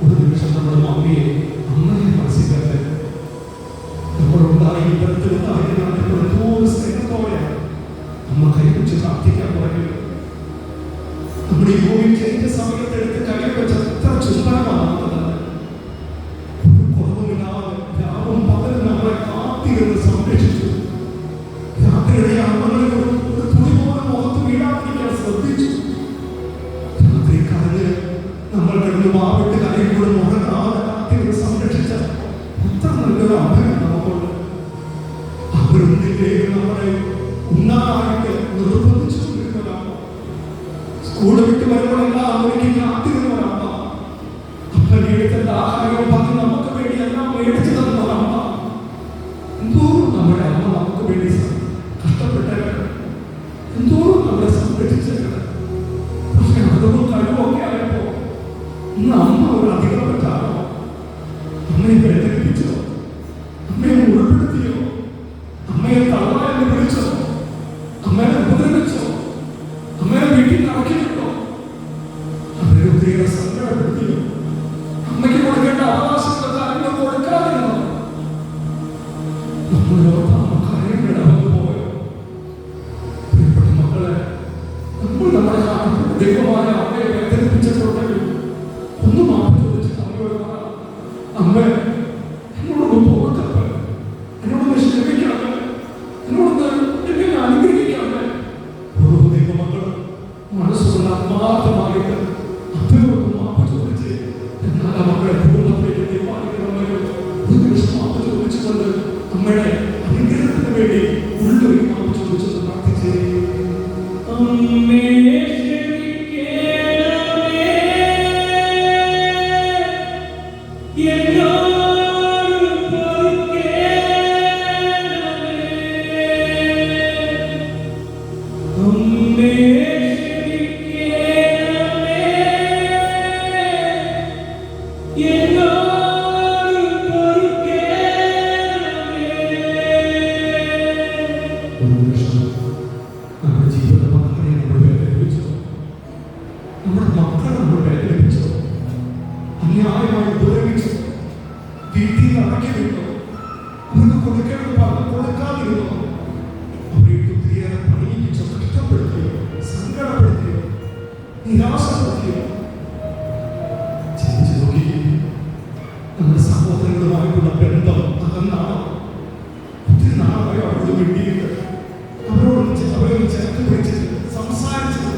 ഒരു നിമിഷം നമ്മുടെ മമ്മിയെ അമ്മയെ മനസ്സിലാക്കാൻ നമ്മളുണ്ടായി എന്തോരം സ്നേഹത്തോടെയാണ് അമ്മ കൈവച്ച് പ്രാർത്ഥിക്കാൻ പറയുന്നത്. നമ്മുടെ ഈ ഭൂമി ജനിച്ച സമയത്ത് എടുത്ത് കൈവച്ച് എത്ര ചുംബനമാകുന്നത്. ഒരു കുറവുമില്ലാതെ രാവും പകലും നമ്മളെ കാത്തിരുന്ന് സംരക്ഷിച്ചു. രാത്രിയുടെ അമ്മകളെ ഒരു തുണി പോലും മുഖത്ത് വീഴാതിരിക്കാൻ ശ്രദ്ധിച്ചു. രാത്രി കടല് സ്കൂൾ വിട്ട് വരുമ്പോഴെല്ലാം അമ്മയ്ക്ക് കാത്തിരുന്ന ഒരമ്മ, അപ്പൻ എടുത്തേണ്ട ആഹാരവും പറഞ്ഞ് നമുക്ക് വേണ്ടി എല്ലാം മേടിച്ചു തന്ന ഒരമ്മ. എന്തോറും നമ്മുടെ അമ്മ നമുക്ക് വേണ്ടി കഷ്ടപ്പെട്ടവർ, എന്തോറും നമ്മളെ സംരക്ഷിച്ചവർ. പക്ഷെ അതൊന്നും കഴിവൊക്കെ ആയപ്പോ ഇന്ന് അമ്മ ഒരു അധികപ്പെട്ടാണോ? അമ്മയെ വേദനിപ്പിച്ചോ? അമ്മയെ ഉൾപ്പെടുത്തിയോ? അമ്മയെ തള്ള എന്ന് വിളിച്ചോ? അമ്മയെ ഉപദ്രവിച്ചോ? അമ്മയെ വീട്ടിൽ നടക്കിട്ടോ? അവരെ ഒത്തിരിയേറെ സങ്കടപ്പെടുത്തിയോ? അമ്മയ്ക്ക് കൊടുക്കേണ്ട അവകാശങ്ങൾ കാര്യങ്ങൾ കൊടുക്കാതിരുന്നോ? നമ്മളോട് അമ്മ കാര്യങ്ങളിടവന്നു പോയോ? പ്രിയപ്പെട്ട മക്കളെ, നമ്മൾ നമ്മുടെ ദൈവമായ അമ്മയെ വേദനിപ്പിച്ചിട്ടുണ്ടെങ്കിൽ ഒന്ന് മാപ്പ് ചോദിച്ചിട്ട് അമ്മയോട് പറ, അമ്മ എന്നോടൊന്ന് പോകട്ടെ, എന്നോടൊന്ന് ക്ഷമിക്കണമേ, എന്നോടൊന്ന് എന്നെ അനുഗ്രഹിക്കണമേ. ഓരോ ദൈവമക്കളും മനസ്സുകൊണ്ട് ആത്മാർത്ഥമായിട്ട് അമ്മയോട് മാപ്പ് ചോദിച്ച്, എന്നാൽ ആ മക്കളെ പൂർണ്ണതയിലേക്ക് തീരുമാനിക്കണമേ. ഒരു നിമിഷം മാപ്പ് ചോദിച്ചുകൊണ്ട് അമ്മയുടെ അനുഗ്രഹത്തിന് വേണ്ടി ഉള്ളൊരു മാപ്പ് ചോദിച്ചത് പ്രാർത്ഥിച്ചേ. അമ്മേ നമ്മുടെ ജീവിത മക്കളെ നമ്മൾ വേദനിപ്പിച്ചോ? നമ്മുടെ മക്കളെ നമ്മൾ വേദനിപ്പിച്ചോ? അന്യായമായി ഉപദ്രവിച്ചോ? വീട്ടിൽ അടക്കി വിട്ടോ? അവർക്ക് കൊടുക്കേണ്ടത് പറഞ്ഞു കൊടുക്കാതിരുന്നോ? അവരെ ഒത്തിരിയേറെ പണിയിപ്പിച്ചോ? കഷ്ടപ്പെടുത്തിയോ? സങ്കടപ്പെടുത്തിയോ? നിരാശപ്പെടുത്തിയോ? ചിന്തിച്ചു നോക്കിയേ. നമ്മുടെ സഹോദരങ്ങളുമായിട്ടുള്ള ബന്ധം അതെന്താണോ? ഒത്തിരി നാളായോ അവരോട് വേണ്ടിയിട്ട് അവരോട് ചേർത്ത് പിടിച്ചിട്ട് സംസാരിച്ചത്.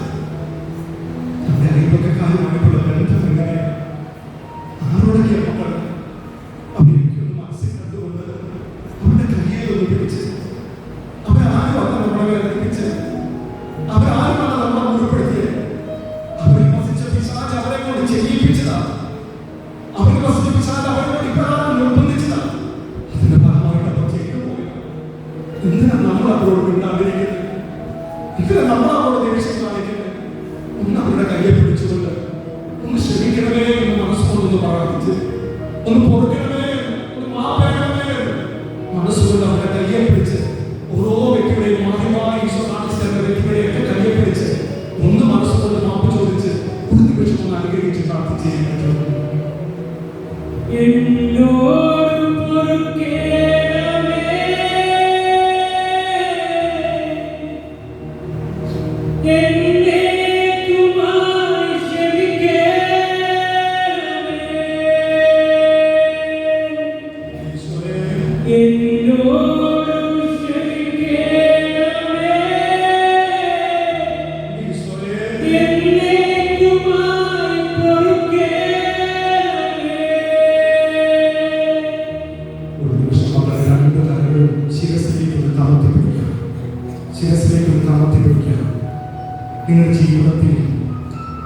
നമ്മുടെ അയൽപക്കക്കാരുമായിട്ടുള്ള ബന്ധം എങ്ങനെയാണ്? ആരോടൊക്കെയാ മക്കൾ? അവരെനിക്കൊന്ന് മനസ്സിൽ കണ്ടുകൊണ്ട് അവരുടെ കയ്യിലൊന്ന് പിടിച്ച്, അവരാരുമാണ് നമ്മളെ വേദനിപ്പിച്ച്, അവരാരുമാണ് നമ്മളെ ഉൾപ്പെടുത്തിയത്? അവരെ വസിച്ച പിശാച് അവരെ കൊണ്ട് ചെയ്യിപ്പിച്ചതാണ്. അവരെ വസിച്ച പിശാച് അവരെ കൊണ്ട് ഇപ്രകാരം നിർബന്ധിച്ചതാണ്. അതിന്റെ ഫലമായിട്ട് അവർ ചെയ്തു പോയി. എന്തിനാണ് നമ്മൾ അവരോട് മിണ്ടാതിരിക്കുന്നത്? എന്തിനാ നമ്മൾ അവരോട് ദേഷ്യം കാണിക്കുന്നത്? ഒന്ന് അവരുടെ കയ്യെ പിടിച്ചുകൊണ്ട് ഒന്ന് ക്ഷമിക്കണമേ എന്ന് മനസ്സുകൊണ്ടൊന്ന് പ്രാർത്ഥിച്ച്, ഒന്ന് പൊറുക്കണമേ, ഒന്ന് മാപ്പേണമേ മനസ്സുകൊണ്ട് അവരുടെ കയ്യെ പിടിച്ച്, ഓരോ വ്യക്തിയുടെയും മാധ്യമായി ഈശോ കാണിച്ചിരുന്ന വ്യക്തിയുടെയൊക്കെ കയ്യെ പിടിച്ച് ഒന്ന് മനസ്സുകൊണ്ട് മാപ്പ് ചോദിച്ച് ഒരു നിമിഷം ഒന്ന് അനുഗ്രഹിച്ച് പ്രാർത്ഥിച്ചിരിക്കുന്നു. നിങ്ങളുടെ ജീവിതത്തിൽ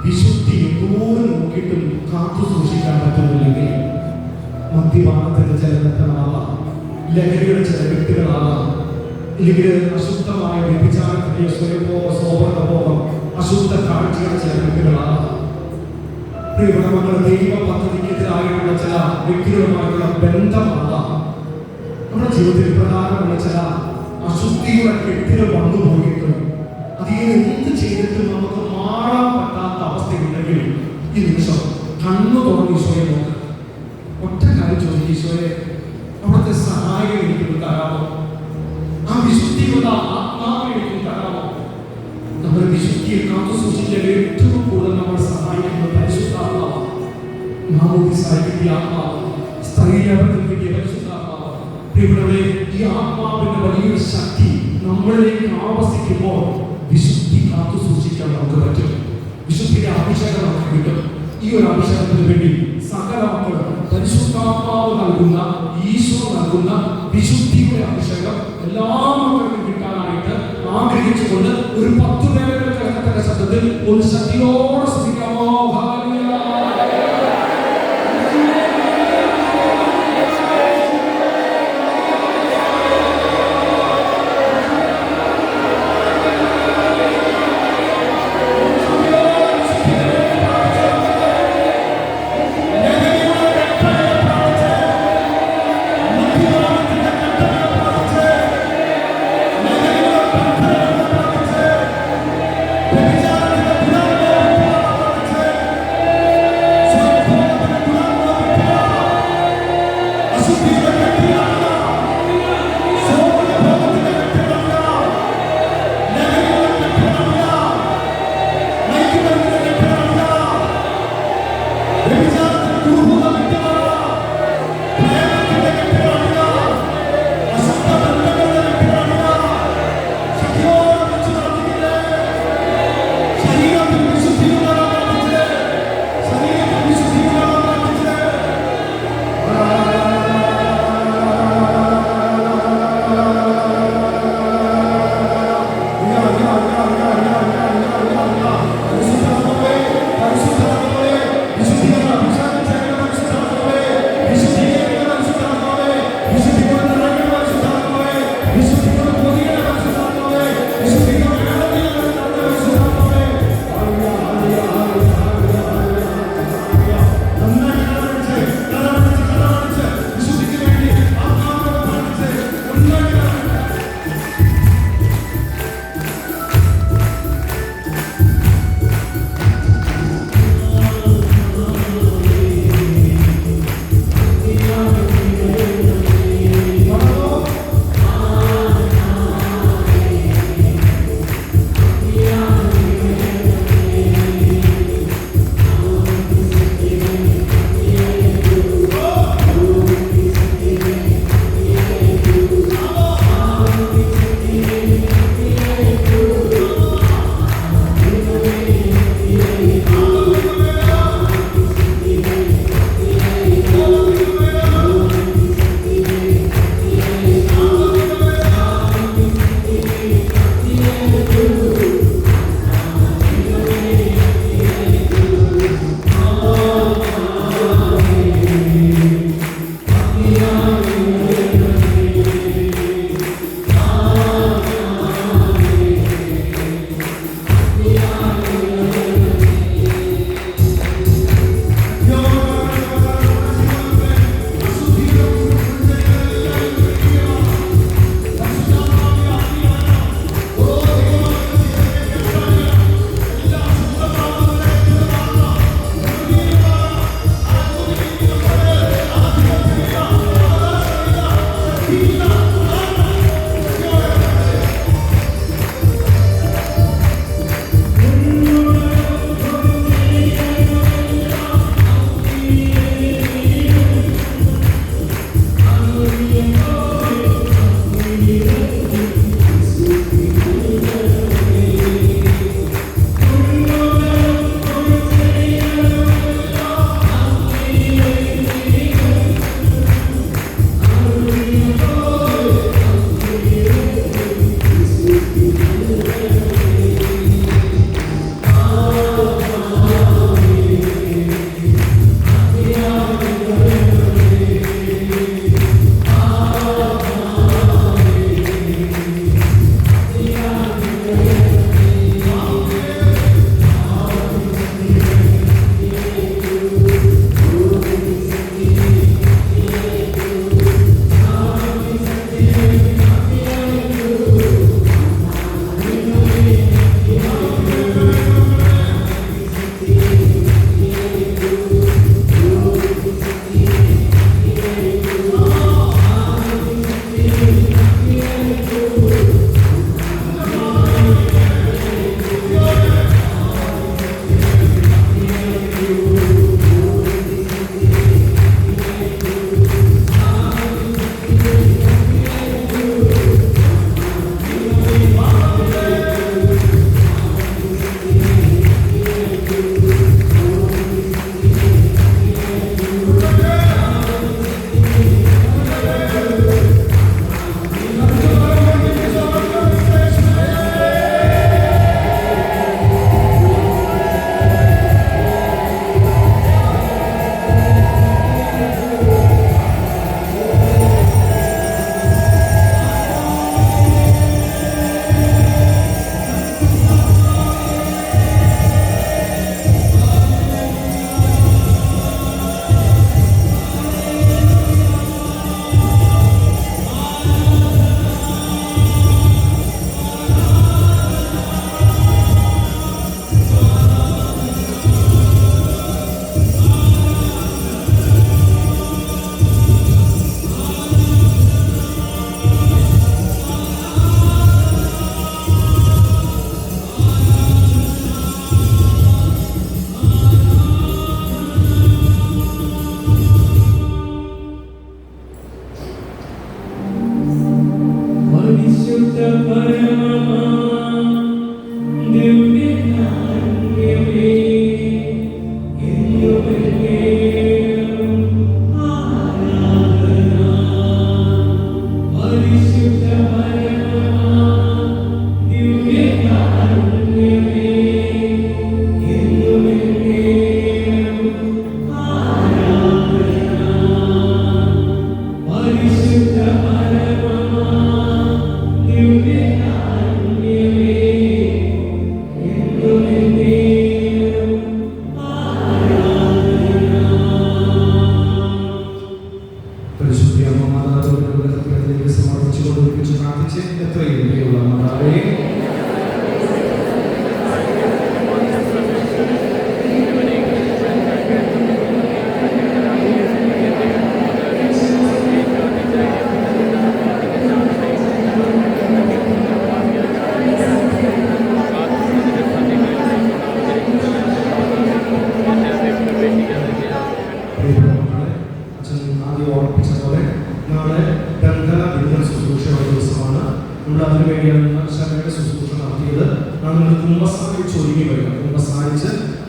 വിശുദ്ധി എപ്പോഴും നോക്കിയിട്ടും കാത്തു സൂക്ഷിക്കാൻ പറ്റുന്നില്ലെങ്കിൽ മദ്യപാനത്തിന്റെ ചില വ്യക്തികളാവാം, ലഹരിയുടെ ചില വ്യക്തികളാവാം, ഇല്ലെങ്കിൽ അശുദ്ധമായ വ്യഭിചാരത്തിന്റെ സ്വയംഭോഗം അശുദ്ധ കാഴ്ചയുടെ ചില വ്യക്തികളാവാം. പ്രിയപ്പെട്ട മക്കളുടെ ദൈവ പദ്ധതിക്കെതിരായിട്ടുള്ള ചില വ്യക്തികളുമായിട്ടുള്ള ബന്ധമാവാം. നമ്മുടെ ജീവിതത്തിൽ പ്രധാനമുള്ള ചില അശുദ്ധിയുടെ കെട്ടുകൾ വന്നുപോയിട്ടും അതിൽ എന്ത് ചെയ്തിട്ടും നമുക്ക് മാറാൻ പറ്റാത്ത അവസ്ഥയുണ്ടെങ്കിൽ ഈ നിമിഷം കണ്ണു തുറന്ന് ഈശോയെ നോക്ക്. ഒറ്റ കാര്യം ചോദിക്കും, ഈശോയെ അവിടുത്തെ സഹായം എനിക്ക് തരാമോ? ആ വിശുദ്ധിയുള്ള ആത്മാവിനെ എനിക്ക് തരാമോ? നമ്മുടെ വിശുദ്ധിയെ കാത്തു സൂക്ഷിക്കാൻ ഏറ്റവും കൂടുതൽ നമ്മൾ സഹായിക്കുന്നത് പരിശുദ്ധാത്മാവാണ്. മാമോദിസായിക്കിട്ടിയ ആത്മാവ്, സ്ഥൈര്യത്തിൽ കിട്ടിയ പരിശുദ്ധാത്മാവ്. ഇവിടെ ഈ ആത്മാവിന്റെ വലിയൊരു ശക്തി നമ്മളിലേക്ക് ആവസിക്കുമ്പോൾ വിശുദ്ധി കാത്തു സൂക്ഷിക്കാൻ നമുക്ക് പറ്റും. വിശുദ്ധിയുടെ അഭിഷേകം നമുക്ക് കിട്ടും. ഈ ഒരു അഭിഷേകത്തിന് വേണ്ടി സകല മക്കളും പരിശുദ്ധാത്മാവ് നൽകുന്ന, ഈശോ നൽകുന്ന വിശുദ്ധിയുടെ അഭിഷേകം എല്ലാ മക്കൾക്കും കിട്ടാനായിട്ട് ആഗ്രഹിച്ചുകൊണ്ട് ഒരു 10 പേരുടെ ശബ്ദത്തിൽ ഒന്ന് ശക്തിയോടെ സ്തുതിക്കാമോ? ഹല്ലേലൂയ.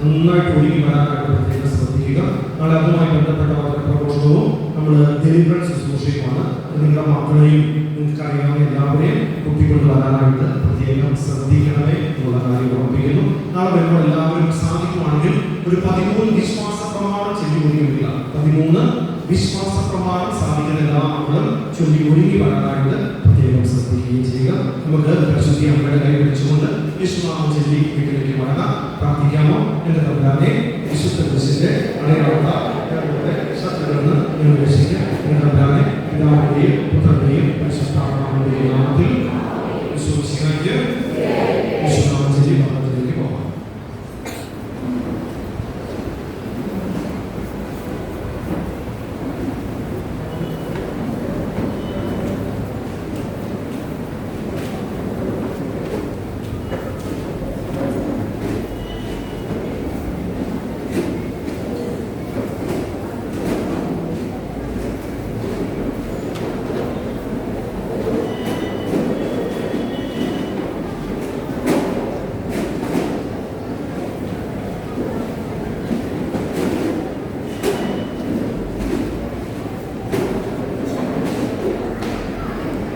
നന്നായിട്ട് ഒരുങ്ങി വരാനായിട്ട് പ്രത്യേകം ശ്രദ്ധിക്കുക. നാളെ അതുമായി ബന്ധപ്പെട്ട വളരെ പ്രബോധനവും നമ്മൾ ഡെലിവറൻസ് ശുശ്രൂഷയുമാണ്. നിങ്ങളുടെ മക്കളെയും നിങ്ങൾക്ക് അറിയാവുന്ന എല്ലാവരെയും കുട്ടിക്കൊണ്ട് വരാനായിട്ട് പ്രത്യേകം ശ്രദ്ധിക്കണമേ എന്നുള്ള കാര്യം ഓർമ്മിപ്പിക്കുന്നു. നാളെ വരുമ്പോൾ എല്ലാവരും സാധിക്കുവാണെങ്കിൽ ഒരു 13 വിശ്വാസ പ്രമാണം ചൊല്ലി ഒരുങ്ങിയില്ല. 13 വിശ്വാസ പ്രമാണം സാധിക്കുന്ന എല്ലാ മക്കളും ചൊല്ലി ഒരുങ്ങി വരാനായിട്ട് പ്രത്യേകം ശ്രദ്ധിക്കുകയും ചെയ്യുക. നമുക്ക് പരിശുദ്ധി അമ്മയുടെ കൈ പിടിച്ചുകൊണ്ട് യേശുനാമം ചൊല്ലി വീട്ടിലേക്ക് മടങ്ങാം. പ്രാർത്ഥിക്കാമോ? എന്റെ തമ്പുരാനെ, വിശുദ്ധ ക്രിസ്തുവിന്റെ അടയാളങ്ങളുടെ ശത്രുക്കളെന്ന് ഞാൻ രക്ഷിക്കാം. എന്റെ തമ്പുരാനെ, പിതാവിന്റെയും പുത്രന്റെയും പരിശുദ്ധാത്മാവിന്റെയും നാമത്തിൽ വിശ്വസിക്കുക.